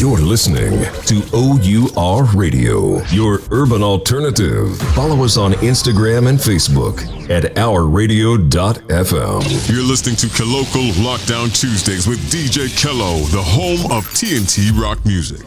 You're listening to O.U.R Radio, your urban alternative. Follow us on Instagram and Facebook at ourradio.fm. You're listening to Kelocal Lockdown Tuesdays with DJ Kelo, the home of TNT rock music.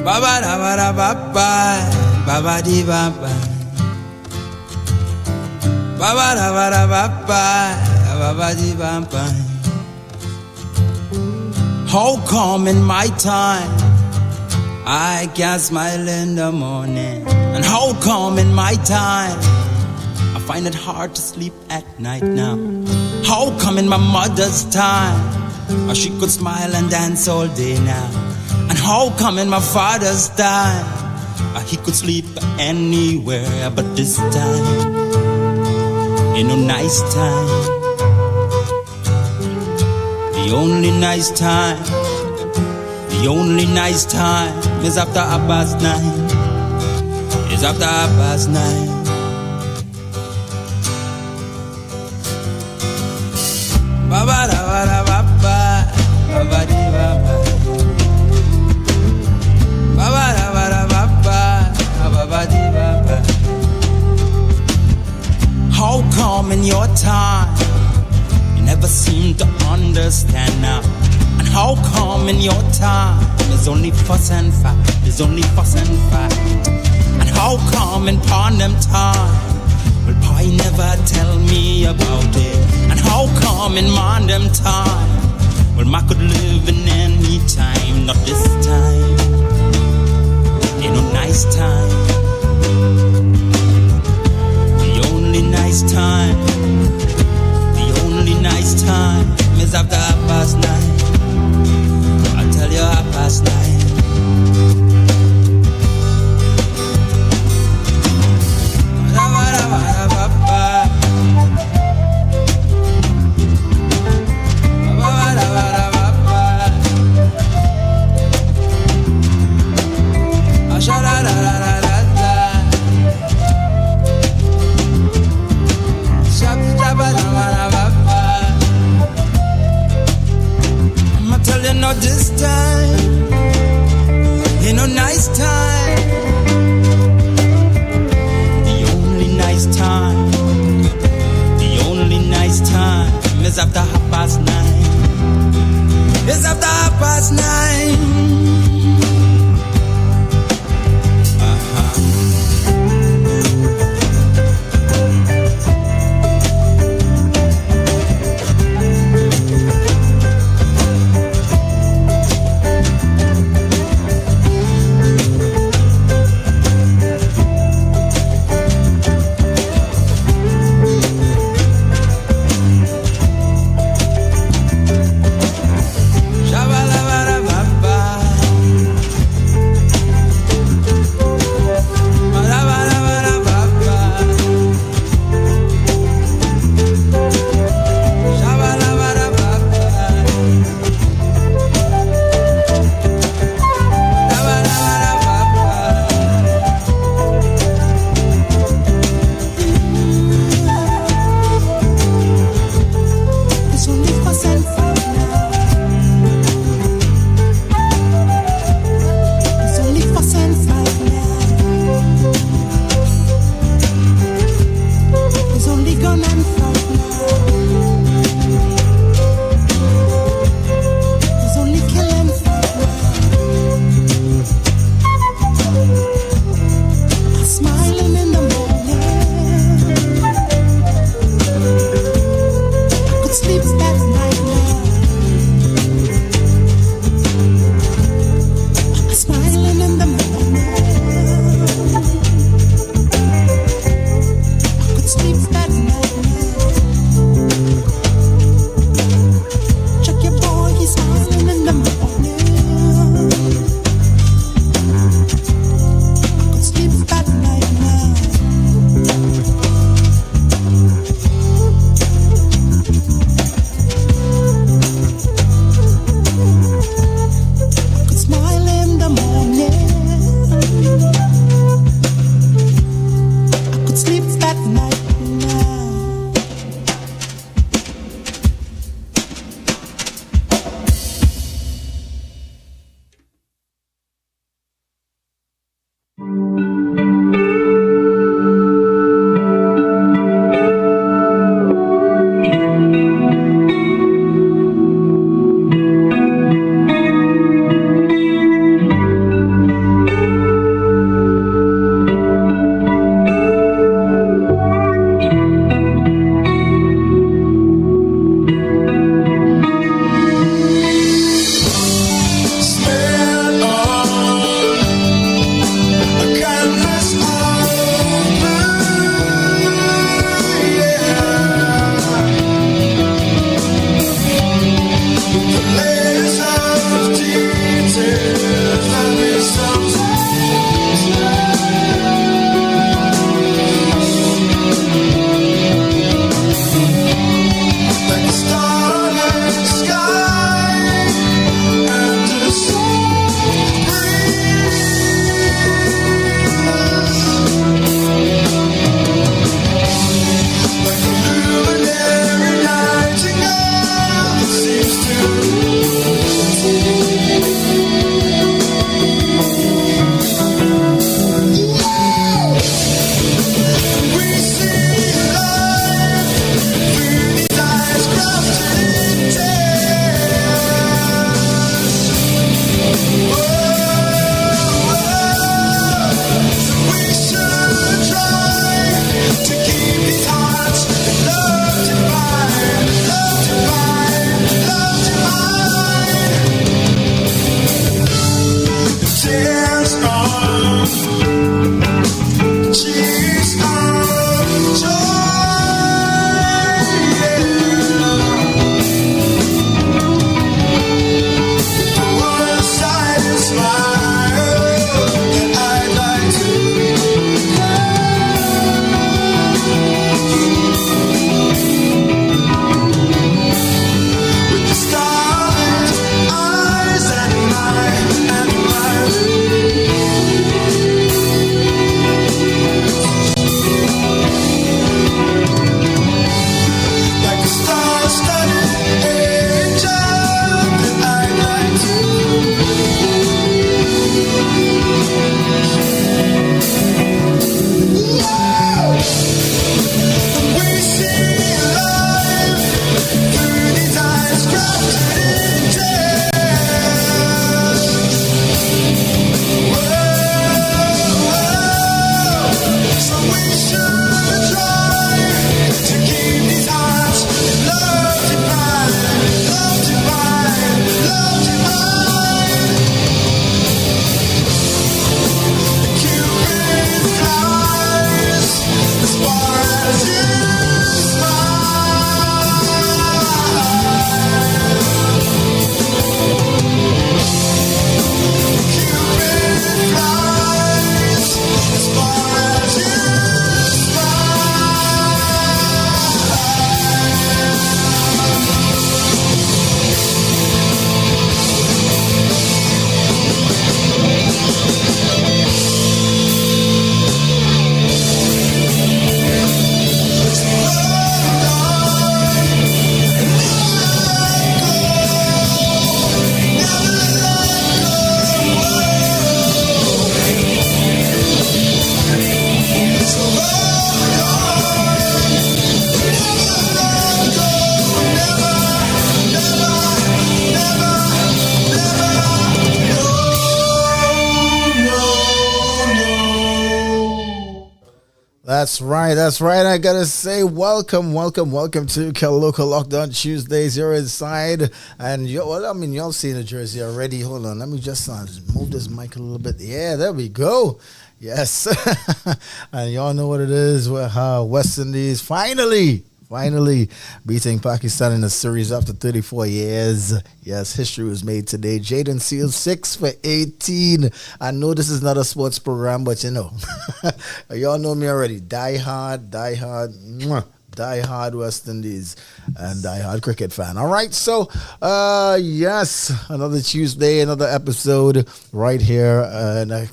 Baba da ba da ba ba, baba di ba ba. Baba da ba da ba ba, baba di ba ba. How come in my time I can't smile in the morning. And how come in my time I find it hard to sleep at night now? How come in my mother's time she could smile and dance all day now? And how come in my father's time he could sleep anywhere? But this time ain't no nice time. The only nice time, the only nice time is after 9:30. Is after 9:30. Ba ba da ba da ba ba, ba ba di ba ba. Ba ba da ba da ba ba, ba ba di ba ba. How come in your time you never seem to understand now? And how come in your time there's only fuss and fight, there's only fuss and fight? And how come in upon them time, well, boy, never tell me about it? And how come in man them time, well, ma could live in any time, not this time. Ain't no nice time. The only nice time, the only nice time is after 9:30. I tell you 9:30. Sha la la la la. That's right. I gotta say, welcome to Kelocal Lockdown Tuesdays. You're inside, and y'all seen the jersey already. Hold on, let me just move this mic a little bit. Yeah, there we go. Yes, and y'all know what it is. West Indies finally beating Pakistan in a series after 34 years. Yes, history was made today. Jaden Seals 6 for 18. I know this is not a sports program, but y'all know me already. Die hard West Indies and die hard cricket fan. All right, so yes, another Tuesday, another episode right here, and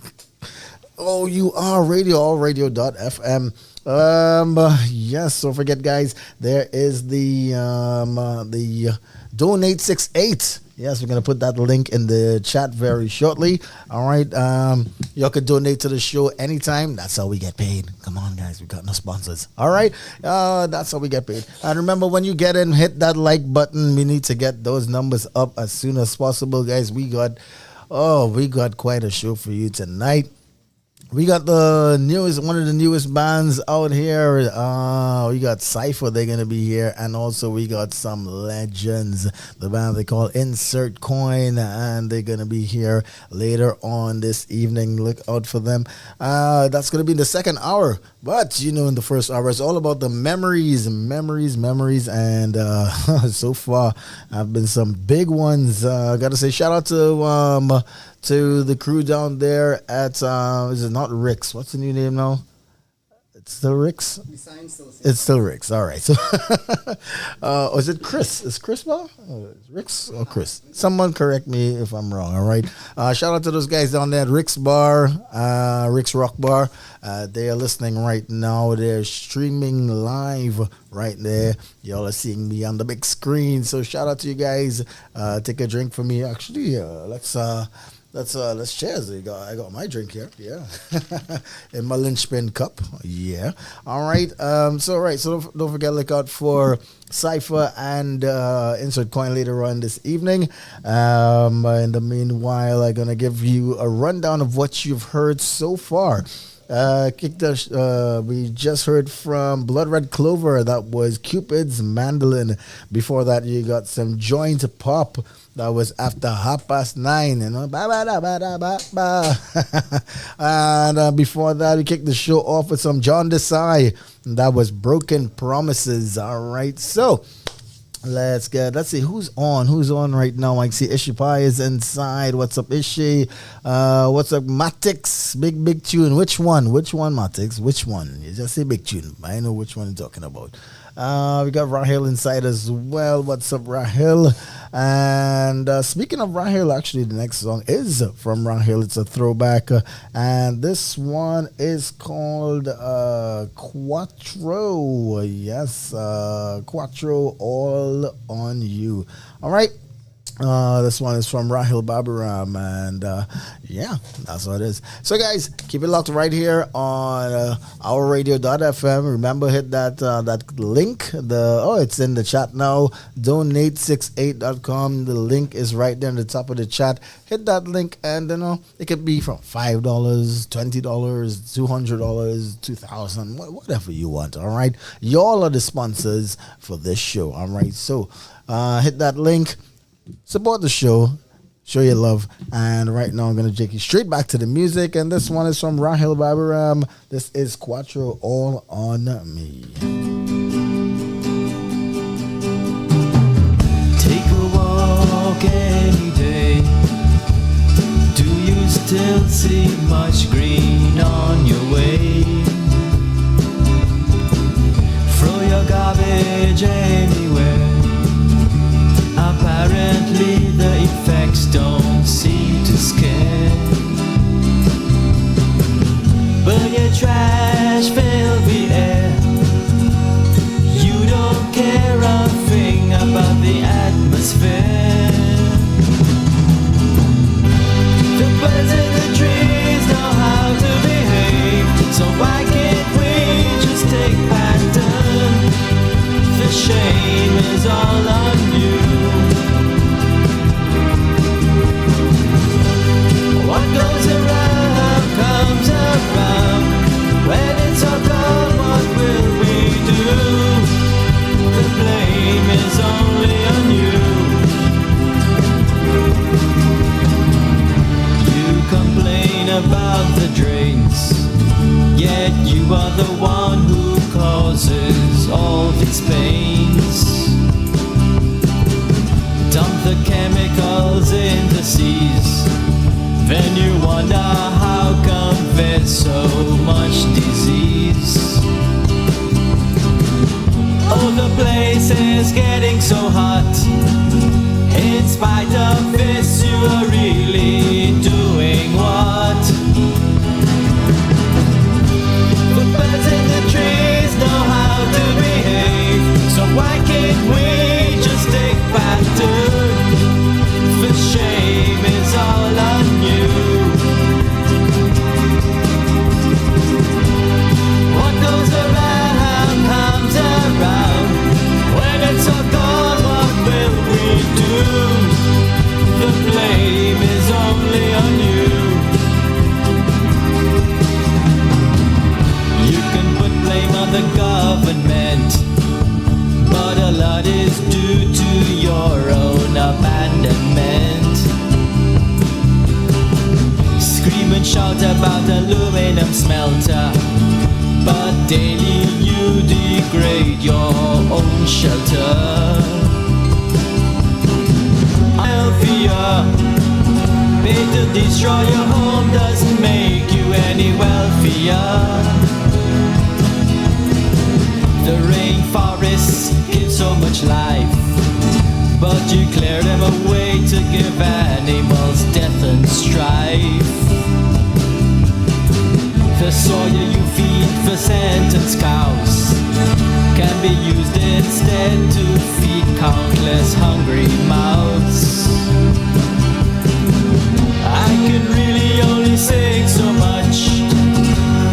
O.U.R Radio, allradio.fm. Yes, don't forget, guys, there is the Donate 68. Yes, we're going to put that link in the chat very shortly. All right, y'all can donate to the show anytime. That's how we get paid. Come on, guys, we got no sponsors. All right, that's how we get paid. And remember, when you get in, hit that like button. We need to get those numbers up as soon as possible, guys. We got quite a show for you tonight. We got one of the newest bands out here. We got CIPHER, they're going to be here. And also we got some legends. The band they call Incert Coin, and they're going to be here later on this evening. Look out for them. That's going to be in the second hour. But, in the first hour, it's all about the memories. And so far, have been some big ones. I got to say, shout out to the crew down there at, is it not Rick's? What's the new name now? It's still Rick's? It's still Rick's. All right. So, is it Chris? Is Chris Bar? Rick's or Chris? Someone correct me if I'm wrong. All right. Shout out to those guys down there at Rick's Bar, Rick's Rock Bar. They are listening right now. They're streaming live right there. Y'all are seeing me on the big screen. So shout out to you guys. Take a drink for me. Actually, let's cheers. I got my drink here. Yeah. In my linchpin cup. Yeah. All right. So don't forget, look out for CIPHER and Insert Coin later on this evening. In the meanwhile, I'm gonna give you a rundown of what you've heard so far. We just heard from Blood Red Clover. That was Cupid's Mandolin. Before that, you got some Joint Pop. That was after 9:30, And before that, we kicked the show off with some John Desai. That was Broken Promises. All right, so let's see who's on right now. I see Ishipai is inside. What's up, Ishi? What's up, Matix? Big tune. Which one, Matix? Which one? You just say big tune. I know which one you're talking about. We got Rahil inside as well. What's up, Rahil? And speaking of Rahil, actually, the next song is from Rahil. It's a throwback. And this one is called Quattro. Yes, Quattro, All on You. All right. This one is from Rahil Baburam, and yeah, that's what it is. So guys, keep it locked right here on ourradio.fm. Remember, hit that link. It's in the chat now. Donate68.com. The link is right there in the top of the chat. Hit that link, and it could be from $5, $20, $200, $2,000, whatever you want. All right, y'all are the sponsors for this show. All right, so hit that link. Support the show, show your love, and right now I'm going to take you straight back to the music, and this one is from Rahil Baburam. This is Quattro, All on Me. Take a walk any day. Do you still see much green on your way? Throw your garbage anywhere. Apparently the effects don't seem to scare. But your trash fill the air. You don't care a thing about the atmosphere. The birds in the trees know how to behave. So why can't we just take pattern? The shame is all on you. What goes around comes around. When of the drains. Yet you are the one who causes all these pains. Dump the chemicals in the seas. Then you wonder how come there's so much disease. Oh, the place is getting so hot. In spite of this, you are really doing what? The birds in the trees know how to behave. So why can't we just take pattern? The shame is all on you. What goes around comes around. When it's all gone, what will we do? The blame is only on you. You can put blame on the government, but a lot is due to your own abandonment. Scream and shout about aluminum smelter, but daily you degrade your own shelter. Healthier, paid to destroy your home doesn't make you any wealthier. The rainforests give so much life, but you clear them away to give animals death and strife. The soil you feed for sentence cows can be used instead to feed countless hungry mouths. I can really only say so much,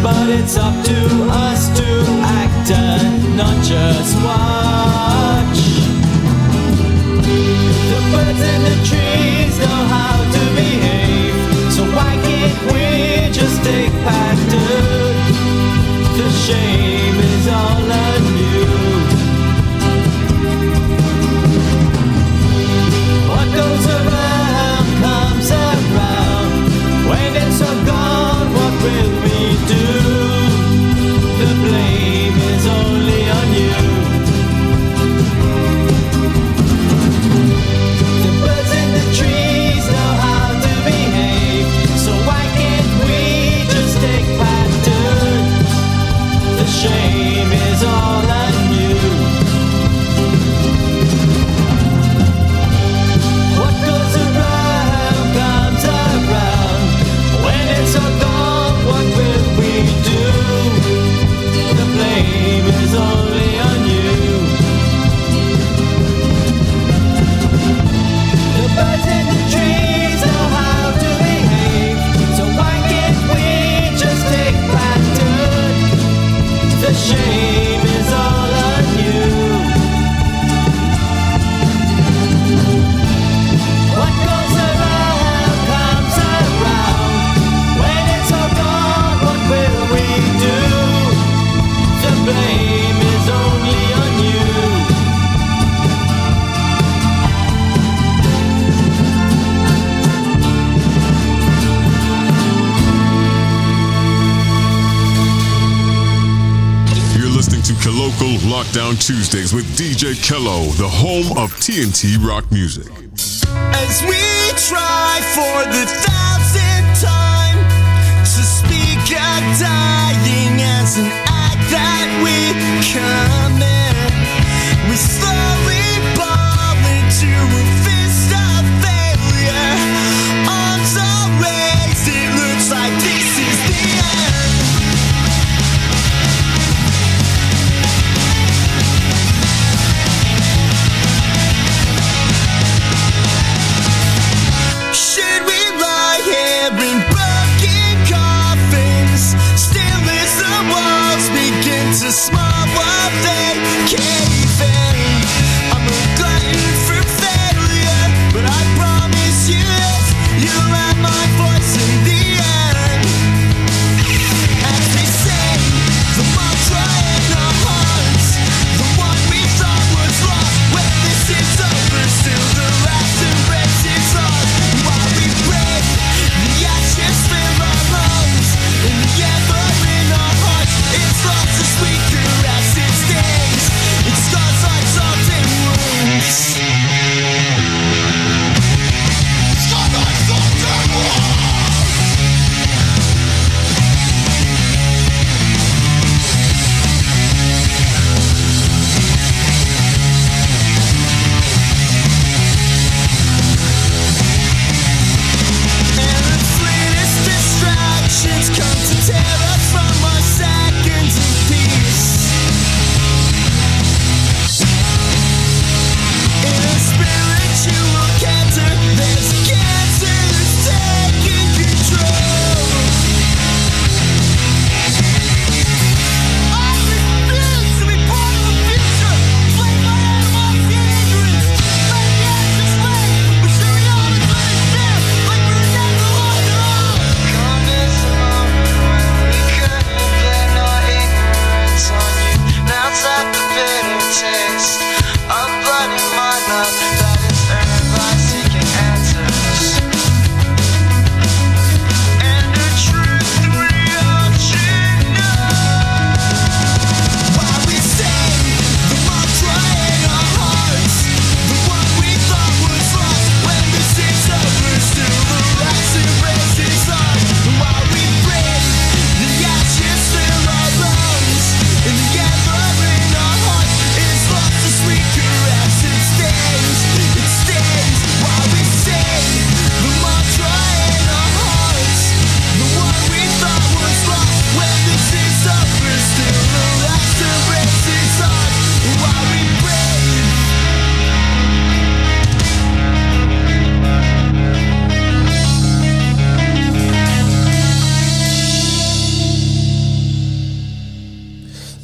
but it's up to us to act and not just watch. The birds in the trees know how to behave, so why can't we just take pattern? The shame is all on you. What goes around comes around. When it's all gone, what will we do? The blame is only on you. The birds in the trees know how to behave, so why can't we just take pattern? The shame is all on you. What goes around comes around. When it's all gone, what will we do? The blame is only on you. The birds in the trees know how to behave, so why can't we just take pattern? The shame is all on you. What goes around comes around. When it's all gone, what will we do? The blame is only on you. You're listening to Kelocal Lockdown Tuesdays with DJ Kelo, the home of TNT rock music. As we try for the 1,000th time to speak of dying as an act that we commit, we slowly fall into a fist of failure. Arms are raised, it looks like this is the end. Should we lie here and burn?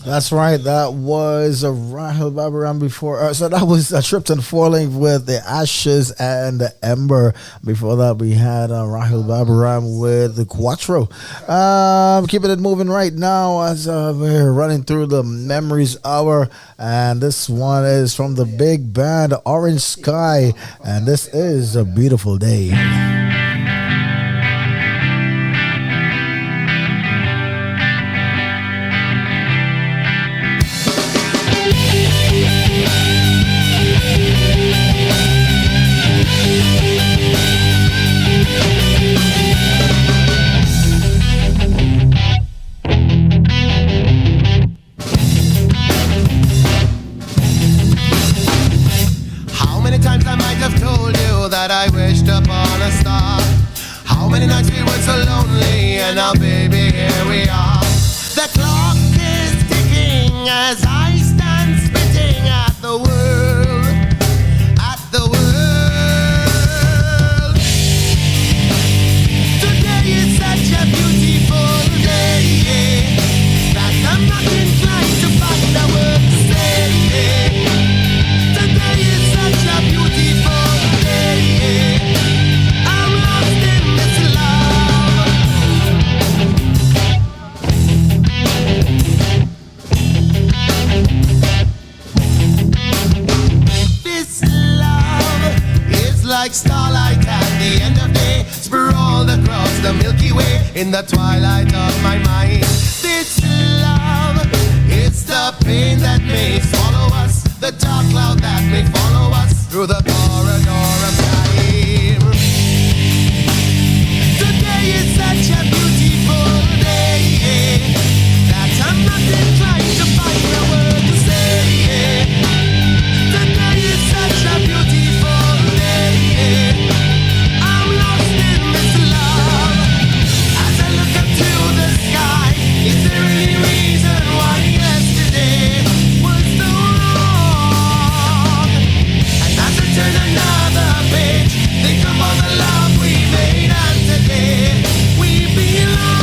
That's right. That was Rahul Babaram before. So that was a Tripped and Falling with the Ashes and the Ember. Before that, we had Rahul Babaram with the Quattro. Keeping it moving right now as we're running through the Memories Hour. And this one is from the big band Orange Sky. And this is A Beautiful Day. That I wished upon a star. How many nights we were so lonely, and now baby here we are. The clock is ticking as I stand spitting at the world, at the world. Today is such a beautiful day that I'm not inclined to find a word to say. Today is such a beautiful I'm lost in this love. This love is like starlight at the end of day, sprawled across the Milky Way in the twilight of my mind. This love, it's the pain that may swallow us, the dark cloud that may follow us through the corridor of time. Today is such a beautiful day that I'm not inclined to find a word to say. Today is such a beautiful day. I'm lost in this love. As I look up to the sky, is there any reason why yesterday was so wrong? And as I turn another page, think of all the love we made, and today we belong.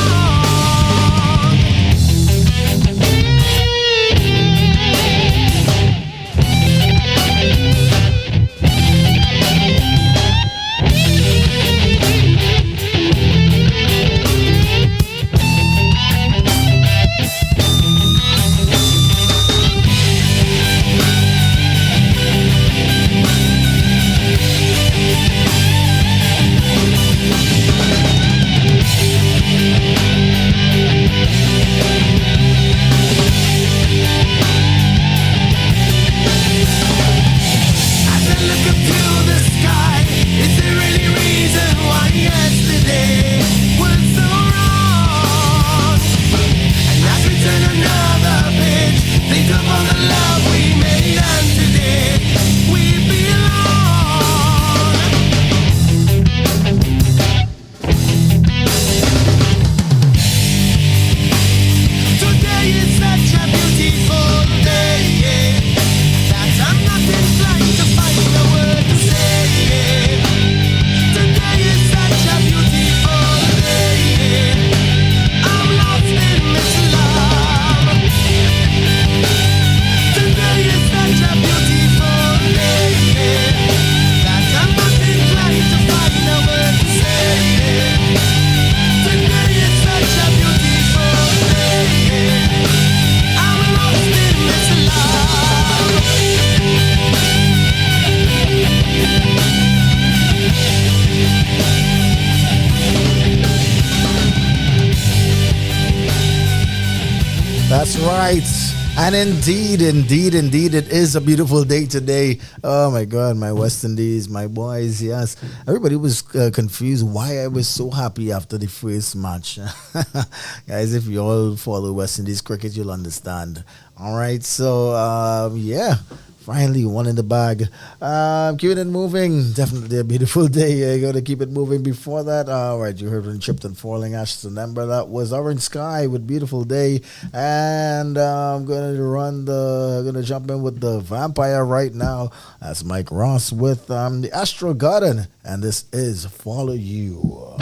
That's right. And indeed, it is a beautiful day today. Oh my God, my West Indies, my boys, yes. Everybody was confused why I was so happy after the first match. Guys, if you all follow West Indies cricket, you'll understand. All right, so yeah. Finally, one in the bag. Keeping it moving. Definitely a beautiful day. You got to keep it moving. Before that, all right, you heard when Tripped and Falling, Ashes and Ember. That was Orange Sky with Beautiful Day. And I'm gonna jump in with the Vampire right now. That's Mike Ross with the Astral Garden, and this is Follow You.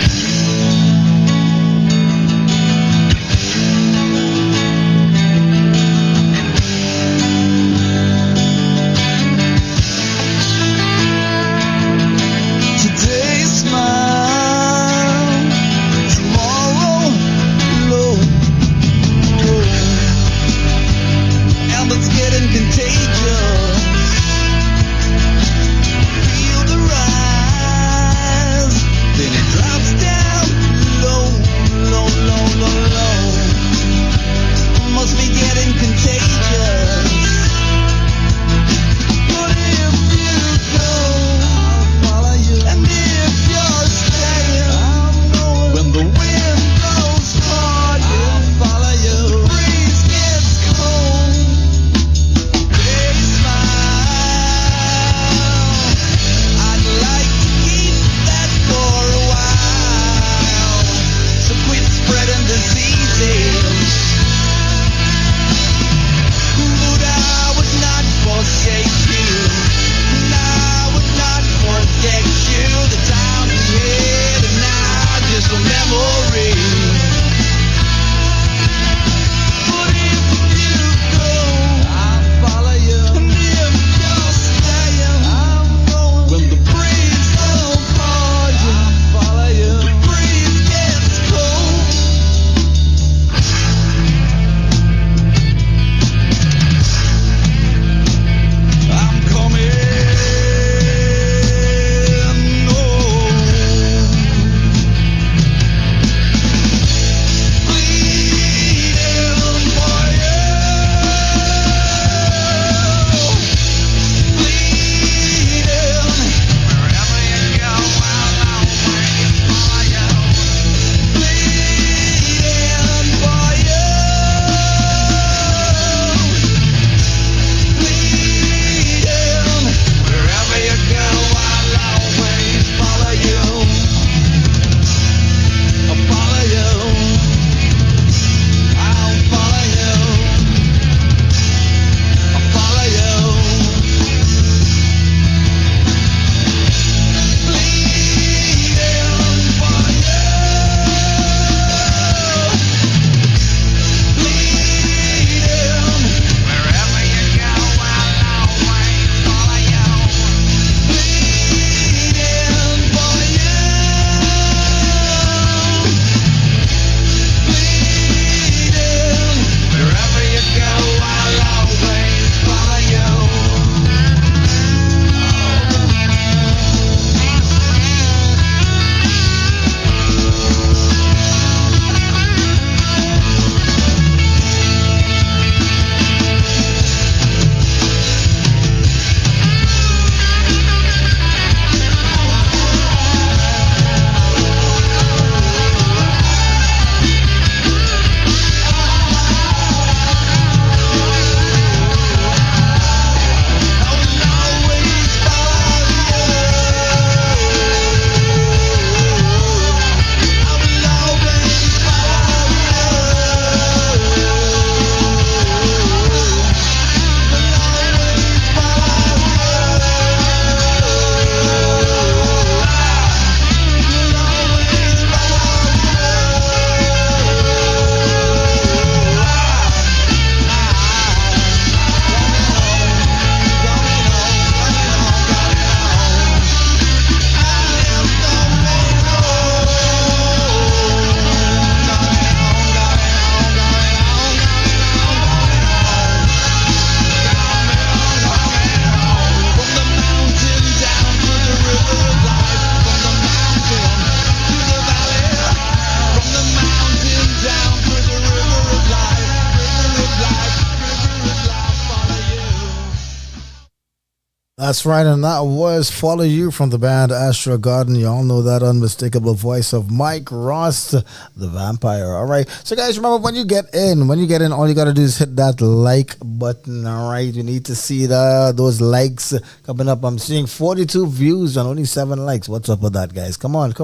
That's right, and that was Follow You from the band Astral Garden. You all know that unmistakable voice of Mike Ross, the vampire. All right, so guys, remember when you get in, all you got to do is hit that like button. All right, you need to see those likes coming up. I'm seeing 42 views and only 7 likes. What's up with that, guys? Come on.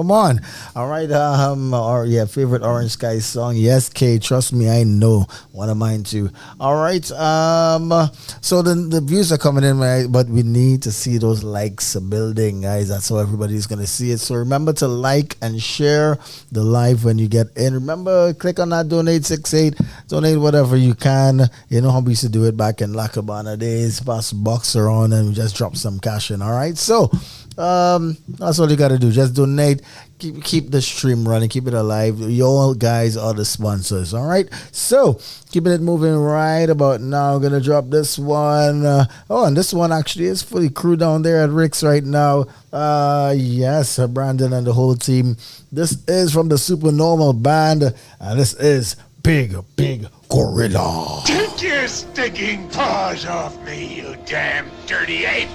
All right, favorite Orange Sky song. Yes, K, trust me, I know. One of mine too. All right, so the views are coming in, right? But we need to see those likes building, guys. That's how everybody's gonna see it. So remember to like and share the live when you get in. Remember, click on that donate 68, donate whatever you can. You know how we used to do it back in Lacabana days. Pass box around and we just drop some cash in. All right, so that's all you gotta do. Just donate. Keep the stream running, keep it alive. You all guys are the sponsors. All right, so keeping it moving right about now. Gonna drop this one. And this one actually is for the crew down there at Rick's right now. Yes, Brandon and the whole team. This is from the Supernormal band, and this is Big Gorilla. Take your stinking paws off me, you damn dirty ape!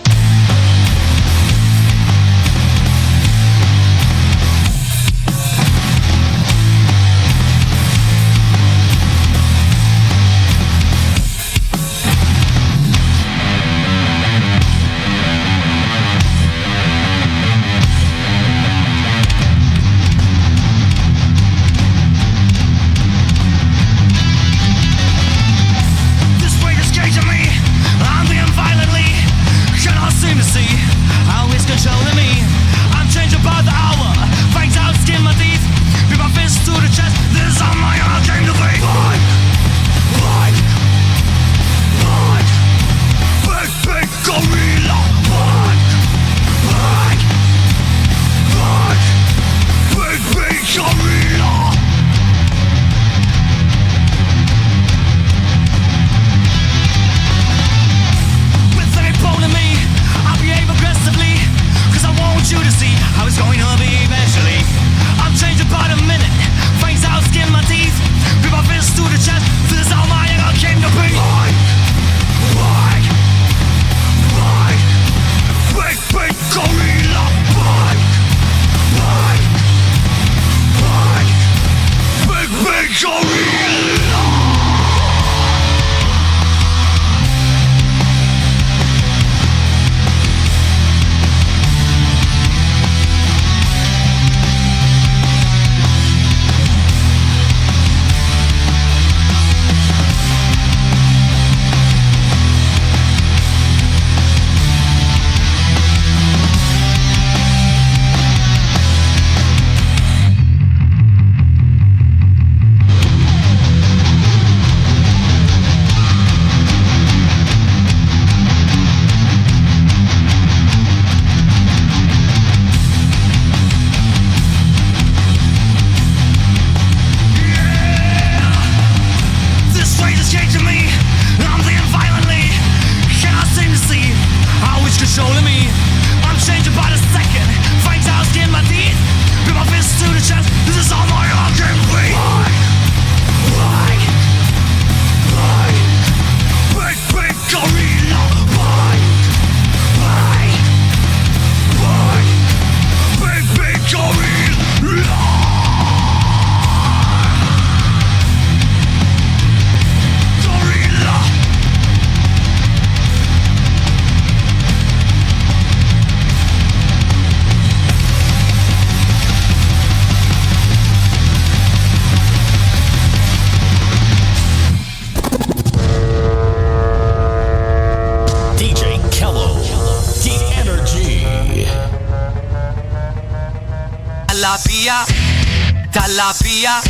Tilapia,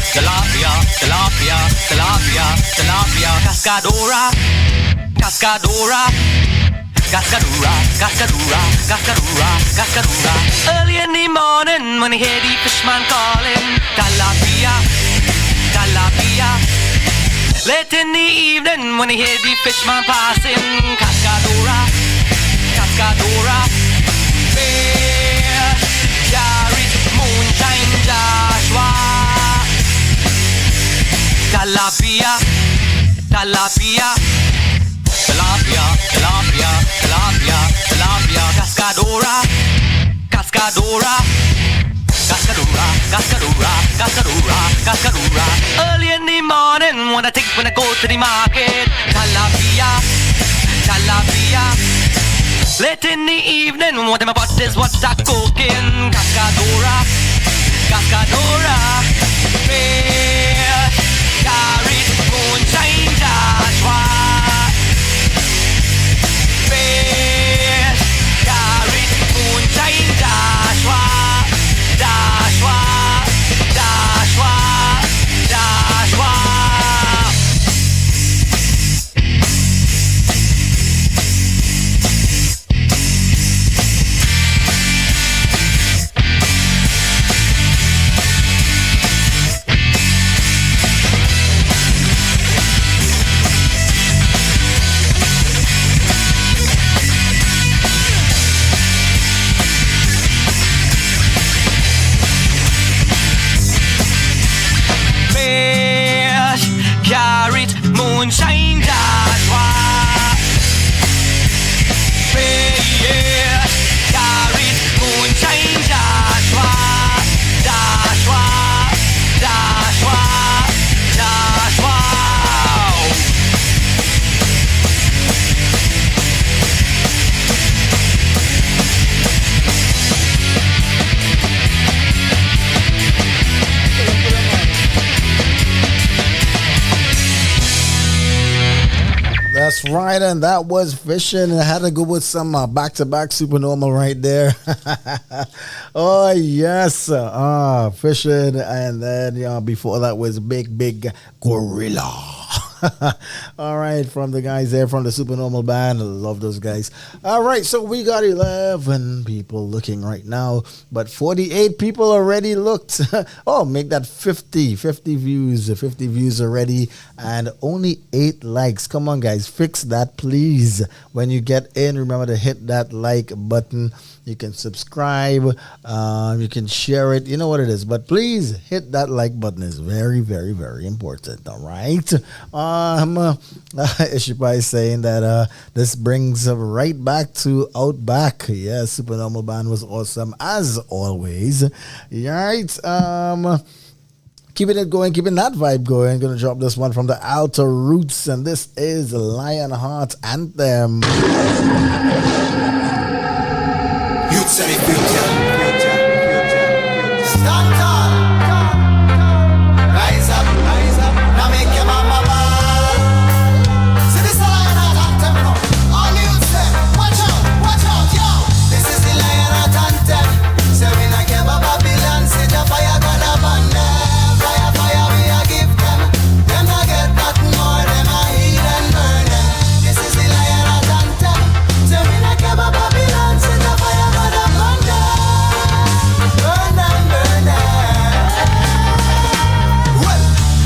tilapia, tilapia, tilapia, tilapia, cascadora, cascadora, cascadura, cascadura, cascadura, cascadura. Early in the morning when I hear the fishman calling, tilapia, tilapia. Late in the evening when I hear the fishman passing, cascadora, cascadora. Bear, Yaris, moonshine, Joshua. Tilapia, tilapia, tilapia, tilapia. tilapia, tilapia, tilapia, cascadora, cascadora, cascadora, cascadora, cascadora, cascadora. Early in the morning when I go to the market, tilapia, tilapia. Late in the evening what my pot is what I cooking, cascadora, cascadora. Fish, carrot, moonshine, Joshua. Fish, carrot, moonshine, Joshua. Joshua, Joshua, Joshua. Carrot, moonshine, Joshua. Fish, carrot, moonshine, Joshua. Joshua, Joshua, Joshua. That's right, and that was fishing. I had to go with some back-to-back Supernormal right there. Oh yes, fishing, and then before that was big gorilla. All right, from the guys there from the Supernormal band. I love those guys. All right, so we got 11 people looking right now, but 48 people already looked. Oh, make that 50 views already, and only 8 likes. Come on, guys, fix that, please. When you get in, remember to hit that like button. You can subscribe, you can share it, you know what it is. But please hit that like button. It's very, very, very important. All right. Ishipa is saying that this brings right back to Outback. Yeah, Supernormal band was awesome as always. All right. Keeping it going, keeping that vibe going. Gonna drop this one from the Outer Roots, and this is Lionheart Anthem. Youths and the future. Stand tall. Rise up. Now make your mama ball. See this is the Lionheart Anthem now. All youths them, watch out, yo. This is the Lionheart Anthem. Say we not give up Babylon, set a fire gonna burn them. Fire we a give them. Them not get nothing more, them a heat and burn them. This is the Lionheart Anthem. Say we not give up Babylon, set a fire.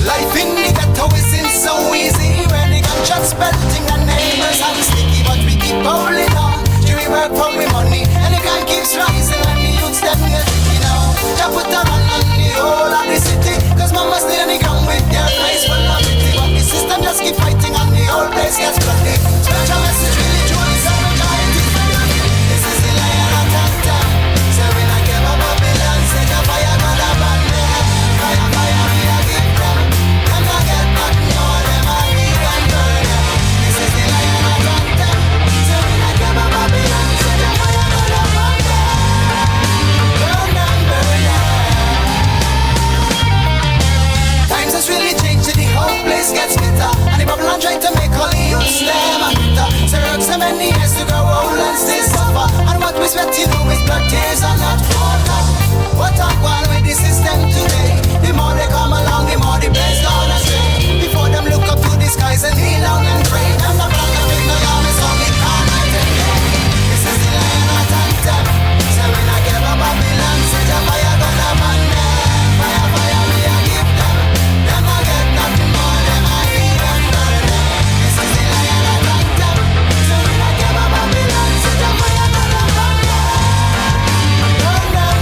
Life in the ghetto isn't so easy. Where the gunshots belting and neighbors and sticky, but we keep holding on. Do we work for we money? And the gun keeps rising and the youths them get sticky now. Just put a run on the whole of the city, cause mama stay on the ground with their face full of pity. But the system just keep fighting and the whole place gets bloody. Special message really truly celebrating. This is the Lionheart Anthem. Say we not give up Babylon, set a fire gonna burn them. Fire we a give them. Them not get nothing more, them a heat and burn them. This is the Lionheart Anthem. Say we not give up Babylon, set a fire gonna burn them. Burn them. Times has really changed and the whole place gets bitter. And the Babylon trying to make all the youths them a bitter. So it works so many years to grow old and still suffer. And what we sweat you know is blood, tears and not water. What a one with the system today. The more they come along, the more the place gonna stray. Before them look up to the skies and kneel down and pray. Them not wrong and make no harm, it's all it can night and day. This is the Lionheart Anthem. So we not give up Babylon, set a fire gonna burn them. Fire we a give them. Them not get nothing more, them a heat and burn them. This is the Lionheart Anthem. So we not give up Babylon, set a fire gonna burn them. Burn them.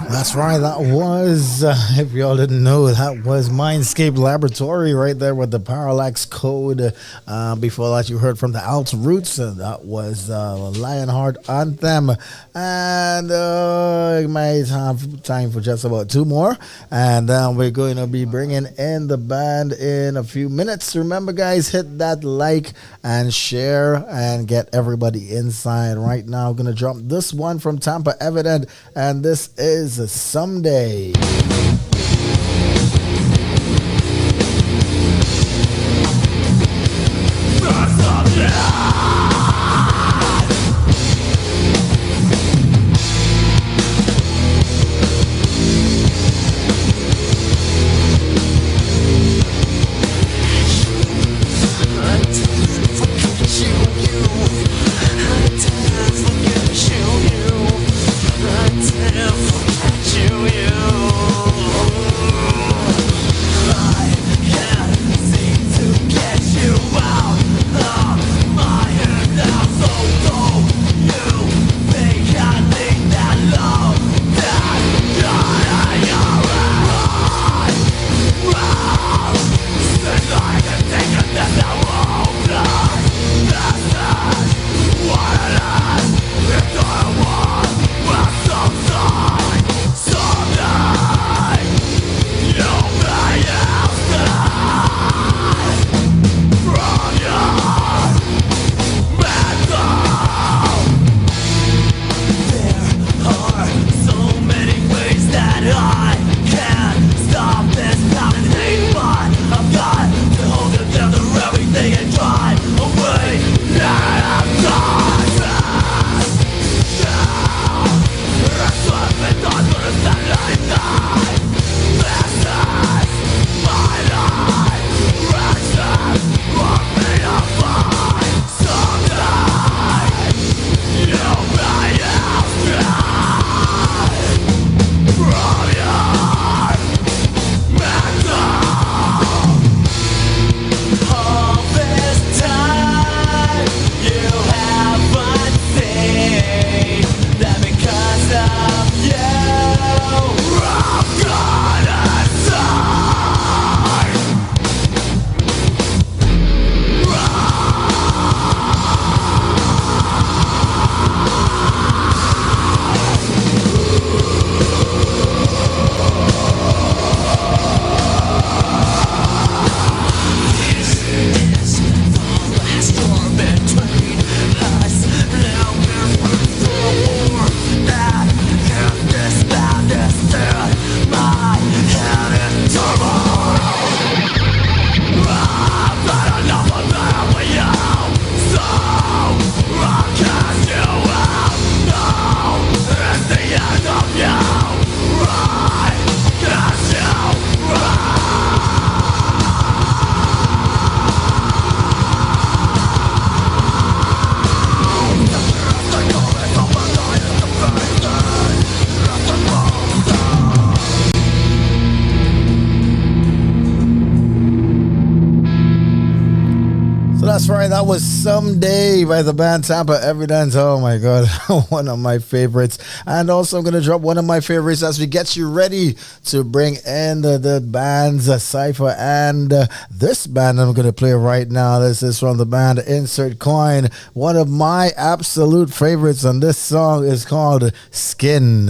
That's right. That was, if y'all didn't know, that was Mindscape Laboratory right there with the Parallax Code. Before that, you heard from the Alt Roots. That was Lionheart Anthem. And you might have time for just about two more. And we're going to be bringing in the band in a few minutes. Remember, guys, hit that like and share and get everybody inside right now. Going to drop this one from Tampa Evidence. And this is Someday. That's right. That was Someday by the band Tampa Evidence. Oh my God. One of my favorites. And also I'm going to drop one of my favorites as we get you ready to bring in the bands CIPHER and this band I'm going to play right now. This is from the band Incert Coin. One of my absolute favorites, and this song is called Skin.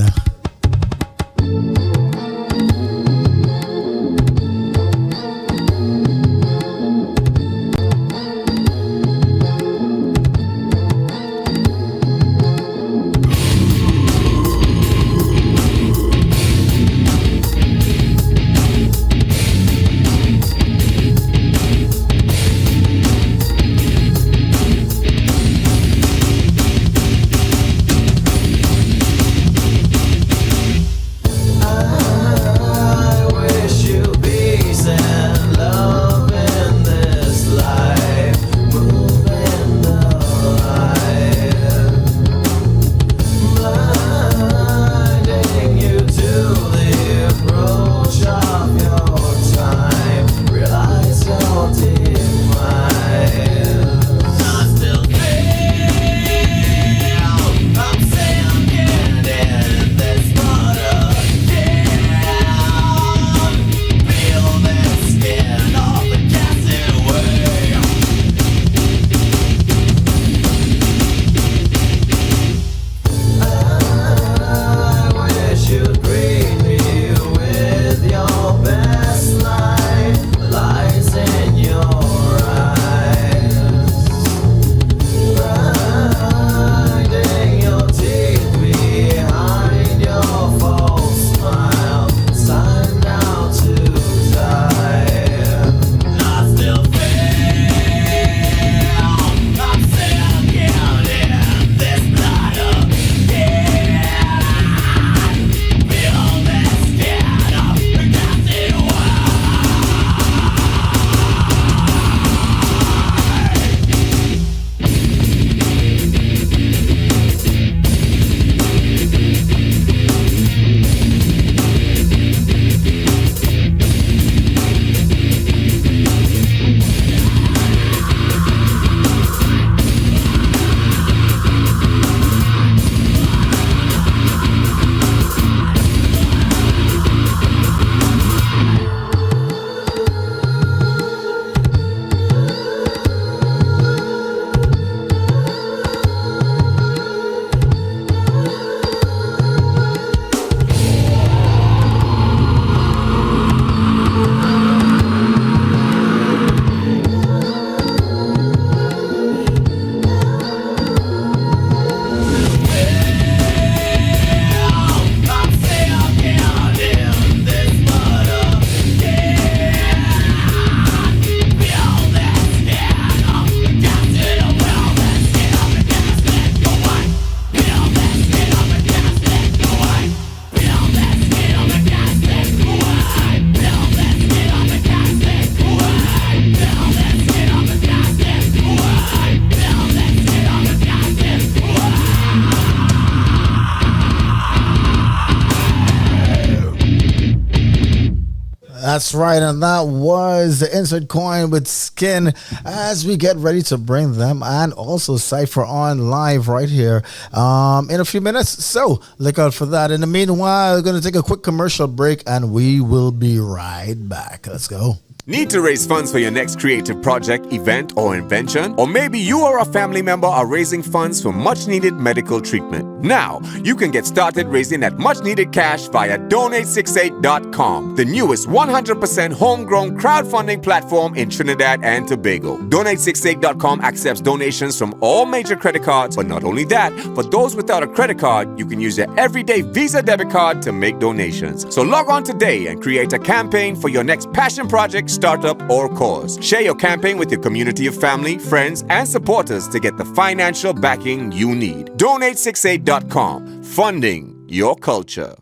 That's right, and that was the Insert Coin with Skin as we get ready to bring them and also CIPHER on live right here in a few minutes. So look out for that. In the meanwhile, we're going to take a quick commercial break and we will be right back. Let's go. Need to raise funds for your next creative project, event, or invention? Or maybe you or a family member are raising funds for much-needed medical treatment. Now, you can get started raising that much-needed cash via Donate68.com, the newest 100% homegrown crowdfunding platform in Trinidad and Tobago. Donate68.com accepts donations from all major credit cards, but not only that, for those without a credit card, you can use your everyday Visa debit card to make donations. So log on today and create a campaign for your next passion project, startup, or cause. Share your campaign with your community of family, friends, and supporters to get the financial backing you need. Donate68.com, funding your culture.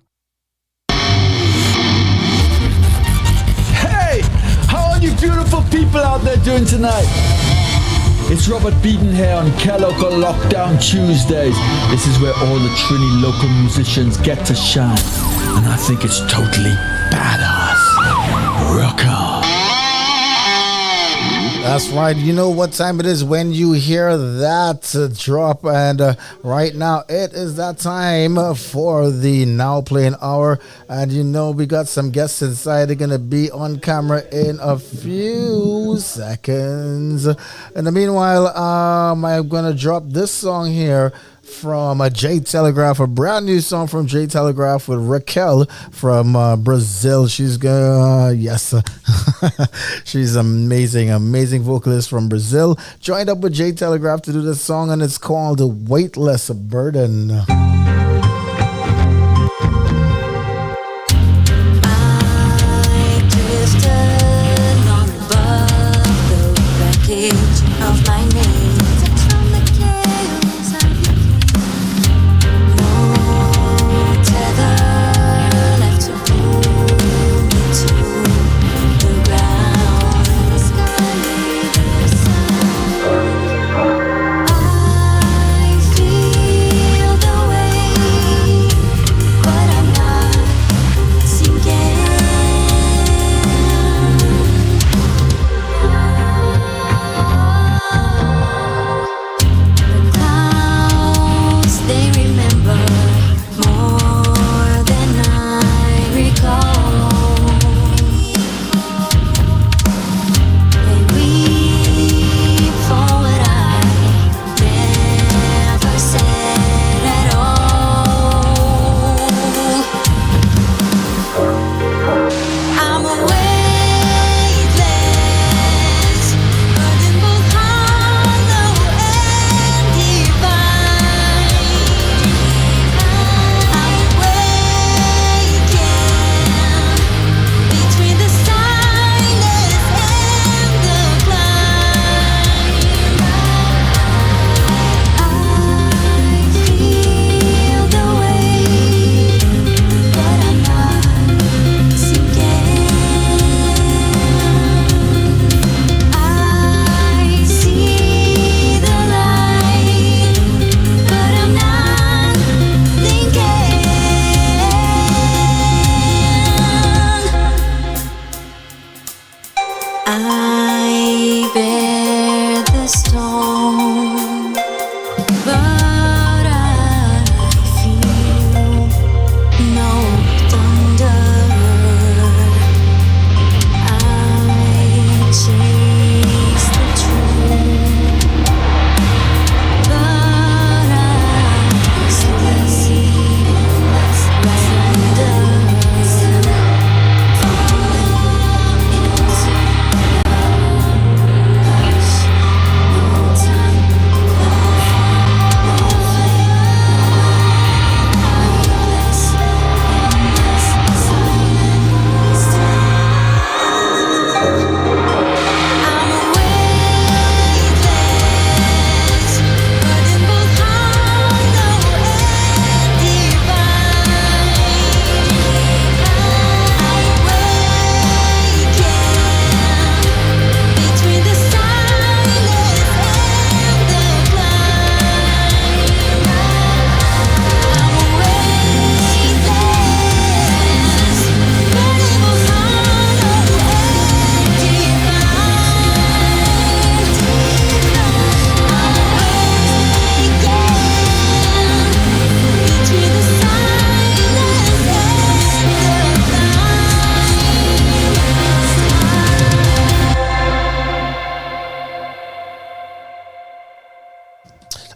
Hey, how are you beautiful people out there doing tonight? It's Robert Beaton here on Kelocal Lockdown Tuesdays. This is where all the Trini local musicians get to shine. And I think it's totally badass. Rock on. That's right. You know what time it is when you hear that drop. And right now, it is that time for the Now Playing Hour. And you know, we got some guests inside. They're going to be on camera in a few seconds. In the meanwhile, I'm going to drop this song here from J Telegraph, a brand new song from J Telegraph with Raquel from Brazil. She's yes, she's amazing vocalist from Brazil. Joined up with J Telegraph to do this song, and it's called Weightless Burden. I drifted on above the wreckage of my name. From the chaos of your no tether left to hold me to the ground. The sky neither side. I feel the way.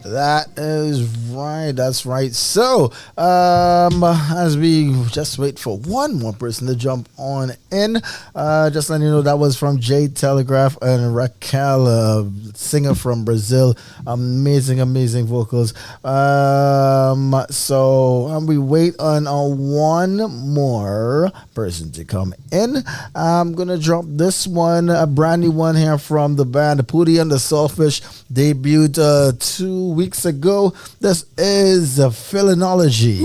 That is right. That's right. So, as we just wait for one more person to jump on in, just letting you know that was from J Telegraph and Raquel, singer from Brazil. Amazing, amazing vocals. So we wait on one more person to come in. I'm gonna drop this one, a brand new one here from the band Pootie and the Saltfish. Debuted 2 weeks ago. This is Philology.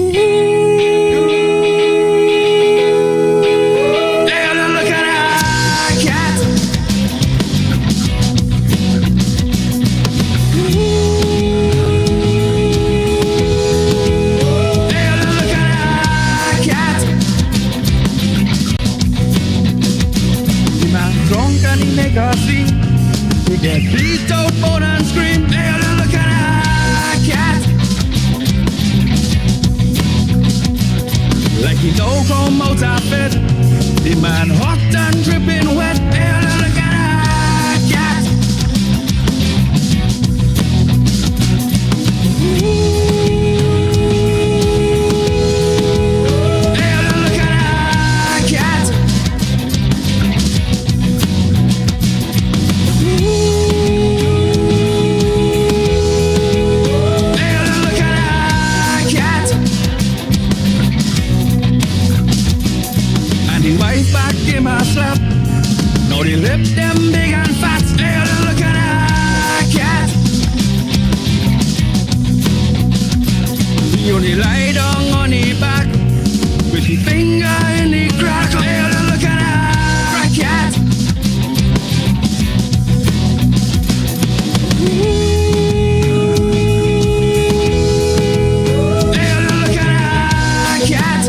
Make her see. We get beat out more and scream. Hey, look at that cat. Like he don't come out of it. The man hot and dripping wet. Hey, look at that cat. Hey, look at that cat. Back in my slap. Now the lip them big and fat. Hey, look at that cat. He only lie down on the back with the finger in the crack. Hey, look at that cat. Hey, look at that cat.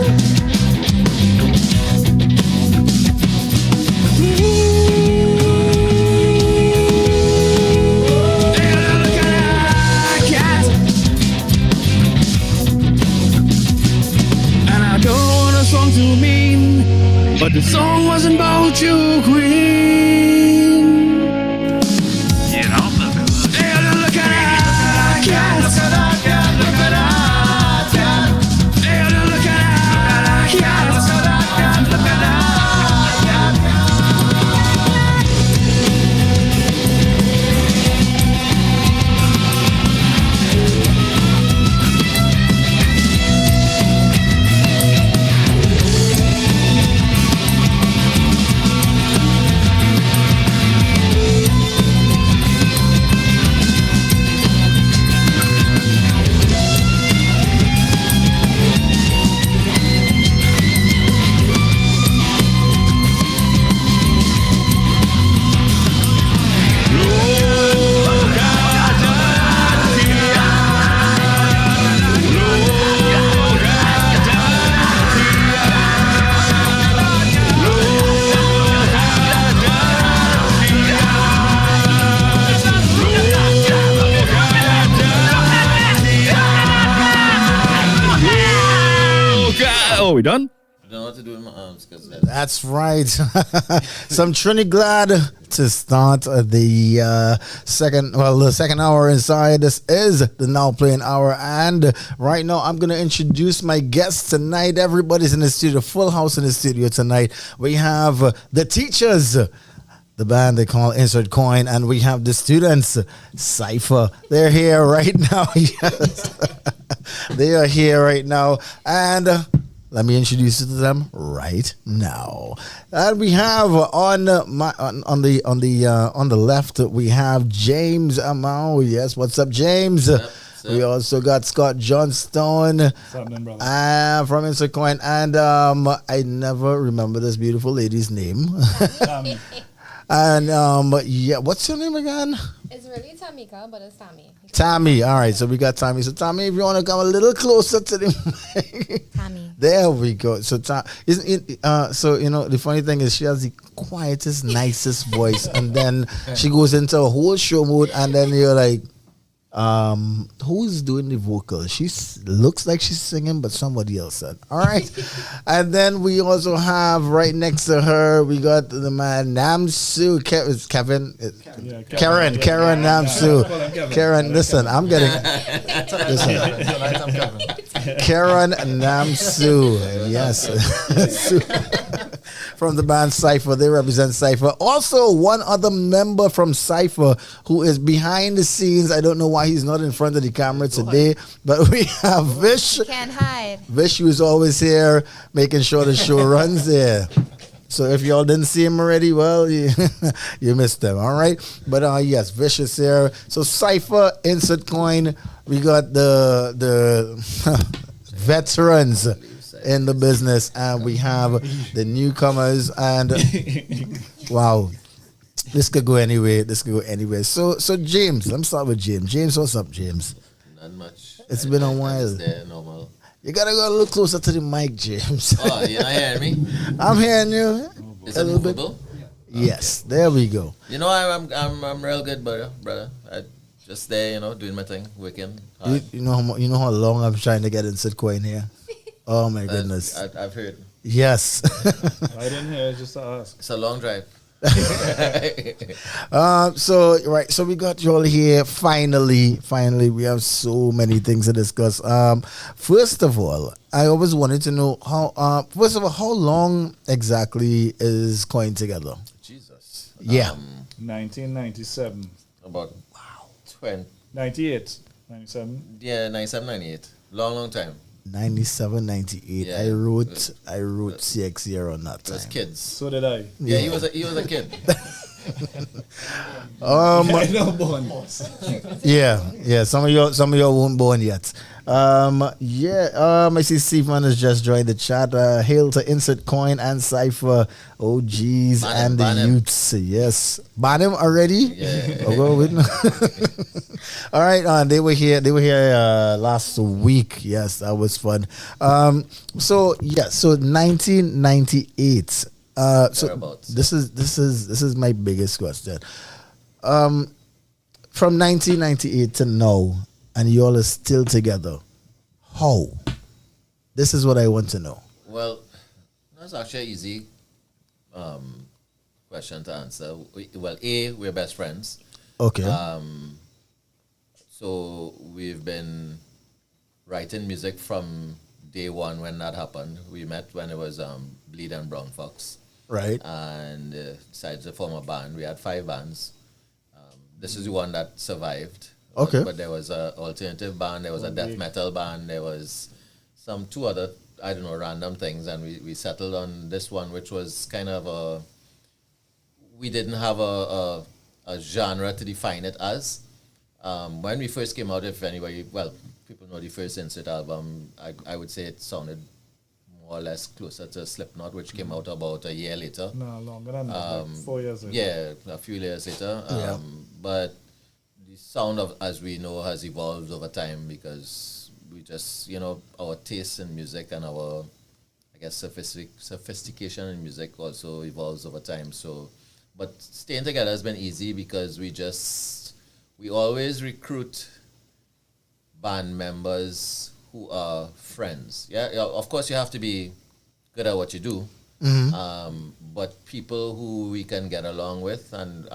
To mean, but the song wasn't about you, Queen. You know, hey, look at that cat. Look at that cat. Look at that cat. Hey, look at that cat. Look at that cat. Look at that cat. Oh, we done? I don't know what to do with my arms. That's right. Some Trinidad to start the second hour inside. This is the Now Playing Hour, and right now I'm going to introduce my guests tonight. Everybody's in the studio, full house in the studio tonight. We have the teachers, the band they call Insert Coin, and we have the students, CIPHER. They're here right now. Yes. They are here right now, and let me introduce you to them right now. And we have on the left we have James Amau. Yes, what's up, James? Yep. We also got Scott Johnstone from Insert Coin, and I never remember this beautiful lady's name. And yeah, what's your name again? It's really Tamika, but it's Tammy. Tammy. All right, so we got Tammy. So Tammy, if you want to come a little closer to the mic. Tammy. There we go. So so you know the funny thing is she has the quietest, nicest voice, and then she goes into a whole show mode, and then you're like, Who's doing the vocal? She looks like she's singing, but somebody else said. All right. And then we also have right next to her, we got the man Namsu. Kevin. Karen Namsu. Karen, listen, I'm getting. Karen Namsu. Yes. From the band CIPHER. They represent CIPHER. Also, one other member from CIPHER who is behind the scenes. I don't know why he's not in front of the camera today, but we have Vish. Can't hide. Vish, who is always here making sure the show runs there. So if y'all didn't see him already, well, you missed them, all right? But yes, Vish is here. So CIPHER, Incert Coin, we got the veterans in the business, and we have the newcomers, and wow, this could go anyway. So James, let me start with James. James, what's up, James? Not much. It's been a while. There, normal. You gotta go a little closer to the mic, James. Oh, you're not hearing me? I'm hearing you. Is it movable? Yes, there we go. You know, I'm real good, brother. I just there, doing my thing, working hard. You know how long I'm trying to get Incert Coin here. Oh my goodness. I've heard. Yes. I didn't hear, just to ask. It's a long drive. So we got you all here. Finally, we have so many things to discuss. First of all, I always wanted to know how long exactly is Coin together? Jesus. Yeah. 1997. About 98. 97. Yeah, 97, 98. Long time. 97, 98. Yeah. I wrote CXR on that time. As kids. So did I. Yeah, he was a kid. Yeah. Some of y'all weren't born yet. I see Stephen has just joined the chat. Hail to Incert Coin and CIPHER, OGs and the youths. Yes, ban him already. Yeah. All right, they were here. Last week. Yes, that was fun. So 1998. So this is my biggest question. From 1998 to now, and you all are still together. How? This is what I want to know. Well, that's actually an easy question to answer. We're best friends. Okay. So we've been writing music from day one when that happened. We met when it was Bleed and Brown Fox. Right. And decided to form a band. We had 5 bands. This is the one that survived. Okay. But there was an alternative band, there was a death metal band, there was 2 other, random things, and we settled on this one, which was kind of we didn't have a genre to define it as. When we first came out, people know the first Incert album, I would say it sounded more or less closer to Slipknot, which came out about a year later. No, longer than that, like 4 years later. Yeah, a few years later. But the sound of As We Know has evolved over time because we just, our taste in music and our, sophistication in music also evolves over time. So, but staying together has been easy because we always recruit band members who are friends. Yeah, of course you have to be good at what you do, but people who we can get along with, and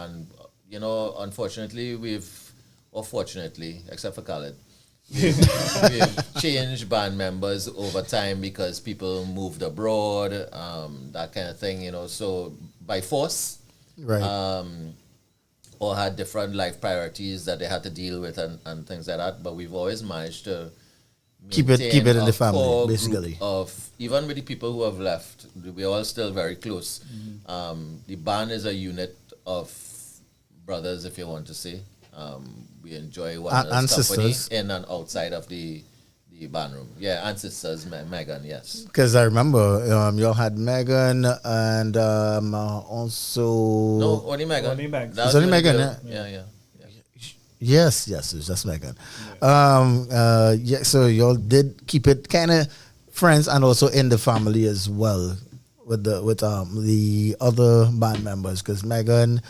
unfortunately or fortunately, except for Khaled, we've changed band members over time because people moved abroad, that kind of thing, so by force, right. Or had different life priorities that they had to deal with and things like that. But we've always managed to keep it in the family, basically. Even with the people who have left, we're all still very close. The band is a unit of brothers, if you want to say. We enjoy one another's company in and outside of the band room. Yeah, and sisters, Megan, yes. Because I remember y'all had Megan and also... No, only Megan. It's only Megan, yeah. Yes, it's just Megan. So y'all did keep it kind of friends and also in the family as well with the other band members, because Megan,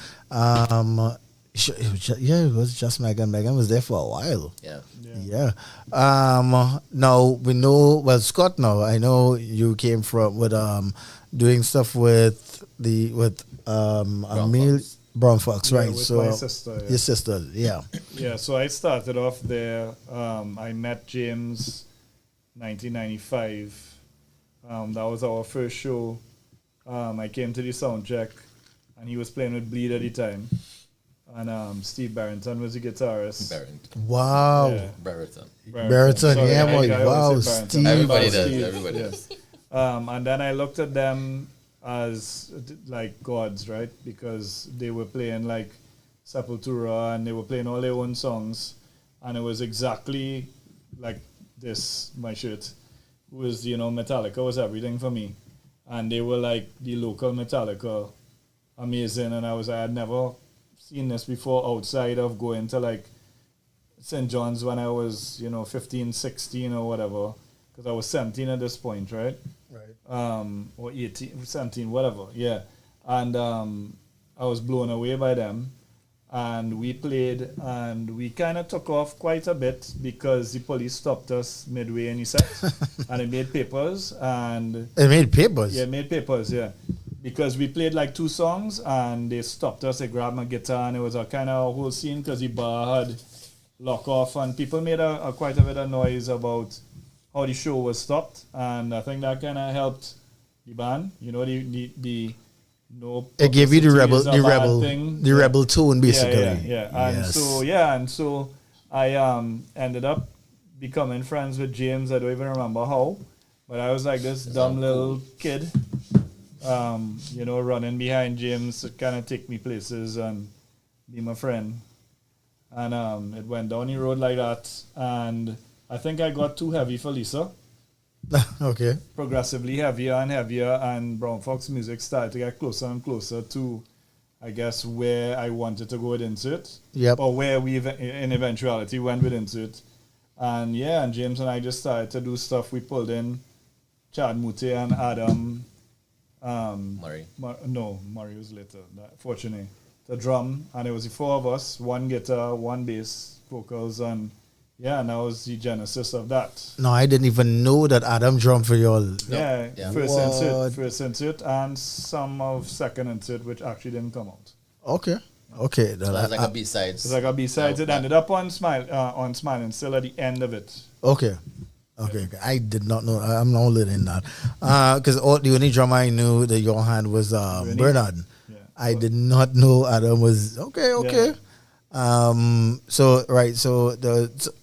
It was just Megan. Megan was there for a while. Yeah. Yeah. Now we know. Well, Scott. Now I know you came from with doing stuff with Emil Brown Fox, right? With So my sister, your sister, yeah. Yeah, so I started off there. I met James 1995. That was our first show. I came to the sound check, and he was playing with Bleed at the time. And Steve Barrington was the guitarist. Wow. Yeah. Barrington, Sorry, yeah, boy. I Wow, always say Barrington. Steve. Everybody does. And then I looked at them as like gods, right? Because they were playing like Sepultura and they were playing all their own songs. And it was exactly like this, my shirt. Was, Metallica was everything for me. And they were like the local Metallica, amazing. And I had never seen this before outside of going to like St. John's when I was, 15, 16 or whatever. Because I was 17 at this point, right? Right. Or 18, 17, whatever, yeah. And I was blown away by them. And we played, and we kind of took off quite a bit because the police stopped us midway in the set. And it made papers. And it made papers? Yeah, it made papers, yeah. Because we played like 2 songs, and they stopped us. They grabbed my guitar, and it was a kind of whole scene because the bar had lock off, and people made quite a bit of noise about how the show was stopped. And I think that kind of helped the band. It gave you the rebel tone, basically. Yeah. And so I ended up becoming friends with James. I don't even remember how, but I was like this dumb little kid, running behind James to kind of take me places and be my friend. And it went down the road like that, and I think I got too heavy for Lisa. Okay. Progressively heavier and heavier, and Brown Fox music started to get closer and closer to, I guess, where I wanted to go with Incert. Yep. Or where we in eventuality went with Incert. And and James and I just started to do stuff. We pulled in Chad Mute and Adam. Murray. Murray was later, fortunately. The drum, and it was the 4 of us, 1 guitar, 1 bass, vocals, and and that was the genesis of that. No, I didn't even know that Adam drummed for y'all. Yeah. First Incert, and some of second Incert, which actually didn't come out. Okay. So it was like a B-side. It's like a B-side. It ended up on Smiling Still at the end of it. Okay. I did not know. I'm not learning that. Because the only drummer I knew that y'all had was Bernard. Yeah. I did not know Adam was... Okay. Yeah. So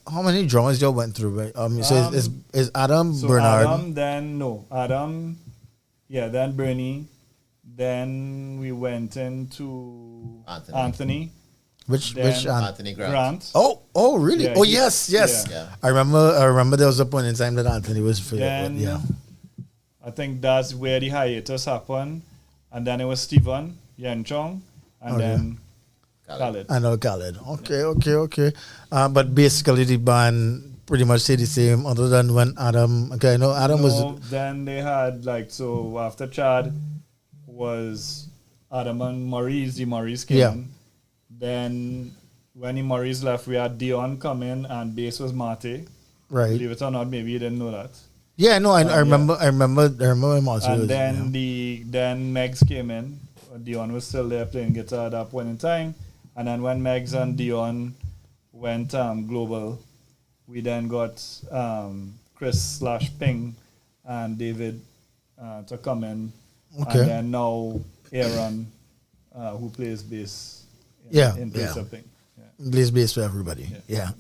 how many drummers y'all went through, right? So is Adam Bernard? Adam, then Bernie, then we went into Anthony. Which Anthony Grant. Oh really? Yeah, yes. Yeah. I remember there was a point in time that Anthony was for I think that's where the hiatus happened, and then it was Stephen Yenchong, and then Khaled. I know Khaled. Okay. But basically the band pretty much stayed the same other than when Adam... Okay, I know Adam was... Then they had after Chad was Adam and Maurice. The Maurice came in. Then when the Maurice left, we had Dion come in, and bass was Mate. Right. Believe it or not, maybe you didn't know that. Yeah, no, I remember him also. And then then Megs came in. Dion was still there playing guitar at that point in time. And then when Megs and Dion went global, we then got Chris/Ping and David to come in. Okay. And then now Aaron, who plays bass in place of Ping. Plays bass for everybody. Yeah.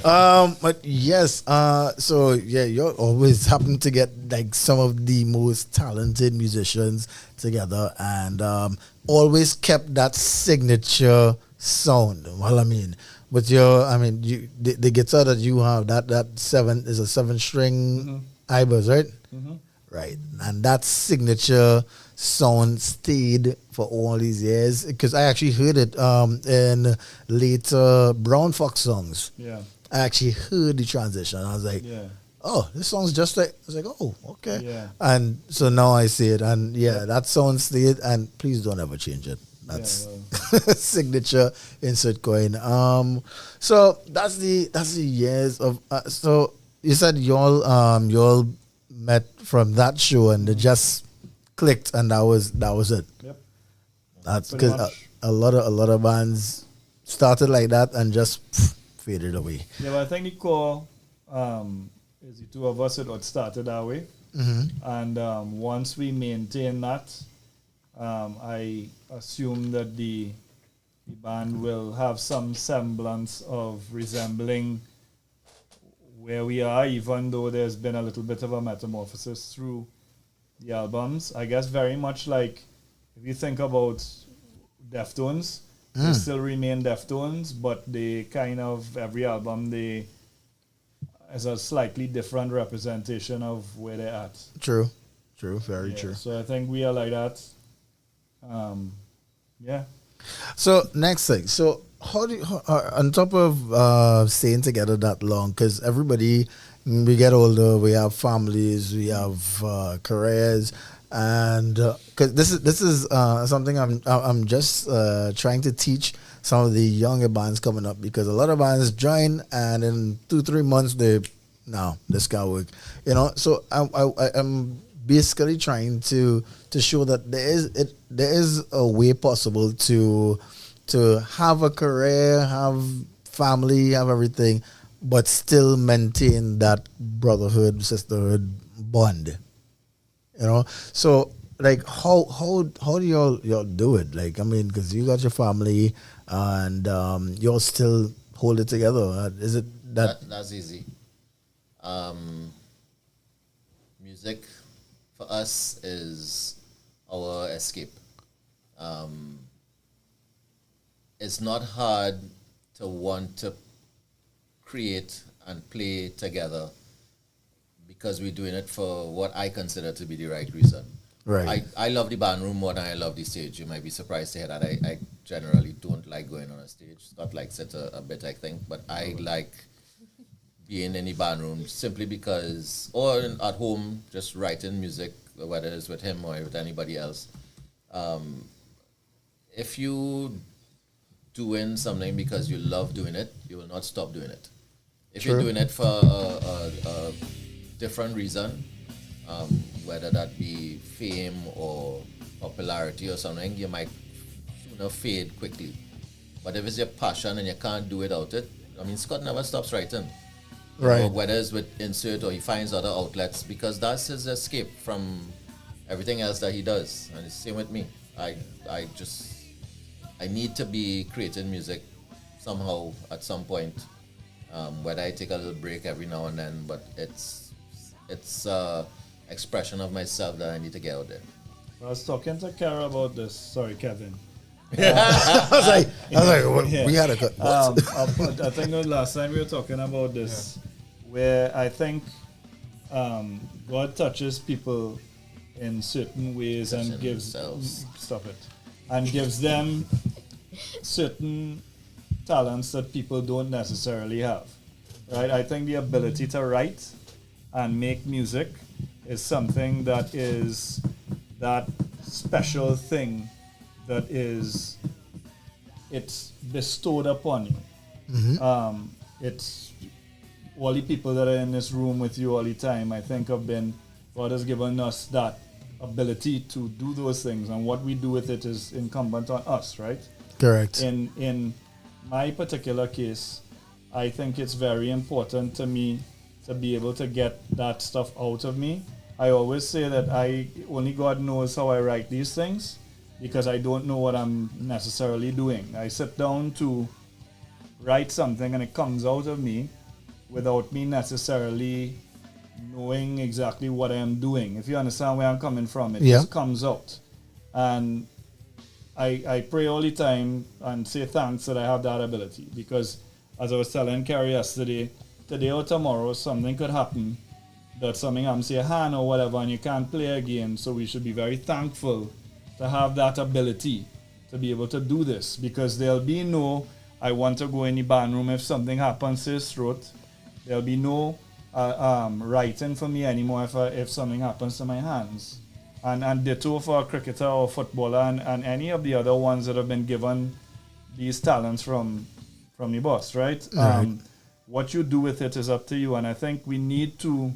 But yes, you always happen to get like some of the most talented musicians together, and always kept that signature sound. Well, I mean, with the guitar that you have, that 7-string Ibers, right? Mm-hmm. Right, and that signature sound stayed for all these years, because I actually heard it in later Brown Fox songs. Yeah, I actually heard the transition. I was like, oh, this song's just like... I was like, oh, okay. Yeah. And so now I see it, and that sound stayed, and please don't ever change it. That's signature insert coin. So that's the years of. So you said y'all met from that show and they just clicked and that was it. Yep. That's Pretty because much. a lot of bands started like that and just faded away. Yeah, but I think the core is the two of us. It started that way, and once we maintain that, I assume that the band will have some semblance of resembling where we are, even though there's been a little bit of a metamorphosis through the albums. I guess very much like if you think about Deftones, they still remain Deftones, but they kind of, every album, they as a slightly different representation of where they're at. True, very true. So I think we are like that. Yeah. So next thing, so how do you, on top of staying together that long, because everybody, we get older, we have families, we have careers, and because this is something I'm just trying to teach some of the younger bands coming up, because a lot of bands join and in 2-3 months this can't work, So I'm basically trying to show that there is a way possible to have a career, have family, have everything, but still maintain that brotherhood, sisterhood bond. So like how do y'all do it? Like, I mean, because you got your family and y'all still hold it together. Is it that's easy? Music for us is our escape. It's not hard to want to create and play together because we're doing it for what I consider to be the right reason. Right. I love the band room more than I love the stage. You might be surprised to hear that. I generally don't like going on a stage. Scott likes it a bit, I think, but I like being in the band room simply because, or at home, just writing music, whether it's with him or with anybody else. If you doing something because you love doing it, you will not stop doing it. If you're doing it for a different reason, whether that be fame or popularity or something, you might sooner fade quickly. But if it's your passion and you can't do without it, I mean, Scott never stops writing. Right. Whether it's with Incert or he finds other outlets, because that's his escape from everything else that he does. And it's the same with me. I need to be creating music somehow at some point. Whether I take a little break every now and then, but it's expression of myself that I need to get out there. I was talking to Kara about this. Sorry, Kevin. I was like, we had a good. I think the last time we were talking about this, where I think God touches people in certain ways and gives gives them certain talents that people don't necessarily have. Right? I think the ability to write and make music is something that is that special thing that is it's bestowed upon you. It's all the people that are in this room with you all the time, I think God has given us that ability to do those things, and what we do with it is incumbent on us, right? Correct. In my particular case, I think it's very important to me to be able to get that stuff out of me. I always say that only God knows how I write these things, because I don't know what I'm necessarily doing. I sit down to write something and it comes out of me without me necessarily knowing exactly what I am doing. If you understand where I'm coming from, it just comes out. And I pray all the time and say thanks that I have that ability, because as I was telling Carrie yesterday, today or tomorrow something could happen, that something happens to your hand or whatever and you can't play again. So we should be very thankful to have that ability to be able to do this, because there'll be no I want to go in the band room if something happens to his throat. There'll be no writing for me anymore if something happens to my hands. and ditto for a cricketer or footballer and any of the other ones that have been given these talents from the boss, right? Right. What you do with it is up to you, and I think we need to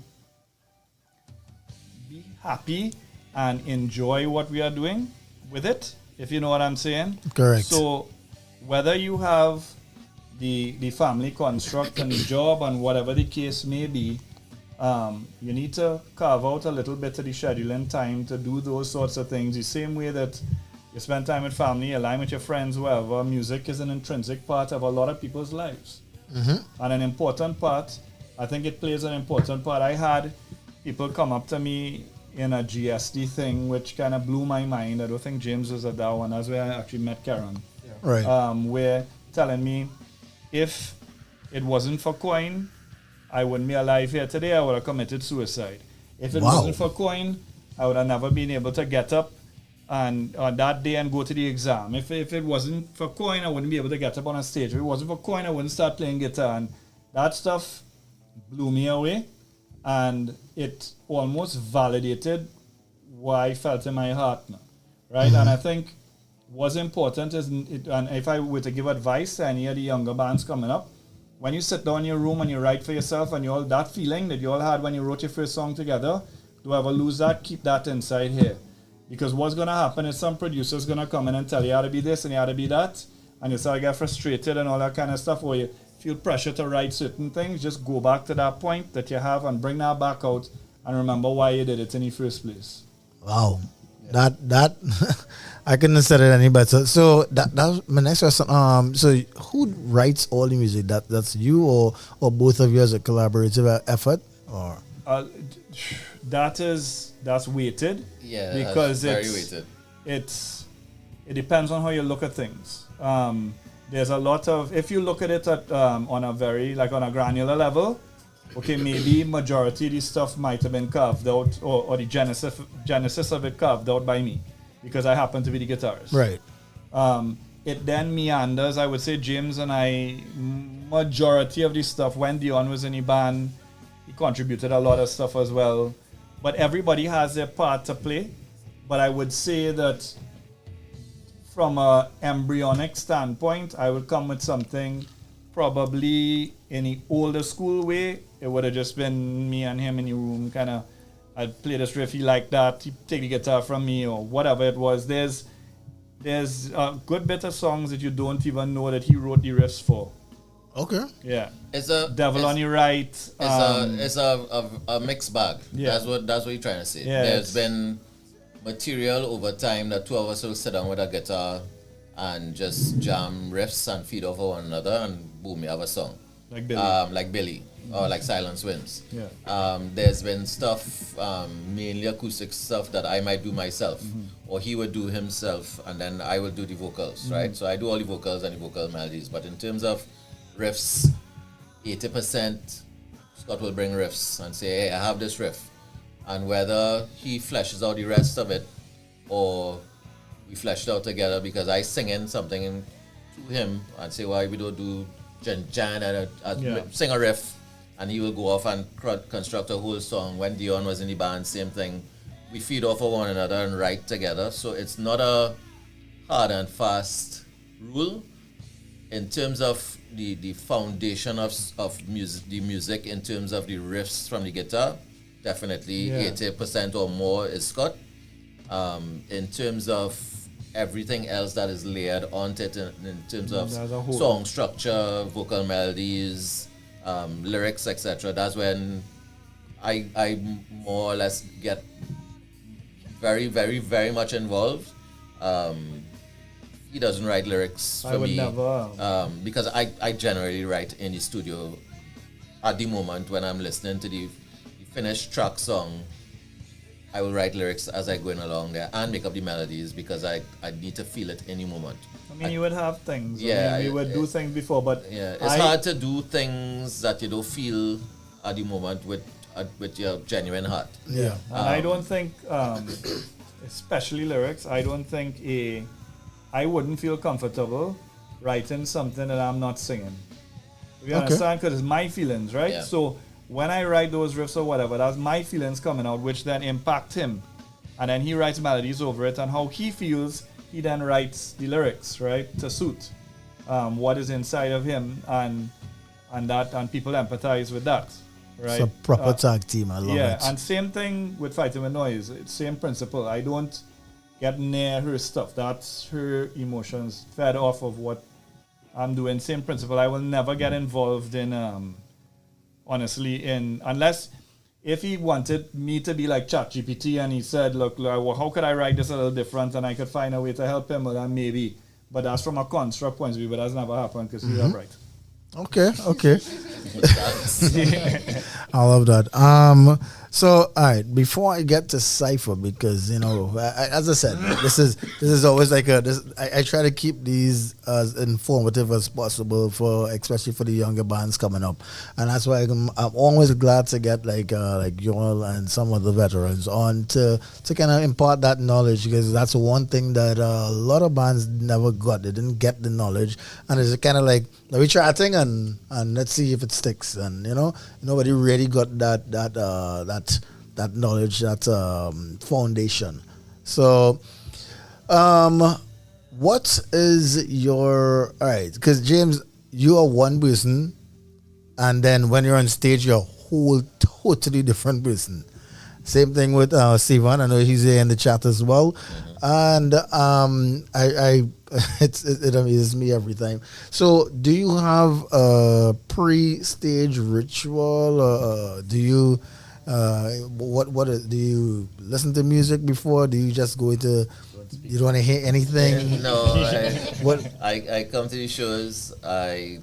be happy and enjoy what we are doing with it, if you know what I'm saying. Correct. So whether you have the family construct and the job and whatever the case may be, you need to carve out a little bit of the scheduling time to do those sorts of things. The same way that you spend time with family, you align with your friends, wherever. Music is an intrinsic part of a lot of people's lives. And an important part. I think it plays an important part. I had people come up to me in a GSD thing, which kind of blew my mind. I don't think James was at that one. That's where I actually met Karen. Right. Where telling me, if it wasn't for coin, I wouldn't be alive here today. I would have committed suicide. If it wasn't for coin, I would have never been able to get up and on that day and go to the exam. If it wasn't for coin, I wouldn't be able to get up on a stage. If it wasn't for coin, I wouldn't start playing guitar. And that stuff blew me away. And it almost validated what I felt in my heart now, right? And I think what's important is, and if I were to give advice to any of the younger bands coming up, when you sit down in your room and you write for yourself and you all that feeling that you all had when you wrote your first song together, don't ever lose that. Keep that inside here, because what's going to happen is some producer's going to come in and tell you how to be this and you how to be that, and you start to get frustrated and all that kind of stuff, or you feel pressure to write certain things. Just go back to that point that you have and bring that back out and remember why you did it in the first place. Wow. That I couldn't have said it any better. So that's my next question. So who writes all the music? That's you or both of you as a collaborative effort, or that's weighted. Yeah, because that's very weighted. It depends on how you look at things. There's a lot of, if you look at it at on a very, like, on a granular level, okay, maybe majority of the stuff might have been carved out, or the genesis of it carved out by me, because I happen to be the guitarist. right? It then meanders. I would say James and I, majority of the stuff, when Dion was in the band, he contributed a lot of stuff as well. But everybody has their part to play. But I would say that from a embryonic standpoint, I would come with something probably in the older school way. It would have just been me and him in the room, kind of, I'd play this riff, he liked that, he take the guitar from me, or whatever it was. There's a good bit of songs that you don't even know that he wrote the riffs for. Okay. Yeah. It's a Devil on the Right. It's a mixed bag. Yeah. That's what you're trying to say. Yeah, There's been material over time that two of us will sit down with a guitar and just jam riffs and feed off of one another, and boom, you have a song. Like Billy. Like Billy, or like Silence Winds. Yeah. There's been stuff, mainly acoustic stuff, that I might do myself, or he would do himself, and then I will do the vocals, right? So I do all the vocals and the vocal melodies. But in terms of riffs, 80%, Scott will bring riffs and say, hey, I have this riff. And whether he fleshes out the rest of it, or we flesh it out together, because I sing in something to him and say, why we don't do Jan and sing a riff, and he will go off and construct a whole song. When Dion was in the band, same thing. We feed off of one another and write together. So it's not a hard and fast rule. In terms of the foundation of music, the music, in terms of the riffs from the guitar, definitely 80% or more is Scott. In terms of everything else that is layered onto it, in terms of song structure, vocal melodies, lyrics, etc., that's when I more or less get very, very, very much involved. He doesn't write lyrics for me. Never. Because I generally write in the studio at the moment when I'm listening to the finished track song. I will write lyrics as I go along there and make up the melodies, because I need to feel it in the moment. I mean, you would have things. Yeah. We would do things before, but it's hard to do things that you don't feel at the moment with your genuine heart. Yeah. And I don't think, especially lyrics, I don't think I wouldn't feel comfortable writing something that I'm not singing. You understand? Because it's my feelings, right? Yeah. So when I write those riffs or whatever, that's my feelings coming out, which then impact him. and then he writes melodies over it, and how he feels, he then writes the lyrics, right, to suit what is inside of him, and people empathize with that, right? It's a proper tag team. I love it. Yeah, and same thing with Fighting with Noise. It's same principle. I don't get near her stuff. That's her emotions fed off of what I'm doing. Same principle. I will never get involved in, honestly, unless if he wanted me to be like ChatGPT and he said, look, well, how could I write this a little different, and I could find a way to help him, well, then maybe. But that's from a construct point of view, but that's never happened because he's right. Okay. I love that. So, all right, before I get to CIPHER, because, as I said, this is always like I try to keep these as informative as possible especially for the younger bands coming up. And that's why I'm always glad to get like y'all and some of the veterans on to kind of impart that knowledge, because that's one thing that a lot of bands never got. They didn't get the knowledge. And it's kind of like, let me try a thing and let's see if it sticks. And, nobody really got that knowledge, that foundation. So, what is your, all right, because James, you are one person, and then when you're on stage, you're a whole totally different person. Same thing with Sivan. I know he's here in the chat as well. And it amazes me every time. So, do you have a pre-stage ritual? Do you do you listen to music before? Do you just go into? You don't want to hear anything? No. I come to these shows. I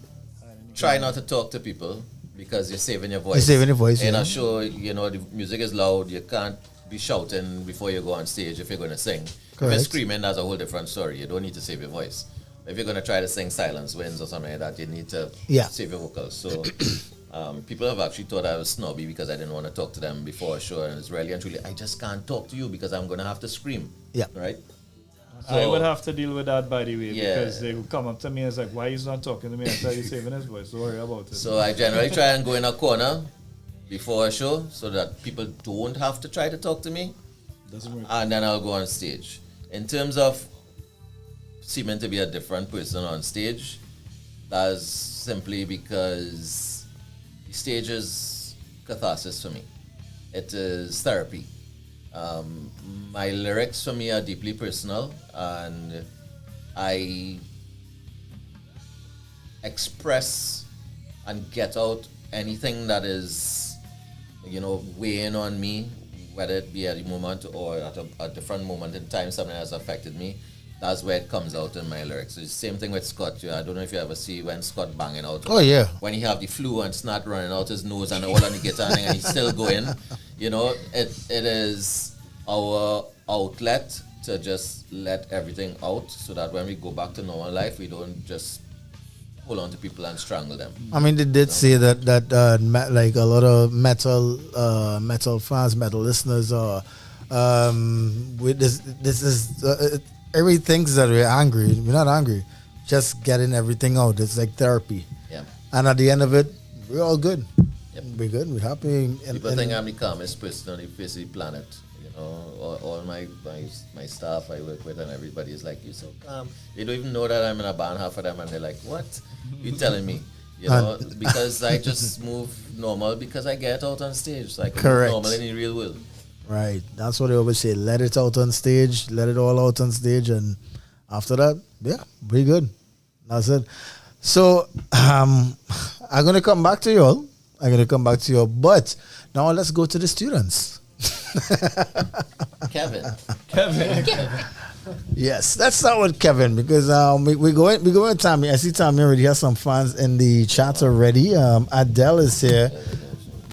try not to talk to people because you're saving your voice. You're saving your voice. In a show, the music is loud. You can't be shouting before you go on stage if you're going to sing. Correct. If you're screaming, that's a whole different story. You don't need to save your voice. If you're going to try to sing Silence Wins or something like that, you need to save your vocals. So people have actually thought I was snobby because I didn't want to talk to them before a show, and it's really and truly, I just can't talk to you because I'm going to have to scream. Yeah. Right? I would have to deal with that, by the way, because they would come up to me and say, why he's not talking to me? I said he's saving his voice. Don't worry about it. So I generally try and go in a corner before a show so that people don't have to try to talk to me. Doesn't work. And then I'll go on stage. In terms of seeming to be a different person on stage, that's simply because the stage is catharsis for me. It is therapy. My lyrics for me are deeply personal, and I express and get out anything that is, weighing on me, whether it be at the moment or at a different moment in time, something has affected me. That's where it comes out in my lyrics. It's the same thing with Scott. I don't know if you ever see when Scott banging out. Oh, yeah. When he have the flu and snot running out his nose and all on the guitar and he's still going. It is our outlet to just let everything out so that when we go back to normal life, we don't just hold on to people and strangle them. I mean, they did say that like a lot of metal fans, metal listeners are with this is everybody thinks that we're angry. We're not angry. Just getting everything out. It's like therapy. Yeah. And at the end of it, we're all good. Yep. We're good. We're happy. People think I'm the calmest person on the face of the planet. All my staff I work with and everybody is like, you're so calm. They don't even know that I'm in a band, half of them, and they're like, what? You telling me? Because I just move normal because I get out on stage. So I can move normal in the real world. Right. That's what they always say. Let it out on stage. Let it all out on stage. And after that, we're good. That's it. So I'm going to come back to you all. But now let's go to the students. Kevin. Yes, let's start with Kevin because we go with Tommy. I see Tommy already has some fans in the chat already. Adele is here,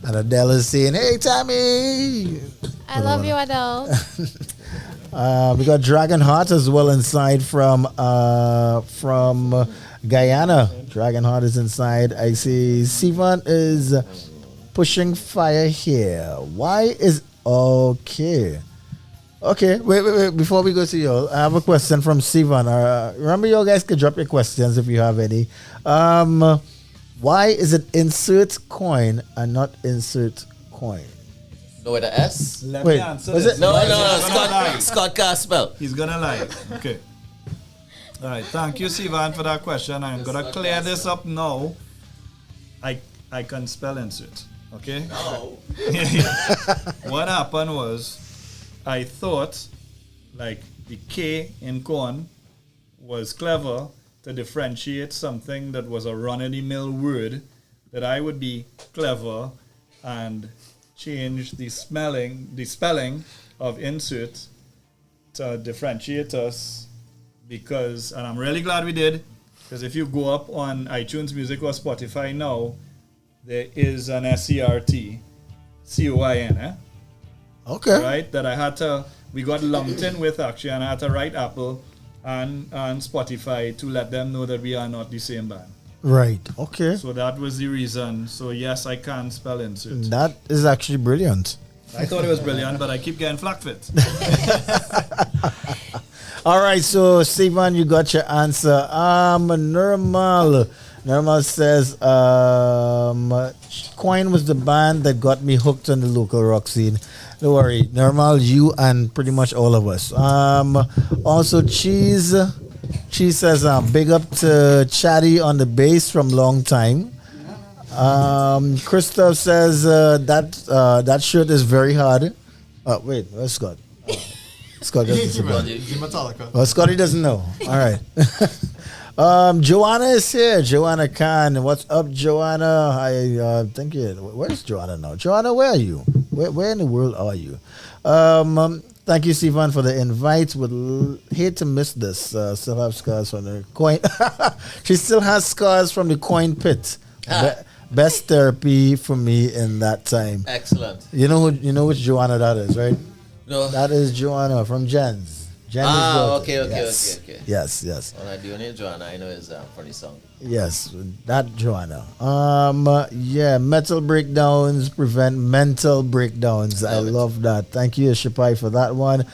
and Adele is saying, "Hey, Tommy." I love you, Adele. We got Dragon Heart as well inside from Guyana. Dragon Heart is inside. I see Sivan is pushing fire here. Why is okay? Wait. Before we go to y'all, I have a question from Sivan. Remember, you guys can drop your questions if you have any. Why is it insert coin and not insert coin? No, with a S? Let Wait, me answer was this. No, He's gonna lie. Scott can't spell. He's gonna lie. Okay. All right. Thank you, Sivan, for that question. I'm gonna clear this up now. I can spell insert. Okay. No. What happened was, I thought, like the K in corn was clever to differentiate something that was a run-of-the-mill word, that I would be clever and change the spelling of insert to differentiate us, because, and I'm really glad we did, because if you go up on iTunes Music or Spotify now, there is an SERT COIN, Okay. right? That we got lumped in with actually, and I had to write Apple and Spotify to let them know that we are not the same band. Right. Okay. So that was the reason. So yes, I can spell insert. That is actually brilliant. I thought it was brilliant, but I keep getting flack fit. All right, so Sivan, you got your answer. Normal says, Coin was the band that got me hooked on the local rock scene. Don't worry, Normal, you and pretty much all of us. Also, Cheese says, big up to Chatty on the bass from long time. Christoph says that shirt is very hard. Wait, where's Scott? Scott doesn't know. Well, Scotty doesn't know. All right. Joanna is here. Joanna Khan. What's up, Joanna? I think where's Joanna now? Joanna, where are you? Where in the world are you? Thank you, Sivan, for the invite. Would hate to miss this. Still have scars from the coin. She still has scars from the coin pit. Best therapy for me in that time. Excellent. You know which Joanna that is, right? No. That is Joanna from Jen's. Okay. Yes. Well, I do need Joanna. I know his funny song. Yes, that Joanna. Metal breakdowns prevent mental breakdowns. I love that. Thank you, Shapai, for that one.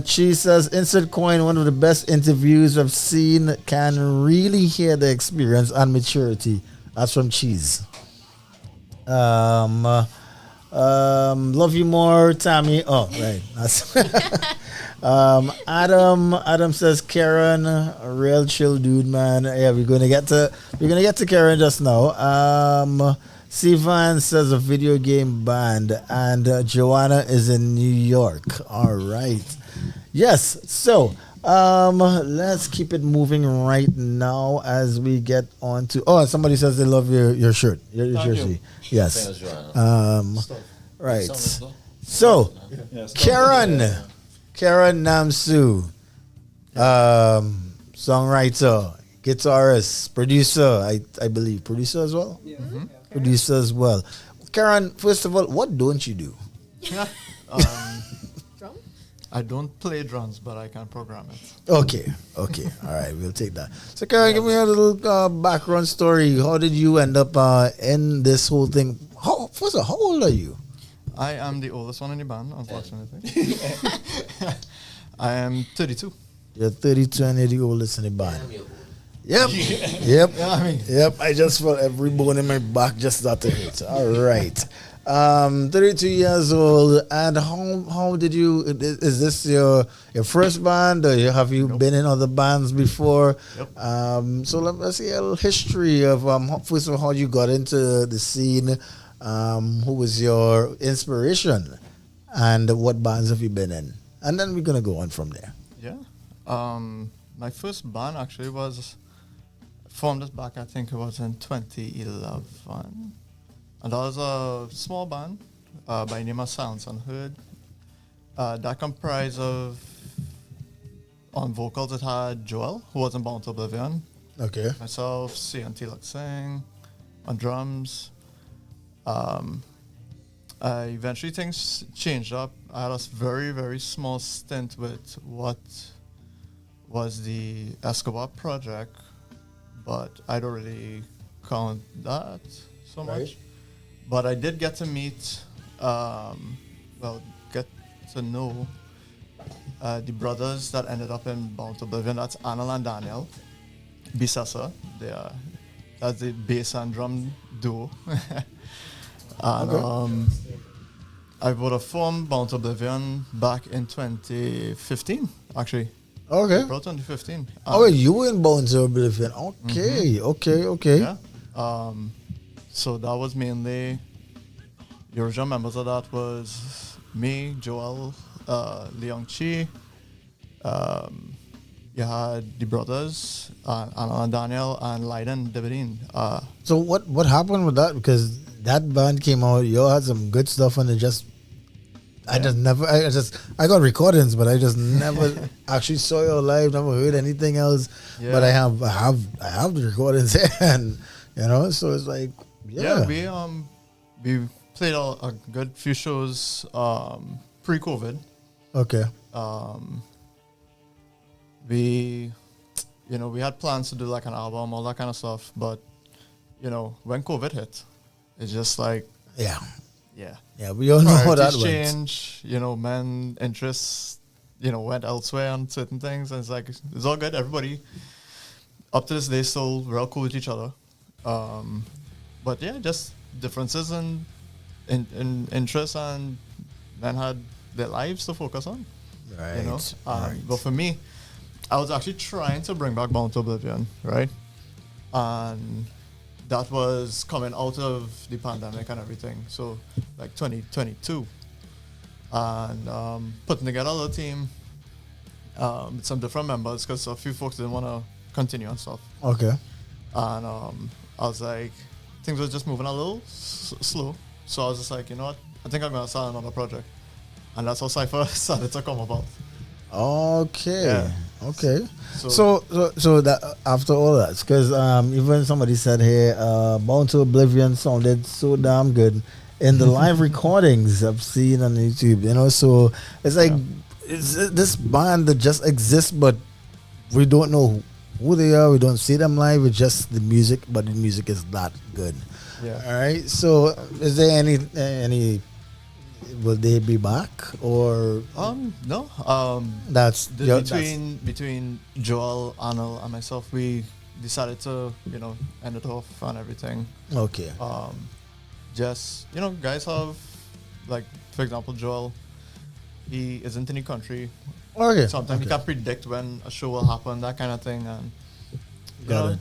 She says, Insert Coin, one of the best interviews I've seen, can really hear the experience and maturity. That's from Cheese. Love you more, Tammy. Oh, right. That's Adam says, Karen, a real chill dude, man. Yeah, we're gonna get to Karen just now. Sivan says a video game band, and Joanna is in New York. All right. Yes. So let's keep it moving right now as we get on to. Oh, somebody says they love your shirt, your jersey. Yes. Right. So, Karen Namsu, songwriter, guitarist, producer, I believe, producer as well. Yeah. Producer as well. Karen, first of all, what don't you do? I don't play drums, but I can program it. Okay. All right, we'll take that. So, Karen, give me a little background story. How did you end up in this whole thing? First of all, how old are you? I am the oldest one in the band, unfortunately. I am 32. You're 32 and you're the oldest in the band. Yep. Yep. I just felt every bone in my back just started to hit. All right. 32 years old, and how did you? Is this your first band, or have you been in other bands before? Yep. So let's see a little history of first of all, how you got into the scene. Who was your inspiration, and what bands have you been in? And then we're gonna go on from there. Yeah. My first band actually was formed back, I think it was in 2011. And that was a small band by the name of Silence Unheard. That comprised of, on vocals it had Joel, who was in Bound to Oblivion. Okay. Myself, C&T Luxing. On drums. Eventually things changed up. I had a very, very small stint with what was the Escobar project, but I don't really count that so much. But I did get to meet, get to know the brothers that ended up in Bound to Oblivion. That's Anil and Daniel Bisasa. That's the bass and drum duo. And I would have formed Bound to Oblivion back in 2015, actually. Okay. April 2015. Oh, you were in Bound to Oblivion. Okay, okay. Yeah. So that was mainly the original members of that was me, Joel, Leon Chi. You had the brothers, Anna and Daniel, and Leiden Debedin. So what happened with that? Because that band came out, you all had some good stuff, and it just I got recordings, but I just never actually saw you live, never heard anything else. Yeah. But I have the recordings and so it's like we played a good few shows pre-COVID. Okay. We had plans to do like an album, all that kind of stuff, but when COVID hit, it's just like yeah, we all know how that went. change, men interests, went elsewhere on certain things, and it's like it's all good. Everybody up to this day still real cool with each other, but yeah, just differences in interests, and men had their lives to focus on. Right. But for me, I was actually trying to bring back Bound to Oblivion, right? And that was coming out of the pandemic and everything. So, like 2022. And putting together a little team with some different members because a few folks didn't want to continue and stuff. Okay. And I was like, things were just moving a little slow. So I was just like, you know what? I think I'm going to start another project. And that's how CIPHER started to come about. Okay. Yeah. Okay. So that after all that, because even somebody said here, Bound to Oblivion sounded so damn good in the live recordings I've seen on YouTube. So it's like it's this band that just exists, but we don't know who they are. We don't see them live. It's just the music, but the music is that good. Yeah. All right. So is there any? Will they be back or no? That's between Joel, Arnold, and myself. We decided to end it off and everything. Okay. Just guys have like, for example, Joel. He isn't in the country. Okay. Sometimes you can't predict when a show will happen, that kind of thing, and got it.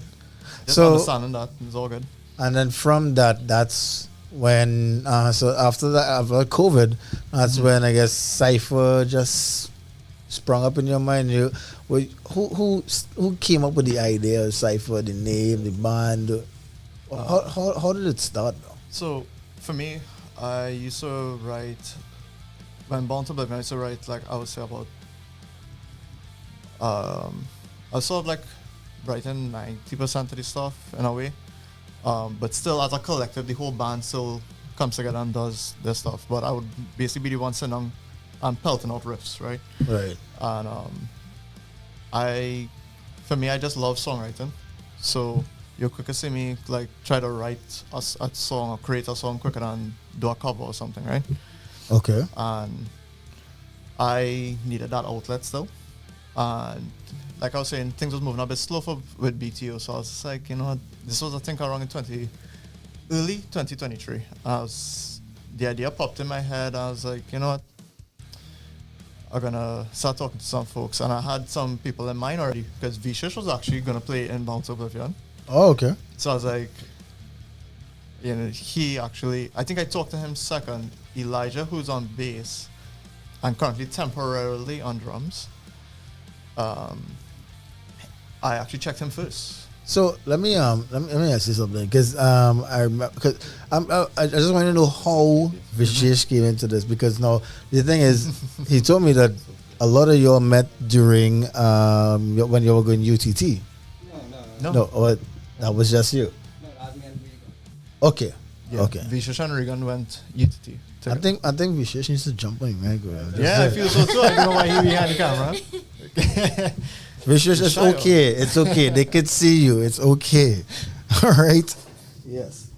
just understanding that is all good. And then from that's when so after COVID, that's when I guess CIPHER just sprung up in your mind. Who came up with the idea of CIPHER, the name, the band? How did it start though? So for me, I used to write when Bound to Oblivion. I used to write like I would say about I was sort of like writing 90% of the stuff in a way. But still, as a collective, the whole band still comes together and does their stuff. But I would basically be the one sitting down and pelting out riffs, right? Right. And I just love songwriting. So you're quicker see me like try to write a song or create a song quicker than do a cover or something, right? Okay. And I needed that outlet still. And like I was saying, things was moving a bit slow with BTO, so I was just like, this was I think around in early 2023. The idea popped in my head. I was like, you know what, I'm gonna start talking to some folks, and I had some people in mind already because Vicious was actually gonna play in Bound to Oblivion. Oh, okay. So I was like, he actually, I think I talked to him second. Elijah, who's on bass and currently temporarily on drums. I actually checked him first. So let me ask you something because I just want to know how Vishesh came into this, because now the thing is he told me that a lot of y'all met during when you were going UTT. No, that was just you. No, that was me and Regan. Okay. Yeah, Okay. Vishesh and Regan went UTT. I think Vishesh needs to jump on my Yeah, I feel so too. I don't know why he behind the camera. Vishesh, it's okay. It's okay. They could see you. It's okay. All right. Yes.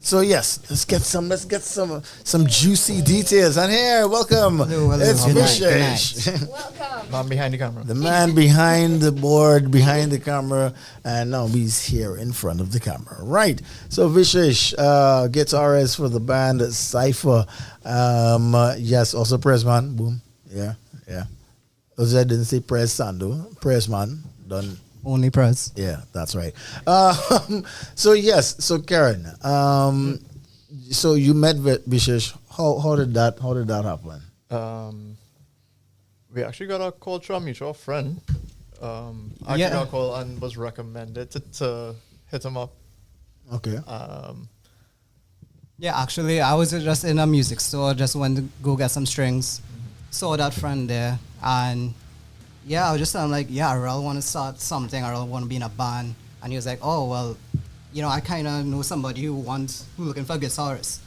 So yes, let's get some juicy details. And here, welcome. It's Good night, Vishesh. Welcome. Man behind the camera. The man behind the board, behind the camera, and now he's here in front of the camera. Right. So Vishesh, guitarist for the band CIPHER. Yes, also press man. Boom. Yeah. Those I didn't say press Sando. Press man. Done. Only press. Yeah, that's right. So Karen, so you met Vishesh. How did that happen? We actually got a call from a mutual friend. I got a call and was recommended to hit him up. Okay. Yeah, actually, I was just in a music store, just went to go get some strings. Saw that friend there, and I was just like, I really want to start something. I really want to be in a band. And he was like, oh, well, I kind of know somebody who looking for a guitarist.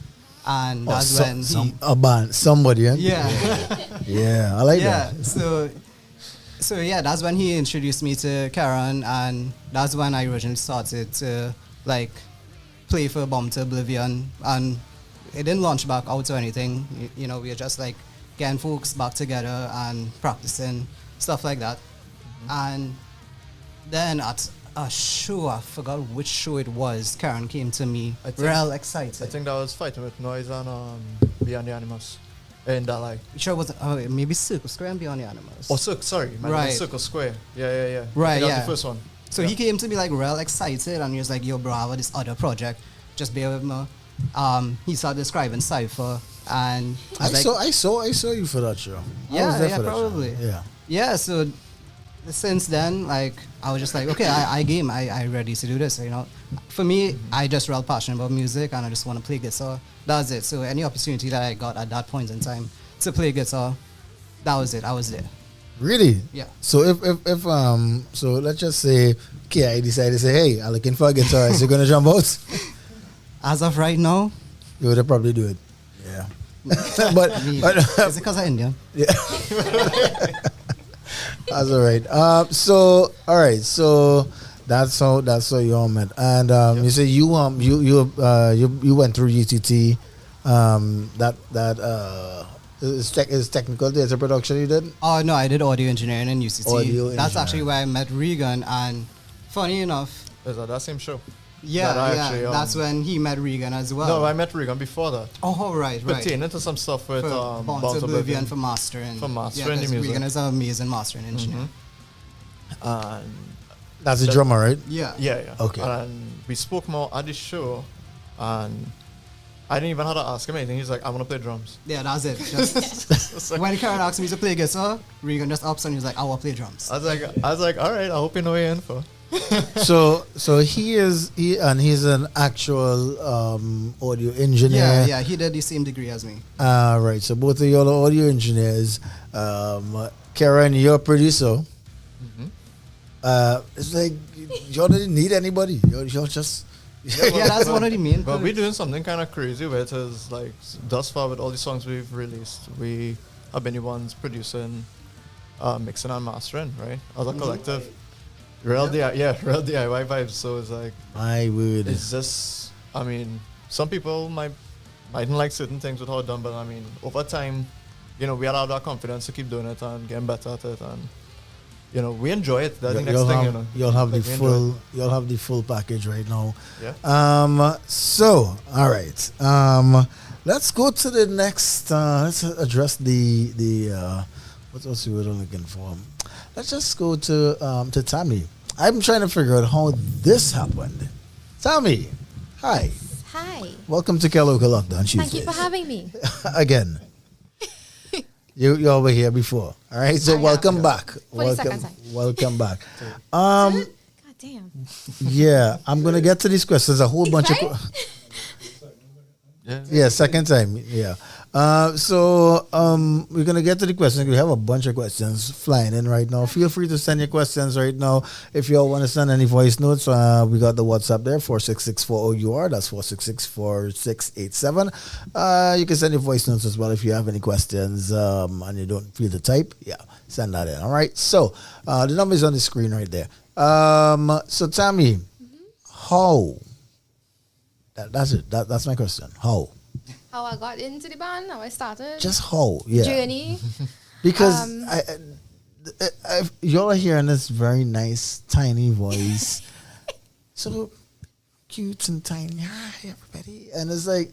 And that's when a band, somebody, eh? Yeah. Yeah, I like that. So that's when he introduced me to Karen, and that's when I originally started to play for Bomb to Oblivion, and it didn't launch back out or anything. We were just getting folks back together and practicing stuff like that. And then at a show, I forgot which show it was, Karen came to me, real excited. I think that was Fighting with Noise and Beyond the Animals. And that sure was maybe Circle Square and Beyond the Animals. Oh, sorry, Circle Square. Yeah. Right, that was the first one. So he came to me real excited, and he was like, yo bro, I have this other project, just bear with me. He started describing CIPHER, and I saw you for that show. Probably. Yeah, so since then, I was just like, okay, I ready to do this. For me, I just real passionate about music, and I just want to play guitar. That's it. So any opportunity that I got at that point in time to play guitar, that was it. I was there. Really? Yeah. So if so let's just say, okay, I decided to say, hey, I'm looking for a guitarist. You're gonna jump out? As of right now, you would probably do it. Yeah. but is it because I'm Indian? Yeah. That's all right. So that's how you all met. And you say you went through UTT. Is technical theater production you did? Oh no, I did audio engineering in UCT. That's engineering. actually where I met Regan, and funny enough, is that same show? That's when he met Regan as well. No, I met Regan before that. Oh, right. Pertaining to some stuff with Born to Oblivion for mastering. For mastering the music. Regan is an amazing mastering engineer. That's a drummer, right? Yeah. Okay. And we spoke more at the show, and I didn't even have to ask him anything. He's like, I want to play drums. Yeah, that's it. Just when Karen asked me to play guitar, Regan just ups and he's like, I will play drums. I was like, all right, I hope you know what you're in for. So he's an actual audio engineer. Yeah, he did the same degree as me. Right. So both of you are audio engineers. Karen, you're a producer. It's like you don't need anybody. You're just that's one of the main. But we're doing something kind of crazy where it is thus far with all the songs we've released, we have been the ones producing, mixing and mastering, right? As a collective. Real DIY vibes. So it's I would. It's just, some people mightn't like certain things with how it's done, but over time, we all have that confidence to keep doing it and getting better at it, and we enjoy it. That's the next thing. You'll have the full package right now. Yeah. So all right. Let's go to the next. Let's address the what else we were looking for. Let's just go to Tammy. I'm trying to figure out how this happened. Tammy, hi. Hi. Welcome to Kelocal Lockdown Tuesdays. Thank you for having me. Again. You were here before. All right, so welcome back. Welcome back. God damn. Yeah, I'm gonna get to these questions. A whole bunch of. Yeah, second time. Yeah. So we're gonna get to the questions. We have a bunch of questions flying in right now. Feel free to send your questions right now. If you all want to send any voice notes, we got the WhatsApp there, 466-4-O-U-R. That's 466-4687. You can send your voice notes as well if you have any questions and you don't feel to type. Yeah, send that in. All right. So the number is on the screen right there. So Tammy, how That's it. That's my question. How? How I got into the band, how I started. Just how? Yeah. Journey. Because Um, y'all are hearing this very nice, tiny voice. So cute and tiny. Hi, everybody. And it's like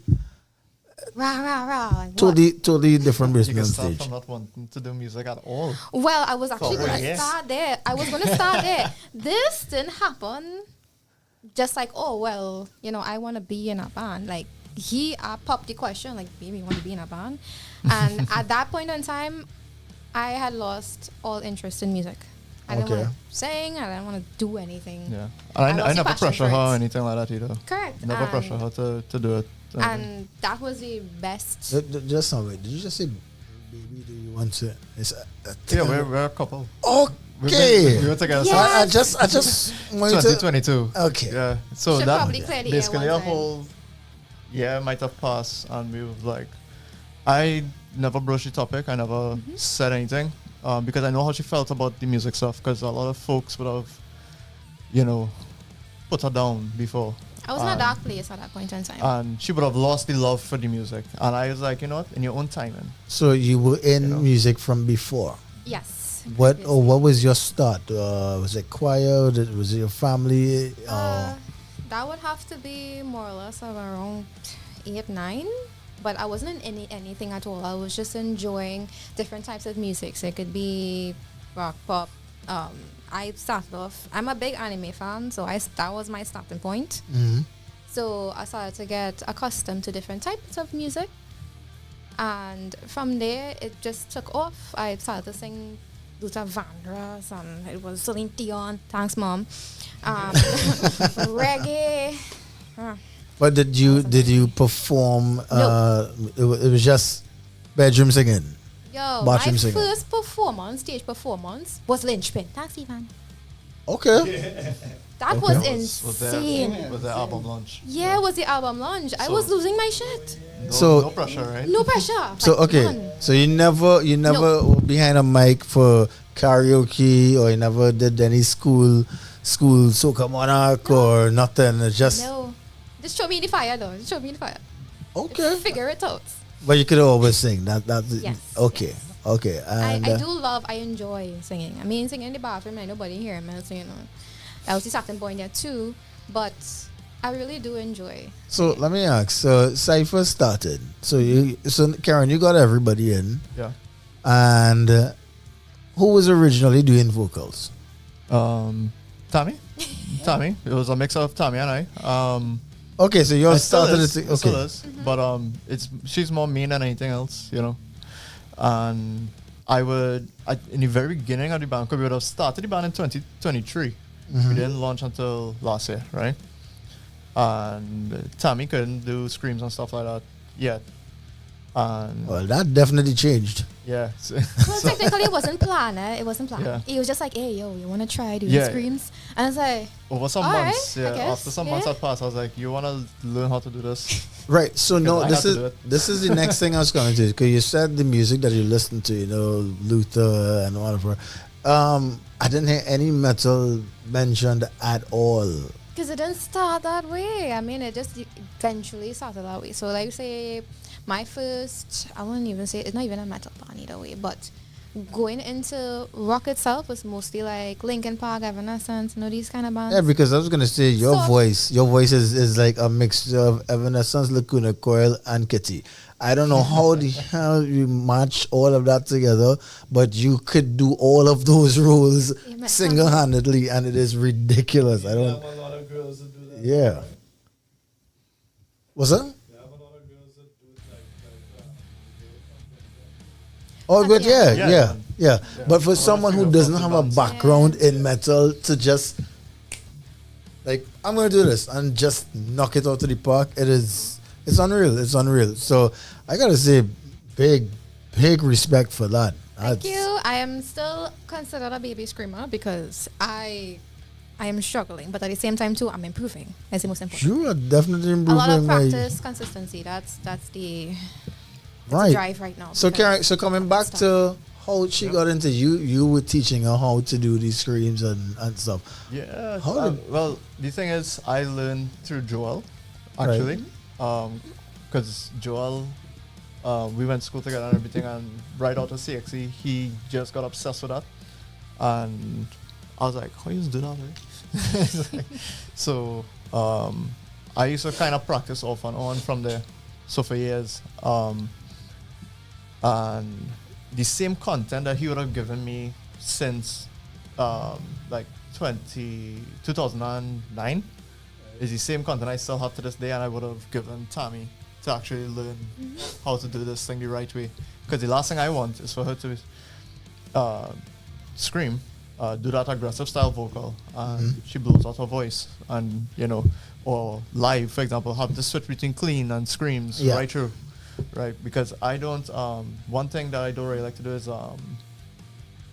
Rah, rah, rah. Like what? totally different You basement can on start stage. from not wanting to do music at all. Well, I was actually For going to years. start there. I was going to start there. This didn't happen. Just like, oh, well, I want to be in a band. Like, I popped the question, like, baby, you want to be in a band? And at that point in time, I had lost all interest in music. I didn't want to sing. I didn't want to do anything. Yeah. And I lost the never passion pressure for her or it. anything like that either. Correct. Never pressure her to do it. And that was the best. Just now, wait. Did you just say, baby, do you want to? It's Yeah, we're a couple. Okay. We were together. Yes. I just wanted to. 2022. Okay. Yeah. So Should that probably clear the air basically one a time. whole year might have passed, and we were like, I never broached the topic. I never said anything because I know how she felt about the music stuff. Because a lot of folks would have, put her down before. I was in a dark place at that point in time. And she would have lost the love for the music. And I was like, you know what? In your own timing. So you were in music from before. Yes. What was your start? Was it choir? Was it your family? That would have to be more or less of around 8, 9. But I wasn't in anything at all. I was just enjoying different types of music. So it could be rock, pop. I started off, I'm a big anime fan, so that was my starting point. Mhm. So I started to get accustomed to different types of music. And from there, it just took off. I started to sing Luther Vandross, and it was Celine Dion. Thanks, Mom. Reggae. But did you perform? It was just bedroom singing. Yo, bathroom my singing. first stage performance was Lynchpin. Thanks, Ivan. Okay. That was insane. Was the album launch? Yeah, it was the album launch. I was losing my shit. No pressure, right? No pressure. So Like, okay. none. So you never were behind a mic for karaoke, or you never did any school soca monarch or nothing. It's just No. Just show me the fire, though. Just show me the fire. Okay. Figure it out. But you could always sing. That's Yes. okay. Okay. And I enjoy singing. I mean, singing in the bathroom, like nobody here, man. So, I was the starting point there too. But I really do enjoy. so let me ask. So CIPHER started. So Karen, you got everybody in. Yeah. And who was originally doing vocals? Tammy. Tammy. It was a mix of Tammy and I. Okay, so you all started it. It Okay. still is, but she's more mean than anything else, And in the very beginning of the band, 'cause we would have started the band in 2023. We didn't launch until last year, right? And Tammy couldn't do screams and stuff like that yet. And Well, that definitely changed. yeah, Well, technically, it wasn't planned. It wasn't planned. Yeah. It was just like, hey, yo, you want to try doing Yeah. screams? And I was like, over some all months, right, I guess, after some months had passed, I was like, you want to learn how to do this? Right. So no, I this had to is do it. this is the next thing I was going to, because you said the music that you listen to, Luther and whatever. I didn't hear any metal mentioned at all. because it didn't start that way. I mean, it just eventually started that way. So, like, say, my first, I wouldn't even say, it's not even a metal band either way, but going into rock itself was mostly like Linkin Park, Evanescence, these kind of bands. Yeah, because I was going to say your voice is like a mixture of Evanescence, Lacuna Coil, and Kitty. I don't know how the hell you match all of that together, but you could do all of those roles single-handedly, and it is ridiculous. I don't. A lot of girls that do that. Yeah. What's that? Oh, but yeah. But for someone who doesn't have a background in metal to just like, I'm gonna do this and just knock it out to the park, it's unreal. It's unreal. So I gotta say, big respect for that. Thank you. I am still considered a baby screamer because I am struggling, but at the same time too, I'm improving. That's the most important. You are definitely improving. A lot of practice, consistency. That's the drive right now. So Karen, coming back to how she got into you were teaching her how to do these screams and stuff. Yeah. How Well, the thing is, I learned through Joel. actually, because Joel, we went to school together and everything, and right out of CXE, he just got obsessed with that, and I was like, how you do that, right? So I used to kind of practice off and on from there, so for years, and the same content that he would have given me since like 2009 is the same content I still have to this day, and I would have given Tammy to actually learn how to do this thing the right way. Because the last thing I want is for her to scream, do that aggressive style vocal, and she blows out her voice, and or live, for example, have the switch between clean and screams right through, right? Because I don't. One thing that I don't really like to do is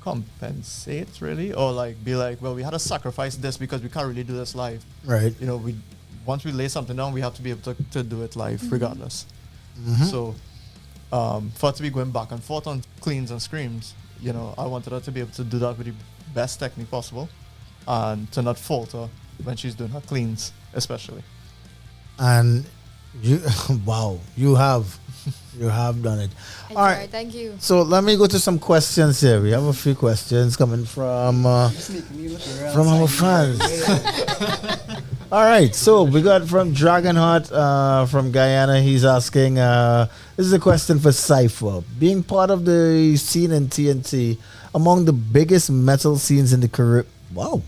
compensate, really, or like be like, well, we had to sacrifice this because we can't really do this live, right? Once we lay something down, we have to be able to do it live regardless. So for it to be going back and forth on cleans and screams, I wanted her to be able to do that with the best technique possible and to not falter when she's doing her cleans, especially. And you, wow, you have done it. All right, thank you. So let me go to some questions here. We have a few questions coming from our fans. All right, so we got from Dragonheart from Guyana. He's asking, this is a question for CIPHER. Being part of the scene in TNT, among the biggest metal scenes in the Caribbean. Wow.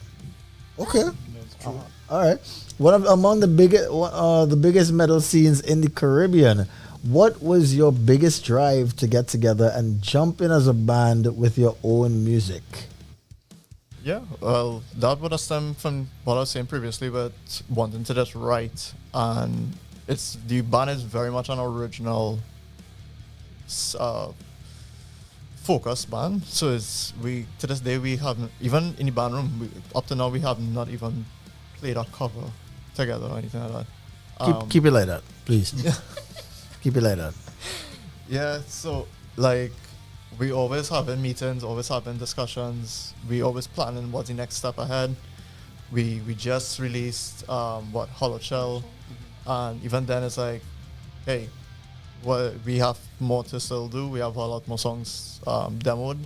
Okay. That's true. All right. Among the biggest metal scenes in the Caribbean, what was your biggest drive to get together and jump in as a band with your own music? Yeah, well, that would have stemmed from what I was saying previously, but wanting to just write, and the band is very much an original focus band. So to this day we haven't, even in the band room, up to now we have not even played a cover together or anything like that. Keep it like that, please. Keep it like that. Yeah, so like we always having meetings, always having discussions. We always planning what's the next step ahead. We just released Hollow Shell, and even then it's like, hey, we have more to still do. We have a lot more songs demoed,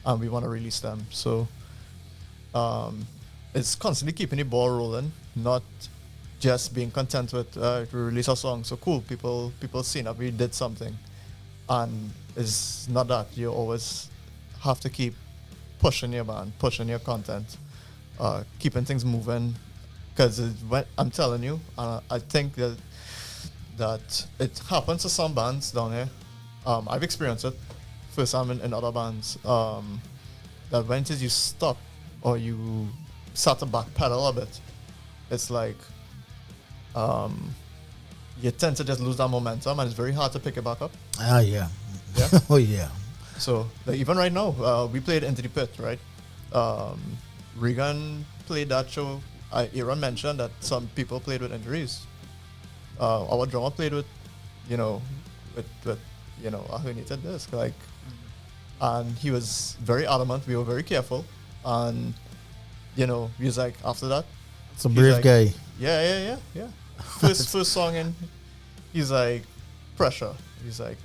and we want to release them. So it's constantly keeping the ball rolling, not just being content with we release a song. So cool, people seen that we did something, and it's not that. You always have to keep pushing your band, pushing your content, keeping things moving. Because I'm telling you, I think that it happens to some bands down here. I've experienced it first time in other bands. That when you stop or you start to backpedal a bit, it's like you tend to just lose that momentum, and it's very hard to pick it back up. Ah, yeah. Yeah. Oh, yeah. So like, even right now, we played Into the Pit, right? Regan played that show. Aaron mentioned that some people played with injuries. Our drummer played with a herniated disc, like, and he was very adamant. We were very careful, and he was like, after that, it's a brave guy. Yeah. First song in, he's like, pressure. He's like,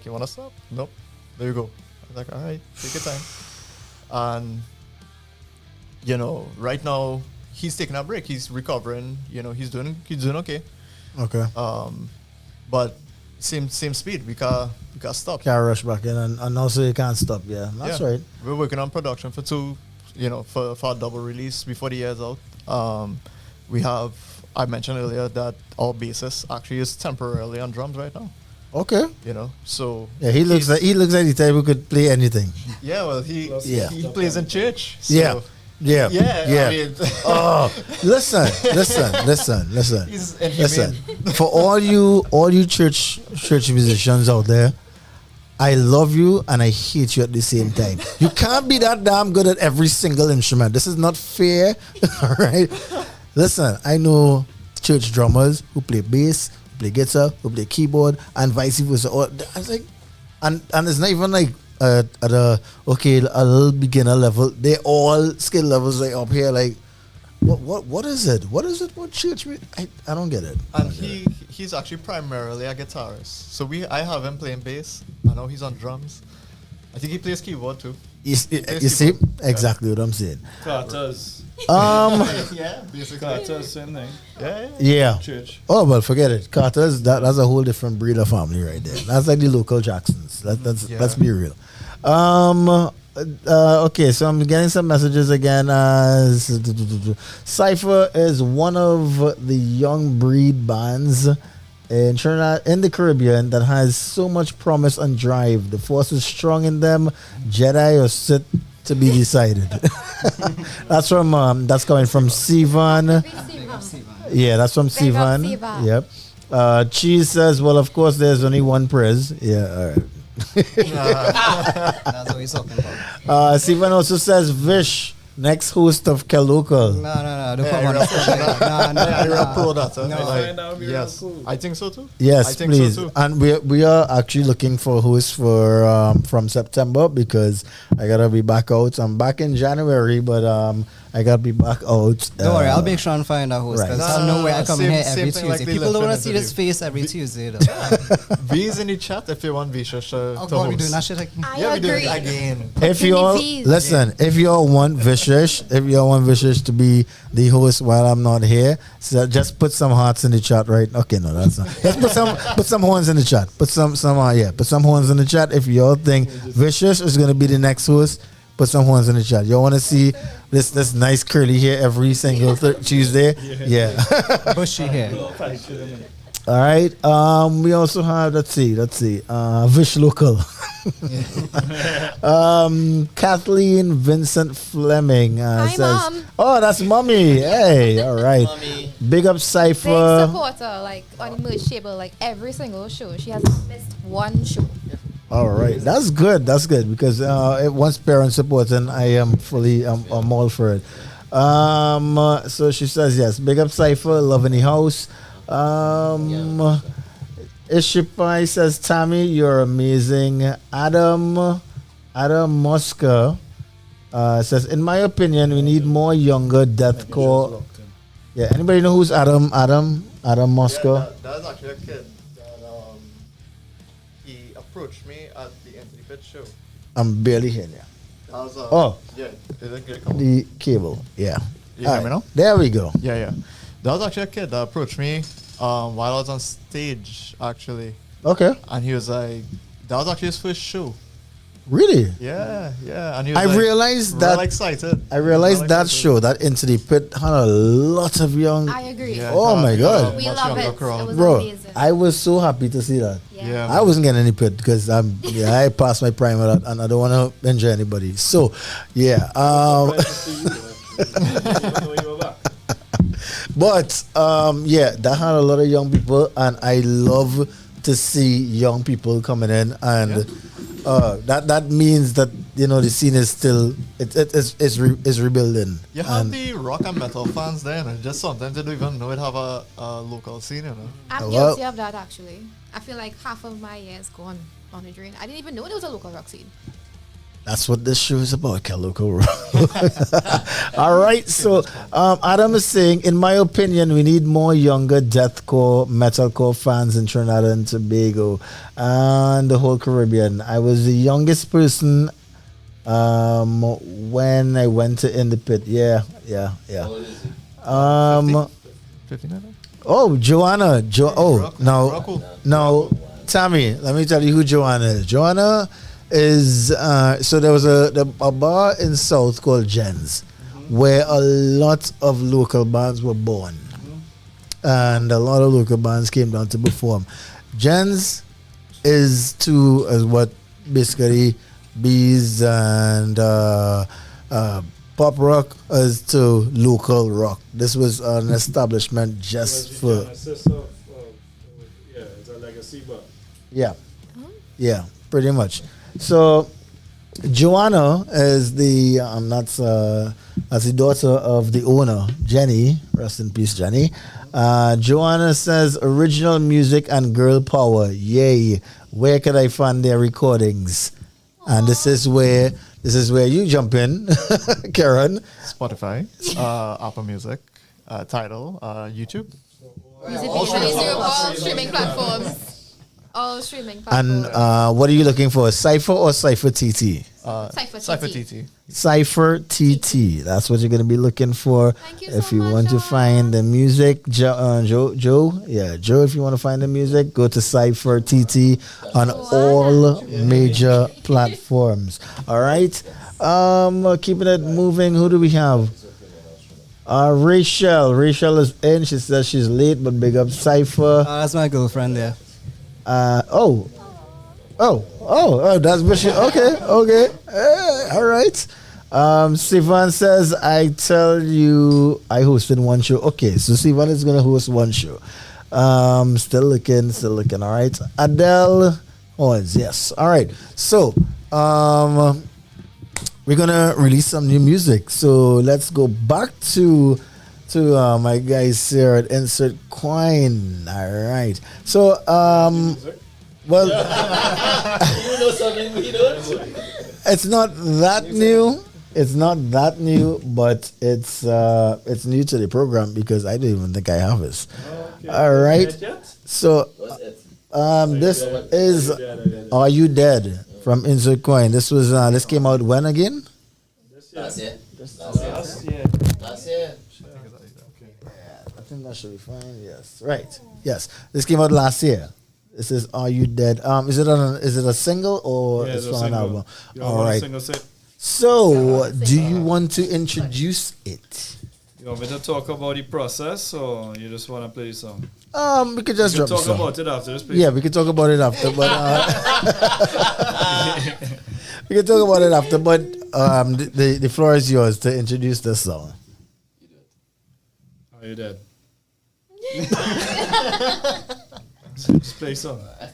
you wanna stop? Nope. There you go. I was like, all right, take your time. And right now he's taking a break. He's recovering. He's doing okay. Okay. But same speed. We can't stop. Can't rush back in, and also you can't stop. Yeah, that's right. We're working on production for for a double release before the year's out. I mentioned earlier that our bassist actually is temporarily on drums right now. Okay. So yeah, he looks like the type who could play anything. Yeah, well, he plays in church. So Yeah. I mean, oh, listen. Listen. For all you church musicians out there, I love you and I hate you at the same time. You can't be that damn good at every single instrument. This is not fair. All right. Listen, I know church drummers who play bass, who play guitar, who play keyboard, and vice versa. I was like, and it's not even like at a little beginner level. They all skill levels like up here. Like, What is it? What is it? What church? I don't get it. And he's actually primarily a guitarist. So I have him playing bass. I know he's on drums. I think he plays keyboard too. You see exactly what I'm saying. Carters. Yeah, basically. Carters, same thing. Yeah. Church. Oh well, forget it. Carter's that's a whole different breed of family right there. That's like the local Jacksons. Let's be real. Okay, so I'm getting some messages again. CIPHER is one of the young breed bands in Trinidad, in the Caribbean, that has so much promise and drive. The force is strong in them. Jedi or Sith to be decided. That's coming from Sivan. Yeah, that's from Sivan. Yep. Cheese says, well, of course, there's only one prize. Yeah, all right. That's what he's talking about. Sivan also says, Vish, next host of Kelocal. No. Don't come on. Yes, I think so too. Yes, I think please. So too. And we are actually looking for hosts for from September, because I gotta be back out. I'm back in January, but I gotta be back out. Don't worry, I'll make sure and find a host. Right. Because I know where I come here every same Tuesday. thing like People don't want to see interview. this face every Tuesday, though. V's in the chat if you want Visha to God, we host. doing that shit again? Yeah, we do it again. If you all listen, if you all want Vishesh, to be the host while I'm not here, so just put some hearts in the chat, right? Okay, no, that's not. Just put some horns in the chat. Put some horns in the chat. If you all think Vishesh is gonna be the next host, put some horns in the chat. You want to see this nice curly hair every single Tuesday? Yeah. Bushy hair. All right. We also have let's see. Vish Local. Kathleen Vincent Fleming Hi, says, Mom. "Oh, that's mommy. Hey, all right. Big up Big CIPHER. supporter, like on the merch table, like every single show. She hasn't missed one show. All right, that's good. That's good, because once parent support, and I am fully I'm all for it. So she says yes. Big up CIPHER. Love in the house. Ishipai says, Tammy, you're amazing. Adam Mosca says, in my opinion, we need more younger deathcore. Yeah, anybody know who's Adam Mosca? Yeah, that's actually a kid that he approached me at the Anthony Pitt show. I'm barely hearing you. That was yeah, it the cable. Yeah. You hear me now? There we go. Yeah. That was actually a kid that approached me while I was on stage, actually. Okay. And he was like, that was actually his first show. Really? Yeah. And he was I realized that. real excited. I realized that show, that Into the Pit, had a lot of young. I agree. Yeah, Oh my God. We love it. It was Bro, amazing. I was so happy to see that. Yeah. I wasn't getting any pit because I passed my prime with that, and I don't want to injure anybody. So, yeah. But yeah, that had a lot of young people, and I love to see young people coming in, and that means that the scene is still it's rebuilding. You have the rock and metal fans there, and just sometimes they don't even know it have a local scene, I'm guilty of that, actually. I feel like half of my year is gone on the drain. I didn't even know there was a local rock scene. That's what this show is about, Kelocal. All right, so Adam is saying, in my opinion, we need more younger deathcore, metalcore fans in Trinidad and Tobago and the whole Caribbean. I was the youngest person when I went to In the Pit. Yeah. How old is he? 59? Oh, Joanna. No, Tammy, let me tell you who Joanna is. Joanna is so there was a bar in South called Jen's, where a lot of local bands were born, and a lot of local bands came down to perform. Jen's is what basically bees and pop rock as to local rock. This was an establishment just for It's a legacy, but yeah, pretty much. So Joanna is that's the daughter of the owner, Jenny. Rest in peace, Jenny. Joanna says, original music and girl power. Yay. Where could I find their recordings? And this is where this is where you jump in, Karen. Spotify, Apple Music, Tidal, YouTube. All streaming platforms. All streaming And platforms. what are you looking for? Cypher or Cypher TT? Cypher TT. Cypher TT. That's what you're going to be looking for. If you want to find the music, Joe, if you want to find the music, go to Cypher TT on all major platforms. All right. Keeping it moving. Who do we have? Rachel. Rachel is in. She says she's late, but big up Cypher. That's my girlfriend there. Oh, that's Bishop. Okay. All right. Sivan says, I tell you, I hosted one show. Okay, so Sivan is going to host one show. Still looking. All right. Adele Owens, yes. All right. So, we're going to release some new music. So, let's go back to my guys here at Incert Coin. All right. So, well, You know something we don't? it's not that new. It's not that new, but it's new to the program because I don't even think I have this. All right. So, this is "Are You Dead" from Incert Coin. This was this came out when again? Last year. I think that should be fine. Yes, right. Yes, this came out last year. This is "Are You Dead." Is it a single or Yeah, it's it's a from an single. album? You All want a right. single set? So, do you want to introduce it? You want me to talk about the process, or you just want to play the song? We could just We can drop the talk song. about it after this, please. Yeah, we can talk about it after, but we can talk about it after. But the floor is yours to introduce the song. Are you dead? Just play song. Are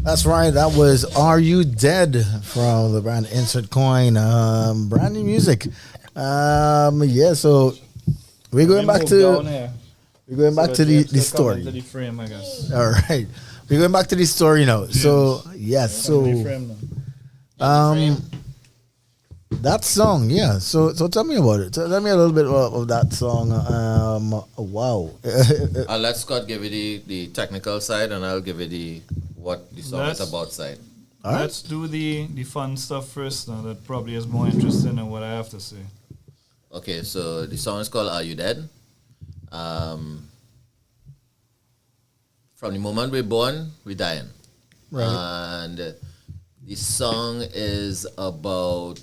That's right. That was "Are You Dead" from the band Insert Coin. Brand new music. Yeah. So we're going back to the story. To the frame, I guess. All right, we're going back to the story now. So yes. So that song, yeah. So tell me about it. Tell me a little bit of that song. Wow. I'll let Scott give you the technical side, and I'll give you what the song is about side. Let's do the fun stuff first now. That probably is more interesting than what I have to say. Okay, so the song is called "Are You Dead?" From the moment we're born, we're dying. Right. And the song is about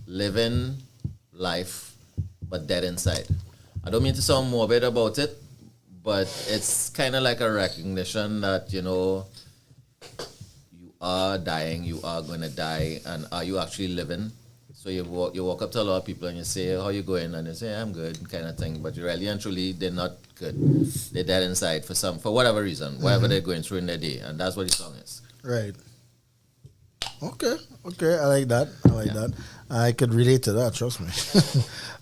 living life, but dead inside. I don't mean to sound morbid about it, but it's kind of like a recognition that, you know, you are dying, you are going to die, and are you actually living? So you walk up to a lot of people and you say, how you going? And they say, I'm good, kind of thing. But really and truly, they're not good. They're dead inside for whatever reason, whatever they're going through in their day. And that's what the song is. Right. Okay. I like that. That. I could relate to that. Trust me.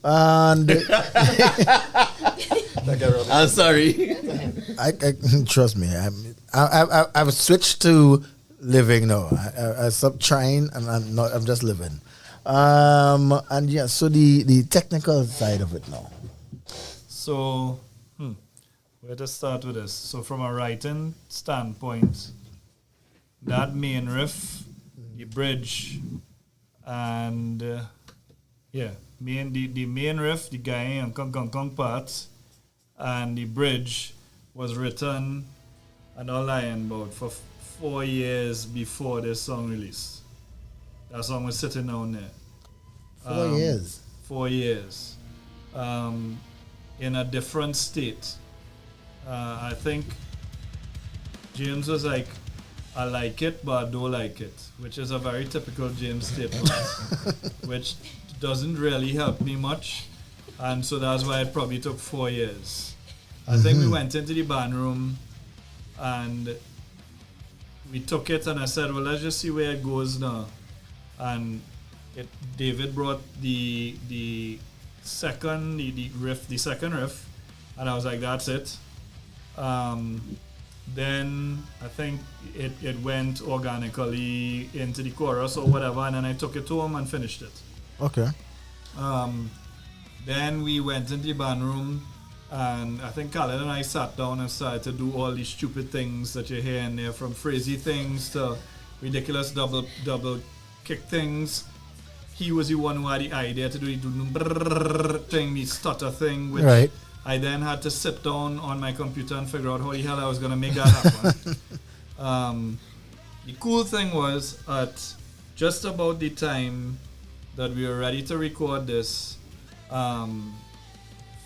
And I'm sorry. I trust me. I've switched to living now. I stopped trying and I'm just living. And yeah, so the technical side of it now. So, where to start with this? So, from a writing standpoint, that main riff, the bridge, and the main riff, the guy and kong part, and the bridge was written and all lying about for 4 years before this song released. That song was sitting down there. 4 years. 4 years. In a different state. I think James was like, I like it, but I don't like it, which is a very typical James statement, which doesn't really help me much. And so that's why it probably took 4 years. I think we went into the band room and we took it and I said, well, let's just see where it goes now. And David brought the second riff, and I was like, that's it. Then I think it went organically into the chorus or whatever, and then I took it home and finished it. Okay. Then we went into the band room, and I think Khaled and I sat down and started to do all these stupid things that you hear in there, from crazy things to ridiculous double kick things. He was the one who had the idea to do the thing, the stutter thing, which right. I then had to sit down on my computer and figure out how the hell I was going to make that happen. The cool thing was, at just about the time that we were ready to record this,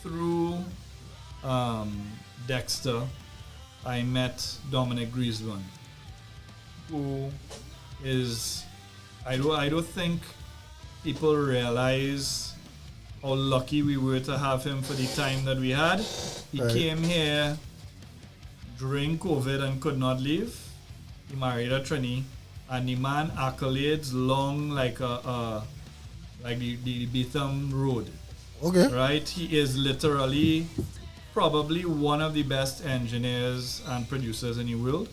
through Dexter, I met Dominic Griezmann, who is, I don't think people realize how lucky we were to have him for the time that we had. He Right. came here during COVID and could not leave. He married a Trini, and the man accolades long like the Betham Road. Okay. Right? He is literally probably one of the best engineers and producers in the world.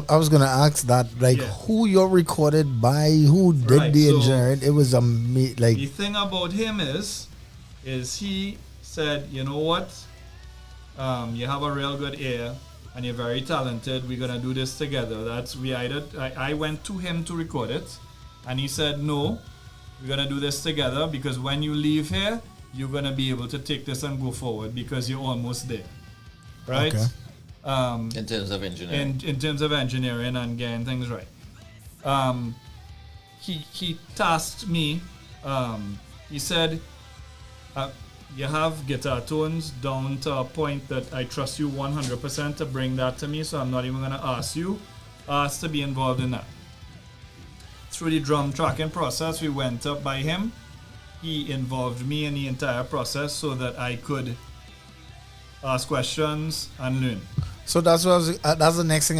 I was gonna ask that, like, who you're recorded by, who did Right, the so engineering. It was like the thing about him is he said, you know what, you have a real good ear and you're very talented. We're gonna do this together. I went to him to record it, and he said, no, we're gonna do this together, because when you leave here, you're gonna be able to take this and go forward because you're almost there, right? Okay. In terms of engineering. In terms of engineering and getting things right. He tasked me. He said, you have guitar tones down to a point that I trust you 100% to bring that to me, so I'm not even gonna ask to be involved in that. Through the drum tracking process, we went up by him. He involved me in the entire process so that I could ask questions and learn. So that's what that's the next thing.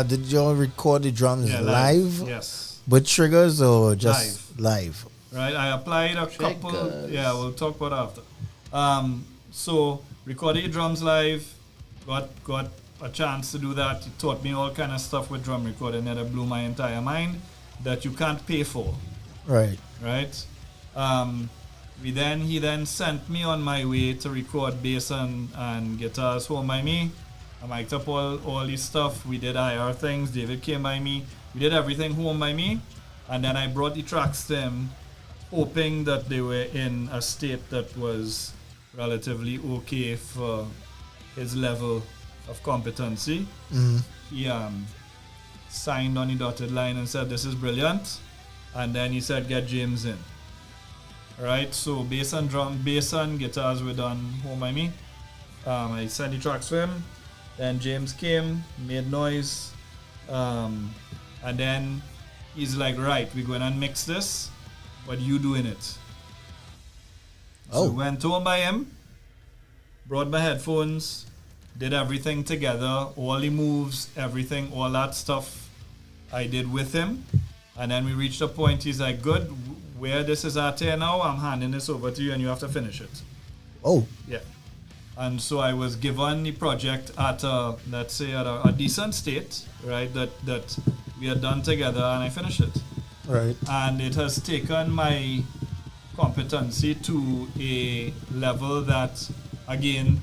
Did you all record the drums Yeah, live? Yes. With triggers or just live? Right. I applied a couple. Yeah, we'll talk about after. So recorded your drums live. Got a chance to do that. He taught me all kind of stuff with drum recording that blew my entire mind that you can't pay for. Right. Right. He then sent me on my way to record bass and guitars home by me. I mic'd up all this stuff. We did IR things. David came by me. We did everything home by me. And then I brought the tracks to him, hoping that they were in a state that was relatively okay for his level of competency. He signed on the dotted line and said, "This is brilliant." And then he said, "Get James in." Right, so bass and guitars were done home by me. I sent the tracks to him. Then James came, made noise, and then he's like, "Right, we're going to mix this, but you doing it." So went home by him, brought my headphones, did everything together, all the moves, everything, all that stuff I did with him. And then we reached a point, he's like, "Good, where this is at here now, I'm handing this over to you and you have to finish it." Oh. Yeah. And so I was given the project at let's say at a decent state, right, that we had done together, and I finished it. Right. And it has taken my competency to a level that, again,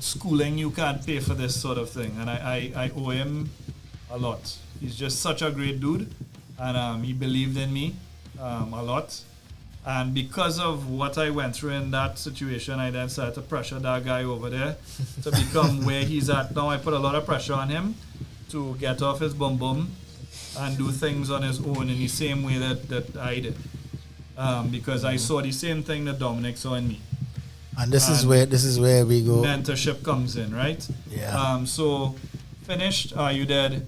schooling, you can't pay for this sort of thing. And I owe him a lot. He's just such a great dude, and he believed in me a lot. And because of what I went through in that situation, I then started to pressure that guy over there to become where he's at now. I put a lot of pressure on him to get off his bum and do things on his own in the same way that I did. Because I saw the same thing that Dominic saw in me. And this is where we go. Mentorship comes in, right? Yeah. So finished. Are You Dead?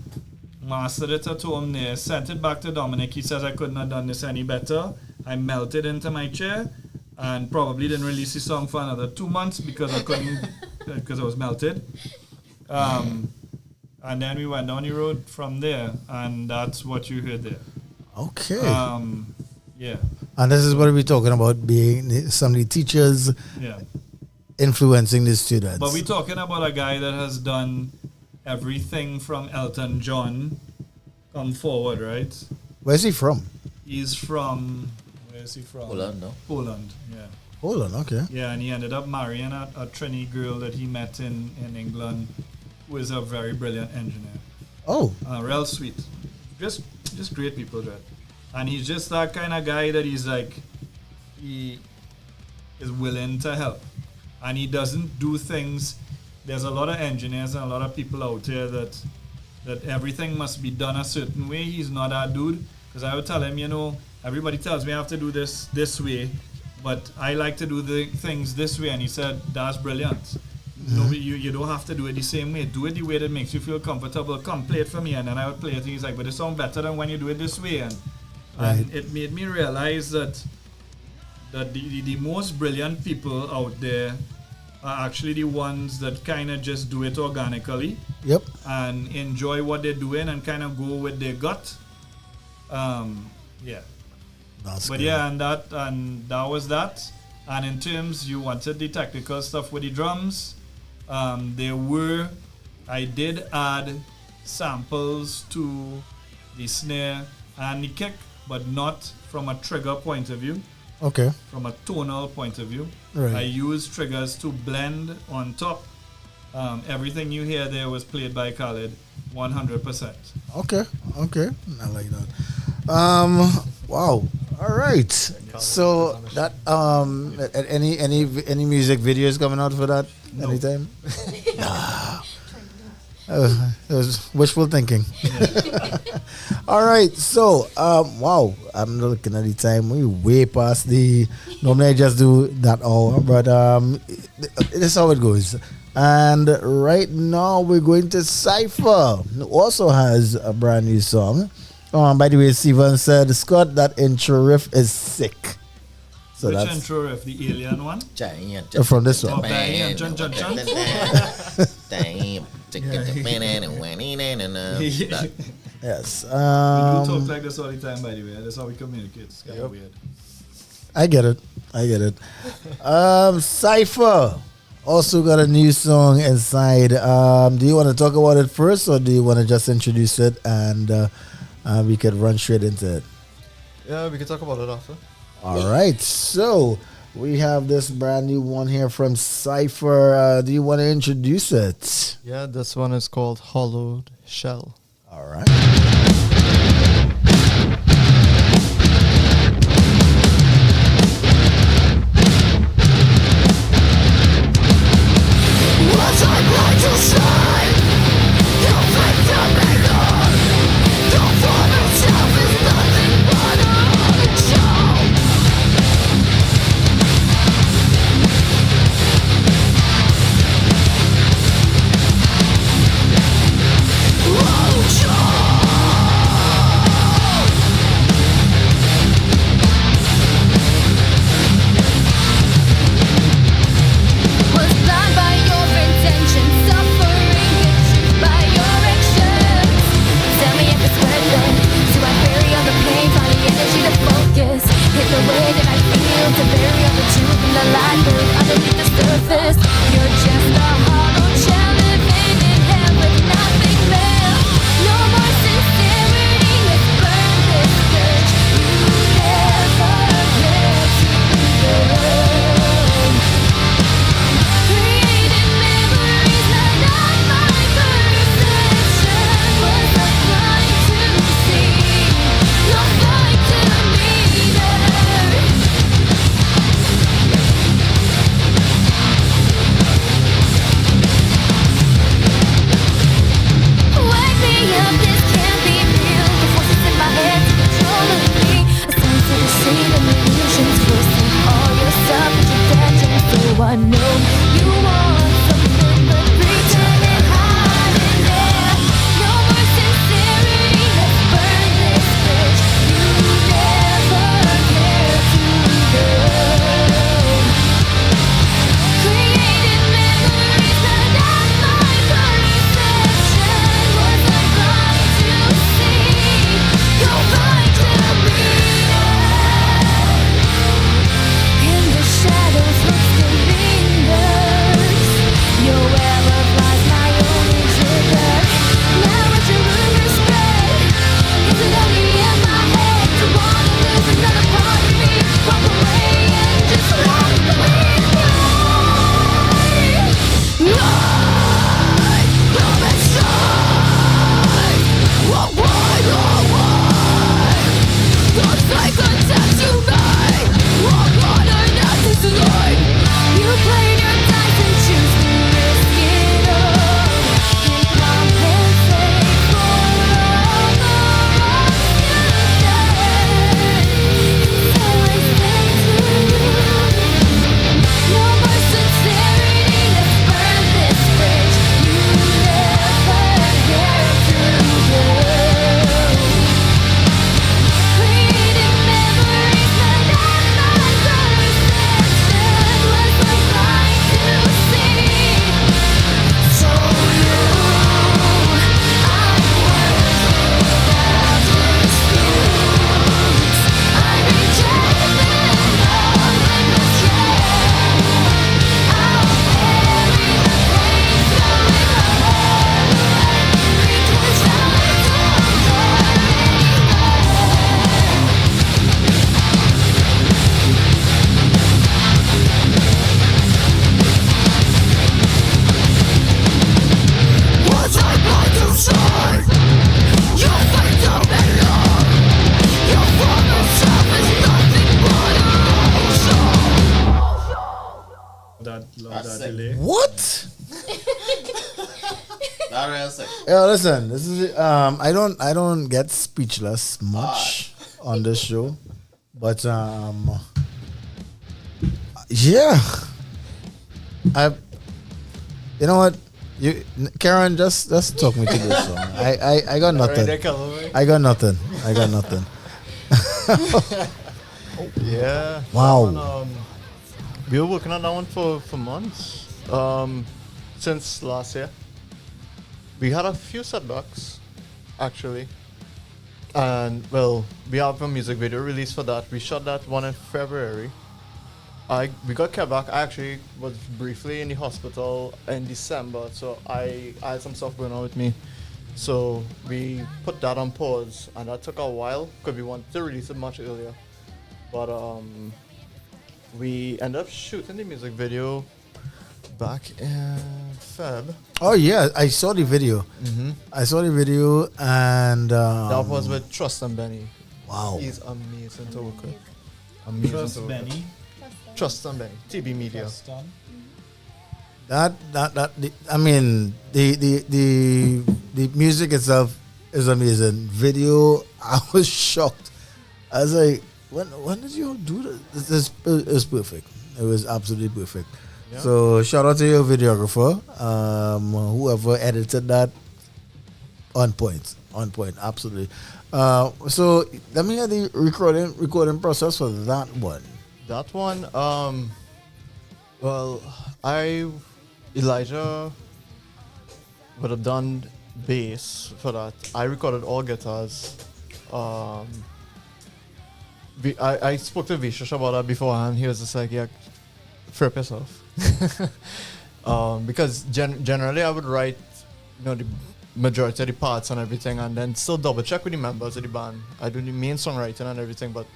Mastered it at home there. Sent it back to Dominic. He says I couldn't have done this any better. I melted into my chair and probably didn't release the song for another 2 months because I couldn't, because I was melted. And then we went down the road from there, and that's what you heard there. Okay. Yeah. And this is what we're talking about, being some of the teachers influencing the students. But we're talking about a guy that has done everything from Elton John come forward, right? Where's he from? He's from... Where is he from? Poland, no? Poland, yeah. Poland, okay. Yeah, and he ended up marrying a Trini girl that he met in England, who is a very brilliant engineer. Oh. Real sweet. Just great people, right? And he's just that kind of guy that he's like, he is willing to help. And he doesn't do things... There's a lot of engineers and a lot of people out there that everything must be done a certain way. He's not that dude. Because I would tell him, everybody tells me I have to do this way, but I like to do the things this way. And he said, "That's brilliant. No, you don't have to do it the same way. Do it the way that makes you feel comfortable. Come play it for me." And then I would play it. And he's like, "But it sounds better than when you do it this way." And it made me realize that the most brilliant people out there are actually the ones that kind of just do it organically. Yep. And enjoy what they're doing and kind of go with their gut. Yeah. That's but good. yeah, and that was that. And in terms, you wanted the technical stuff with the drums. I did add samples to the snare and the kick, but not from a trigger point of view. Okay. From a tonal point of view. Right. I used triggers to blend on top. Everything you hear there was played by Khaled, 100%. Okay. I like that. Wow. All right. So that any music videos coming out for that anytime? It was wishful thinking. All right. So wow. I'm looking at the time. We way past the. Normally I just do that hour, but this is how it goes. And right now we're going to CIPHER, who also has a brand new song. By the way, Steven said, "Scott, that intro riff is sick." So which that's intro riff? The alien one? from this one. Oh, Damn. That. Yes. We do talk like this all the time, by the way. That's how we communicate. It's kind of weird. I get it. CIPHER also got a new song inside. Do you want to talk about it first, or do you want to just introduce it and we could run straight into it? Yeah, we can talk about it after. All right. So we have this brand new one here from CIPHER. Do you want to introduce it? Yeah, this one is called Hollowed Shell. All right. Was I blind to shine? You think to make up. The form itself is nothing but a show. Oh, Was blind by your intentions, suffering by your actions. Tell me if it's worth it. Do I bury all the pain, find the energy to focus? Hit the way that I feel to bury all the truth in the light buried underneath the surface. You're just a hollow shell living in hell with nothing left. No more sincerity, let's burn this bridge. You never get to burn. Created memories that not my perception. Was I blind to see? You're blind to me Wake me up, this can't be real. The forces in my head take control of me. A sense of deceit and illusions, forcing all yourself into attention. So I know you want something, but pretending hiding there. No more sincerity, let's burn this bridge. You never care to burn. Created memories that not my perception. Was I blind to see? You're blind to me. In the shadows, what still lingers? Your web of lies, my only trigger. Now what your rumors spread. Is it only in my head to wanna lose another part of me? Walk away and just walk away. You played your dice and choose to risk it all. Can't compensate for all the wrongs you've done. So I stand to no more sincerity, let's burn this bridge. You never care to go. Created memories that not my perception. Was I blind to see? So you, I'm worth without excuse. I reject them all in the shell. I'll bury the pain flowing away. Retwist how it don't go Was I blind to sight? Your fate don't belong. Your form of self is nothing but a That delay. What? That real sick. Yo, listen. This is I don't get speechless much on this show, but yeah, you know what? Karen, just talk me to this song. I got nothing. I got nothing. Yeah. Wow. that one, we were working on that one for months. Since last year. we had a few setbacks, actually. And, well, we have a music video released for that. We shot that one in February. We got kept back. I actually was briefly in the hospital in December, so I had some stuff going on with me. So we put that on pause, and that took a while because we wanted to release it much earlier. But we ended up shooting the music video back in Feb. Oh yeah, I saw the video. I saw the video, and that was with Trust and Benny. Wow, he's amazing to work with. Amazing Trust to work Benny. with. Trust and Benny. TB Media. I mean, the music itself is amazing. Video, I was shocked. I was like, when did you do this? It was perfect. It was absolutely perfect. Yeah. So shout out to your videographer, whoever edited that. On point, absolutely. So let me hear the recording process for that one. That one, well, Elijah would have done bass for that. I recorded all guitars. I spoke to Vishash about that beforehand. He was just like, yeah, flip yourself. Because generally I would write, the majority of the parts and everything, and then still double check with the members of the band. I do the main songwriting and everything, but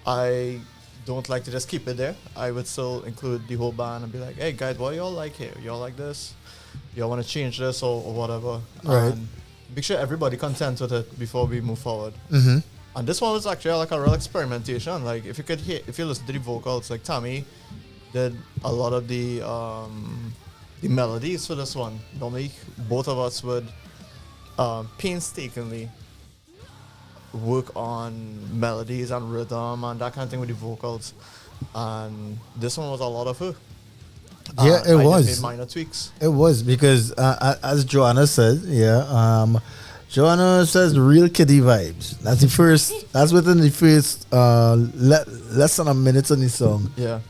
I don't like to just keep it there. I would still include the whole band and be like, hey guys, what y'all like here? Y'all like this? Y'all want to change this or whatever? Right. And make sure everybody content with it before we move forward. Mm-hmm. And this one was actually like a real experimentation. Like if you listen to the vocals, like Tammy did a lot of the melodies for this one. Normally both of us would painstakingly work on melodies and rhythm and that kind of thing with the vocals, and this one was a lot of her. Yeah, it was. Made minor tweaks. It was because, as Joanna said, Joanna says real kiddie vibes. That's the first. That's within the first less than a minute in the song. Yeah,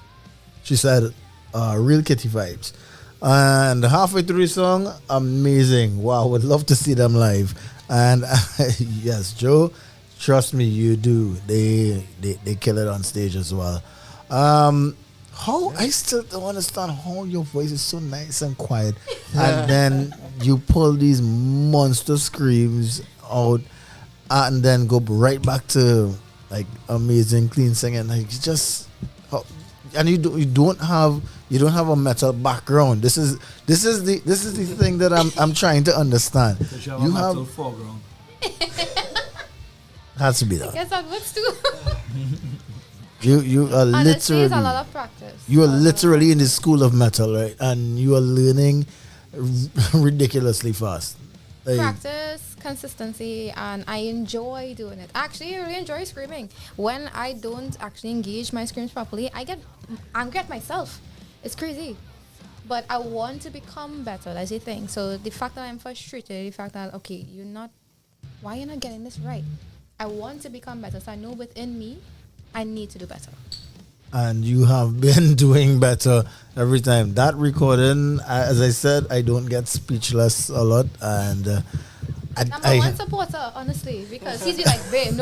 she said real kitty vibes, and halfway through the song, amazing. Wow, would love to see them live. And yes, Joe. Trust me, you do. They kill it on stage as well. I still don't understand how your voice is so nice and quiet, and then you pull these monster screams out, and then go right back to like amazing clean singing. Like and you don't have a metal background. This is the thing that I'm trying to understand. You have a metal foreground. Has to be that. I guess that works too. You are Honestly, literally it's a lot of practice. You are literally in the school of metal, right? And you are learning ridiculously fast. Like, Practice, consistency, and I enjoy doing it. Actually, I really enjoy screaming. When I don't actually engage my screams properly, I get angry at myself. It's crazy. But I want to become better, that's the thing. So the fact that I'm frustrated, the fact that, okay, why you're not getting this right? I want to become better, so I know within me, I need to do better. And you have been doing better every time. That recording, as I said, I don't get speechless a lot. And Number one supporter, honestly, because he's like, babe,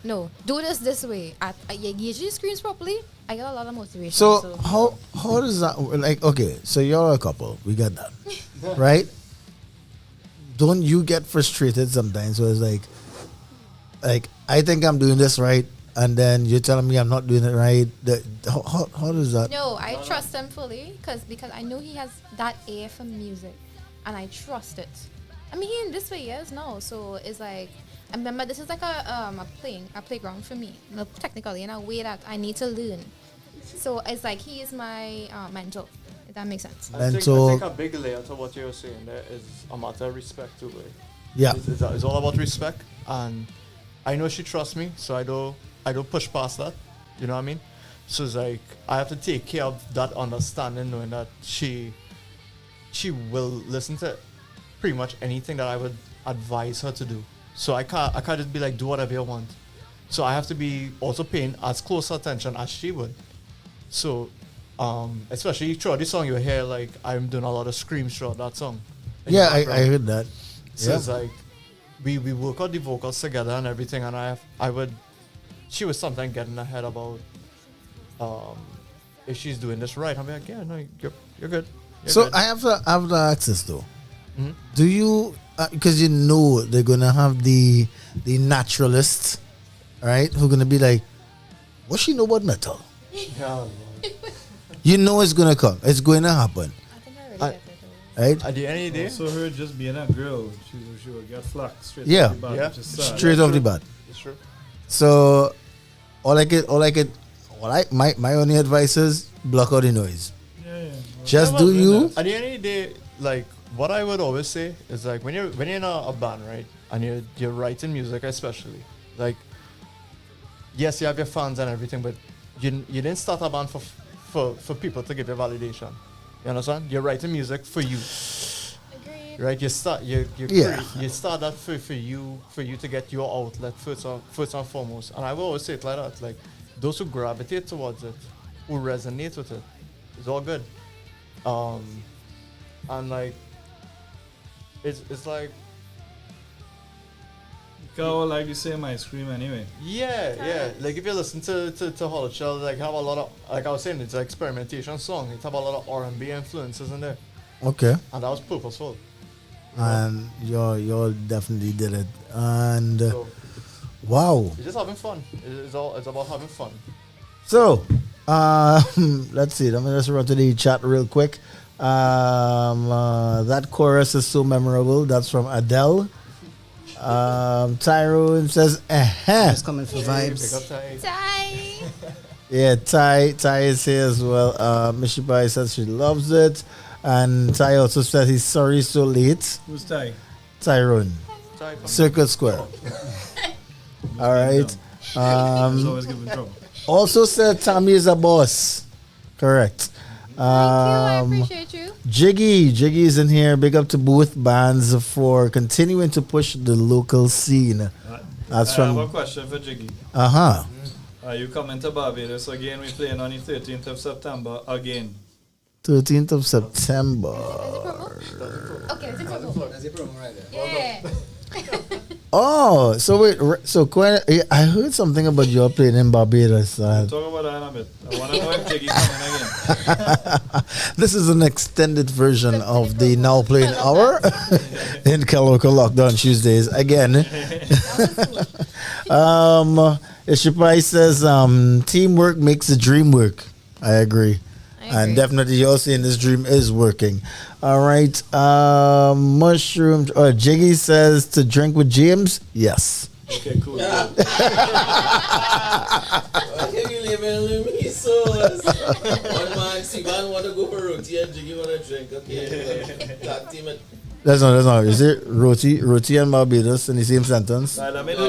no, do this way. You engage your screens properly, I get a lot of motivation. So how does that, like, okay, so you're a couple, we get that, right? Don't you get frustrated sometimes? So it's like I think I'm doing this right, and then you're telling me I'm not doing it right. How does that? No, I trust him fully because I know he has that ear for music, and I trust it. I mean, he in this for years now, so it's like, I remember this is like a playground for me, technically, in a way that I need to learn. So it's like he is my mentor, if that makes sense. I think a big layer to what you're saying there is a matter of respect too. Right? Yeah, it's all about respect, and I know she trusts me, so I don't push past that. You know what I mean? So it's like I have to take care of that understanding, knowing that she will listen to pretty much anything that I would advise her to do. So I can't just be like, do whatever you want. So I have to be also paying as close attention as she would. So especially throughout the song you hear, like I'm doing a lot of screams throughout that song. Yeah, I heard that. So it's like we work out the vocals together and everything, and she was sometimes getting ahead about if she's doing this right. I'm like, yeah, no, you're good. So I have to ask this though. Mm-hmm. Do you, because you know they're gonna have the naturalists, right? Who are gonna be like, what she know about metal? Yeah, you know it's gonna come. It's going to happen. Right? At the end of the day, also her just being a girl, she will get flack straight Yeah, off the bat. Which is sad. straight off the bat. It's true. So, my only advice is block out the noise. Just do you. At the end of the day, like what I would always say is like when you're in a band, right, and you're writing music, especially, like yes, you have your fans and everything, but you didn't start a band for people to give you validation. You understand? You're writing music for you. Agreed. Right? You start that for you to get your outlet first and foremost. And I will always say it like that. Like those who gravitate towards it, who resonate with it, it's all good. And like it's like you all like the same ice cream anyway. Yeah. Like if you listen to Hollow Shell, like have a lot of, like I was saying, it's an experimentation song. It have a lot of R&B influences in there. Okay. And that was purposeful. And you definitely did it. And So, wow. it's just having fun. It's about having fun. So, let's see. Let me just run to the chat real quick. That chorus is so memorable. That's from Adele. Tyrone says, Just coming for vibes. Ty. Yeah, Ty is here as well. Mishibai says she loves it. And Ty also says he's sorry so late. Who's Ty? Tyrone. Circle Square. All right. He's always giving trouble. Also said Tommy is a boss. Correct. I appreciate you. Jiggy is in here. Big up to both bands for continuing to push the local scene. That's I have a question for Jiggy. Are you coming to Barbados again? We're playing on the 13th of September again. 13th of September. Okay, it's a promo. That's a promo right there. Yeah. Oh, so wait. So I heard something about you playing in Barbados. We'll talk about that in a bit. I want to know if Jiggy coming again. This is an extended version of the Now Playing Hour in Kelocal Lockdown Tuesdays. Again, Ishipai says teamwork makes the dream work. I agree. And definitely you're saying this dream is working. All right. Mushroom. Jiggy says to drink with James. Yes. Okay, cool. Why can't you leave me so? One man, Sivan want to go for roti and Jiggy want to drink. Okay. Tag team it. That's not. Is it roti and Barbados in the same sentence? Let me do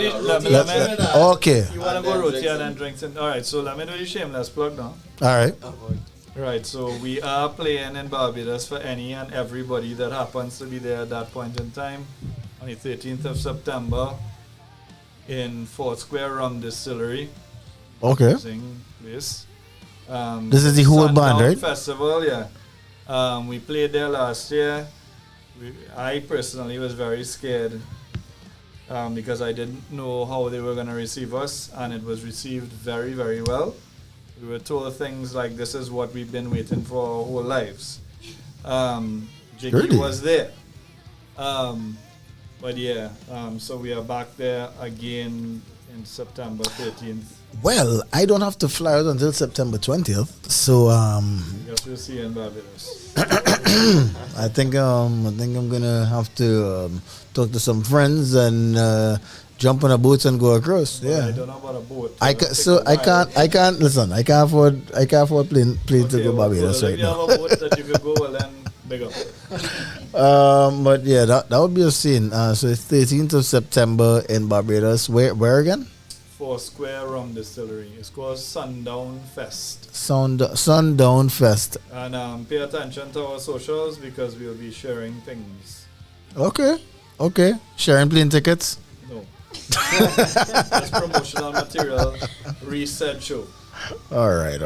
okay. You want to go roti and then drinks. All right, so let me do the shameless plug now. All right. Right, so we are playing in Barbados for any and everybody that happens to be there at that point in time on the 13th of September in Foursquare Rum Distillery. Okay. This is the whole band, right? Festival, yeah. We played there last year. I personally was very scared because I didn't know how they were going to receive us, and it was received very, very well. We were told things like, this is what we've been waiting for our whole lives. Jiggy was there. But yeah, so we are back there again in September 13th. Well, I don't have to fly out until September 20th. So, I guess we'll see you in Barbados. I think I'm going to have to talk to some friends and jump on a boat and go across. Well, I don't know about a boat. I can't listen. I can't afford plane to go Barbados right now. If you have a boat that you could go, well then big up. But yeah, that would be a scene. So it's 13th of September in Barbados. Where again? Foursquare Rum Distillery. It's called Sundown Fest. Sundown Fest. And pay attention to our socials because we'll be sharing things. Okay. Sharing plane tickets? No. Just promotional material. Reset show. All right.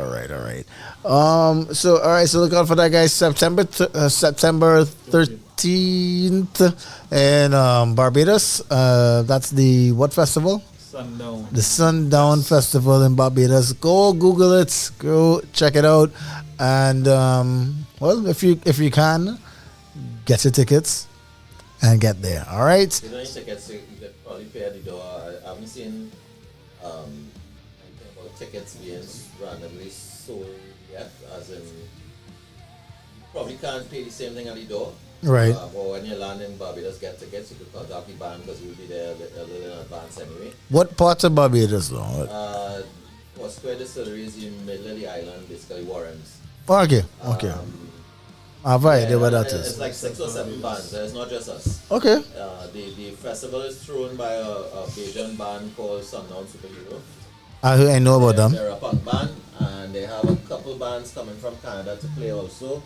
So look out for that, guys. September 13th. 13th in Barbados. That's the what festival? Sundown. The Sundown Festival in Barbados. Go Google it. Go check it out. And well, if you can, get your tickets and get there. All right. You know, your tickets you could probably pay at the door. I haven't seen anything about tickets being randomly sold yet. As in, you probably can't pay the same thing at the door. Right. Or when you land in Barbados, get tickets. You could contact the band because we'll be there a little in advance anyway. What part of Barbados though? Square Distillery is in the middle of the island, basically Warrens. Okay. I've no idea what that It's is. like 6 or 7 bands. It's not just us. Okay. The festival is thrown by a Bajan band called Sundown Superhero. I know about them. They're a punk band, and they have a couple bands coming from Canada to play also,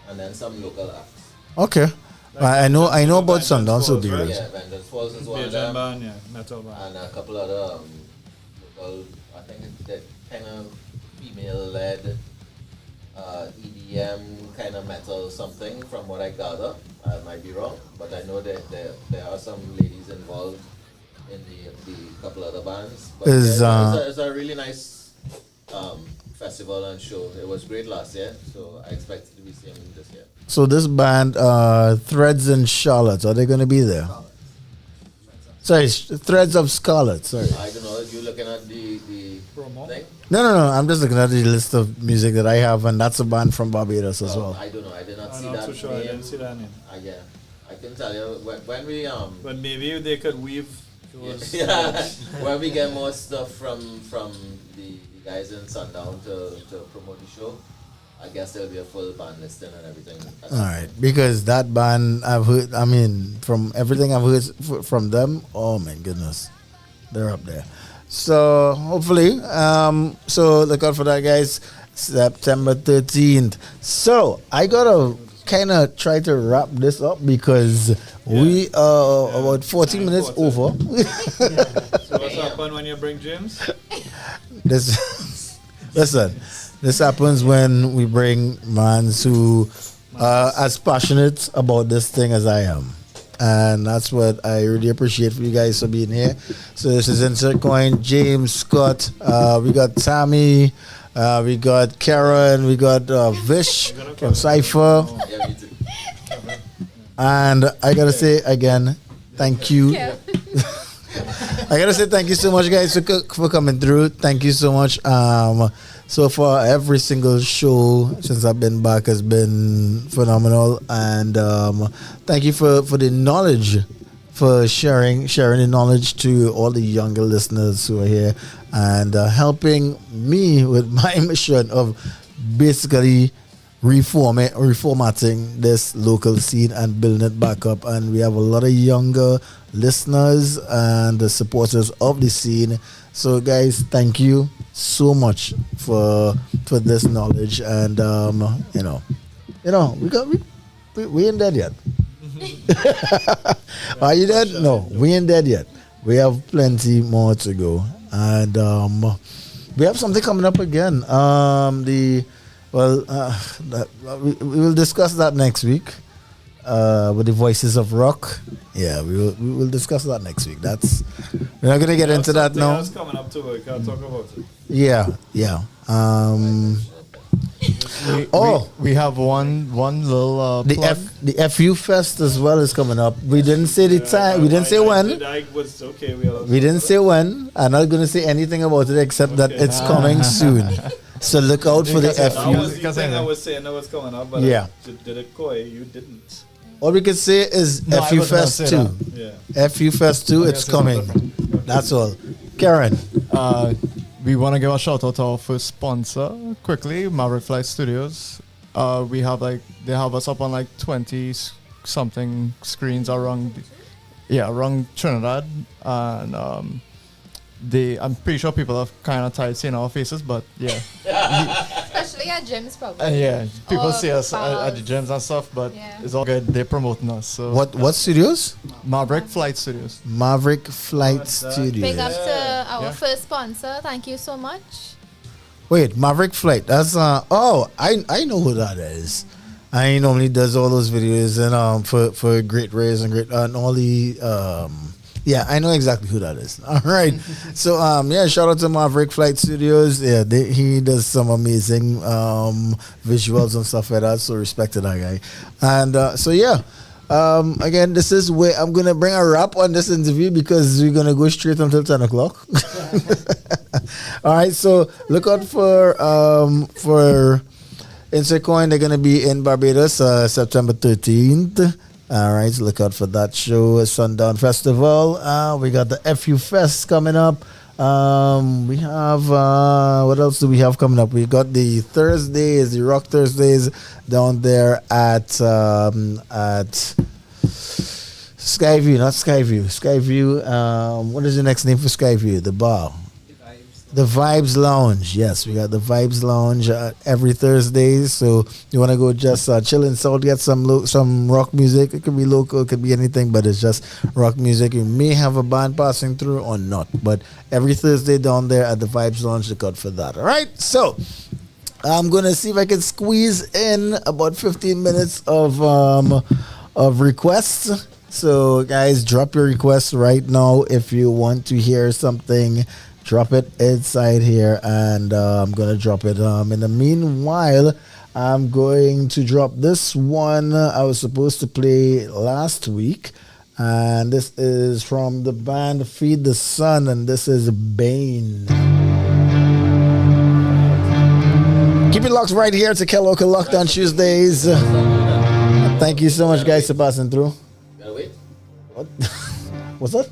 and then some local acts. Okay. I know about Sundown Superheroes. Yeah, Vengeance Falls is one of Bajan them. band, yeah, metal band. And a couple other local, I think they're kind of female-led EDM kind of metal something from what I gather. I might be wrong, but I know that there are some ladies involved in the couple other bands. But it's a really nice festival and show. It was great last year, so I expect it to be same this year. So this band, Threads in Charlotte, are they going to be there? Sorry, Threads of Scarlet. Sorry. I don't know. You looking at the thing? No. I'm just looking at the list of music that I have, and that's a band from Barbados as well. I don't know. I did not see I'm that not too sure. name. I didn't see that name. Yeah, I can tell you when we But maybe they could weave those. yeah, when we get more stuff from the guys in Sundown to promote the show. I guess there'll be a full band listing and everything. All right, because that band I've heard. I mean, from everything I've heard from them, oh my goodness, they're up there. So hopefully, so look out for that, guys. September 13th. So I gotta kind of try to wrap this up because we are about 40 minutes over. So what's happened when you bring James? Listen. This happens when we bring mans who are as passionate about this thing as I am. And that's what I really appreciate for you guys for being here. So this is Incert Coin, James, Scott, we got Tammy, we got Karen, we got Vish from CIPHER. And I gotta say again, thank you. I gotta say thank you so much, guys, for coming through. Thank you so much. So far, every single show since I've been back has been phenomenal, and thank you for the knowledge, for sharing the knowledge to all the younger listeners who are here, and helping me with my mission of basically reformatting this local scene and building it back up. And we have a lot of younger listeners and the supporters of the scene. So guys, thank you so much for this knowledge. And we ain't dead yet. Are you dead? No, we ain't dead yet. We have plenty more to go. And we have something coming up again. We will discuss that next week with the Voices of Rock. Yeah, we will discuss that next week. We're not gonna get into that now. Else coming up too. We can't talk about it. Yeah. We have one little the FU Fest as well is coming up. We didn't say the time. We didn't say when. We didn't say when. I'm not gonna say anything about it except that it's coming soon. So look out for the FU. That was the thing I was saying that was coming up, but yeah. Did it go? You didn't. All we can say is FU Fest 2. Yeah. FU Fest 2, it's coming. That's all. Karen. We want to give a shout out to our first sponsor quickly, Maverick Flight Studios. They have us up on like 20 something screens around Trinidad, and I'm pretty sure people are kind of tired seeing our faces, but yeah. Especially at gyms, probably. People see us at the gyms and stuff, but it's all good. They're promoting us. So what studios? Maverick Flight Studios. Maverick Flight Studios. Big up to our first sponsor. Thank you so much. Wait, Maverick Flight. That's I know who that is. And he normally does all those videos and for Great Rays and Great and all the yeah, I know exactly who that is. All right. So yeah, shout out to Maverick Flight Studios. Yeah, he does some amazing visuals and stuff like that. So respect to that guy. And so yeah. Again, this is where I'm gonna bring a wrap on this interview because we're gonna go straight until 10 o'clock. All right, so look out for Incert Coin. They're gonna be in Barbados September 13th. All right, so look out for that show, Sundown Festival. We got the FU Fest coming up. We have what else do we have coming up? We got the Thursdays, the Rock Thursdays down there at Skyview, not Skyview. Skyview. What is the next name for Skyview? The bar. The Vibes Lounge. Yes, we got the Vibes Lounge every Thursday. So you want to go just chill and salt, get some rock music. It could be local, it could be anything, but it's just rock music. You may have a band passing through or not, but every Thursday down there at the Vibes Lounge, look out for that. All right, so I'm gonna see if I can squeeze in about 15 minutes of requests. So guys, drop your requests right now if you want to hear something. Drop it inside here, and I'm gonna drop it. In the meanwhile, I'm going to drop this one I was supposed to play last week, and this is from the band Feed the Sun, and this is Bane. Keep it locked right here to Kelocal Lockdown Tuesdays. Thank you so much, guys, for passing through. Gotta wait. What? What's that?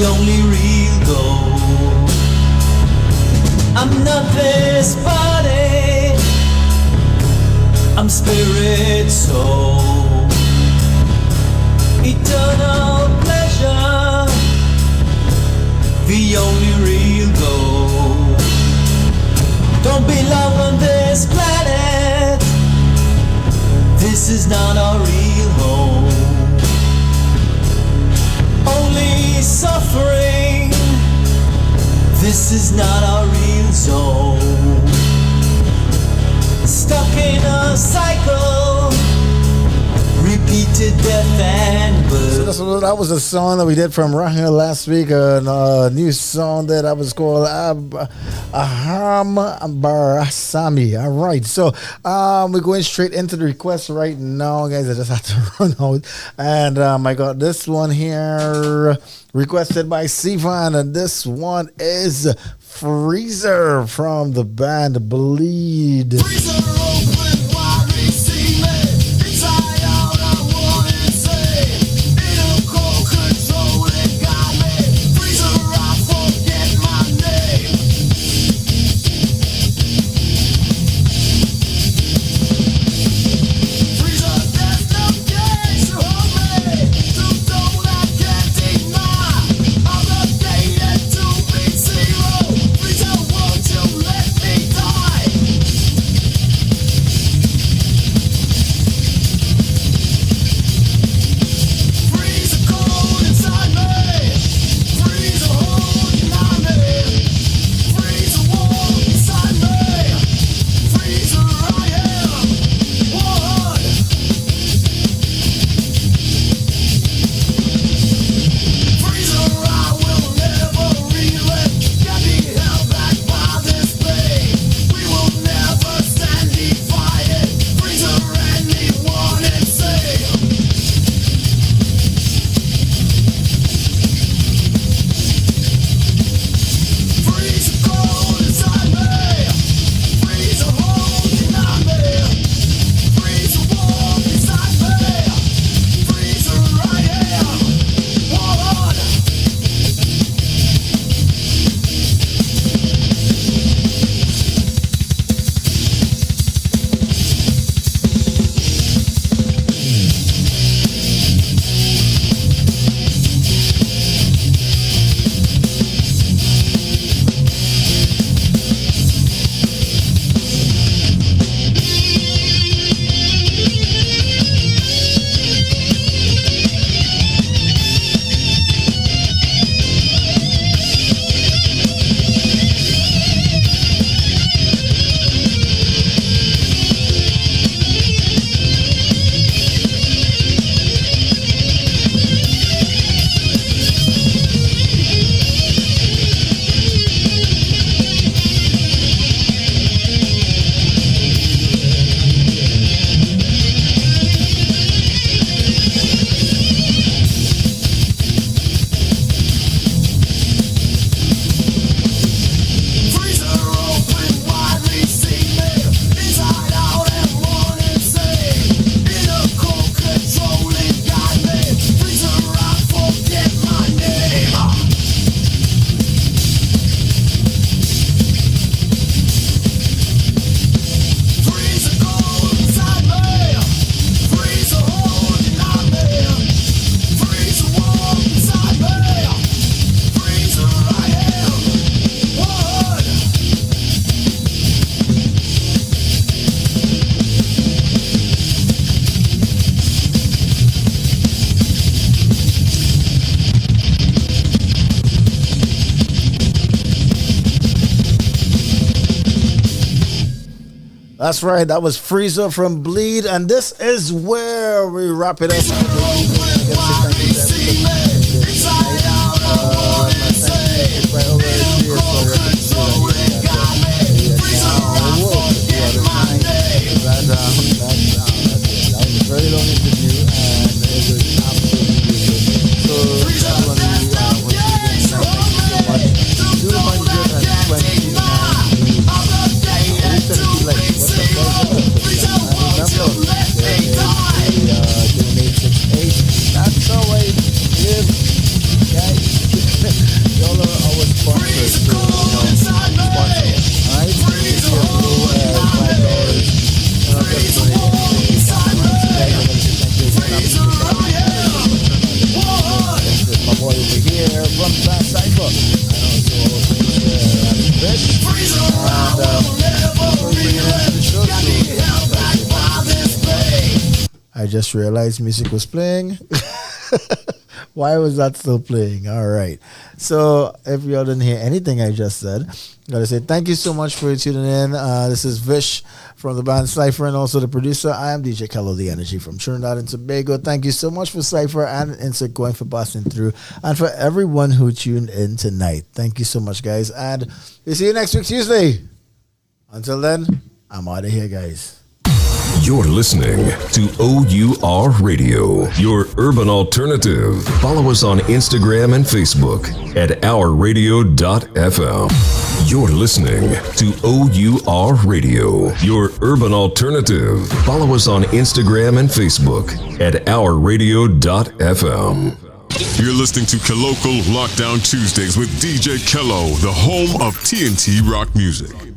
the only real goal. I'm not this body, I'm spirit, soul, eternal pleasure, the only real goal. Don't belong on this planet, this is not our real home. Only suffering, this is not our real zone. Stuck in a cycle, repeated death and birth. So that was a song that we did from Rahel last week. A new song that I was called Aham Barasami. All right, so we're going straight into the request right now, guys. I just had to run out, and I got this one here requested by Sivan, and this one is Freezer from the band Bleed. That's right, that was Freezer from Bleed, and this is where we wrap it up. Very long interview, and it was absolutely beautiful. So, that's always here from the band CIPHER. And also Fish. I just realized music was playing. Why was that still playing? All right. So if y'all didn't hear anything I just said, I gotta say thank you so much for tuning in. This is Vish from the band CIPHER and also the producer. I am DJ Kelo, the energy from Trinidad and Tobago. Thank you so much for CIPHER and Incert going for passing through, and for everyone who tuned in tonight. Thank you so much, guys. And we'll see you next week Tuesday. Until then, I'm out of here, guys. You're listening to O.U.R. Radio, your urban alternative. Follow us on Instagram and Facebook at ourradio.fm. You're listening to O.U.R. Radio, your urban alternative. Follow us on Instagram and Facebook at ourradio.fm. You're listening to Kelocal Lockdown Tuesdays with DJ Kelo, the home of TNT rock music.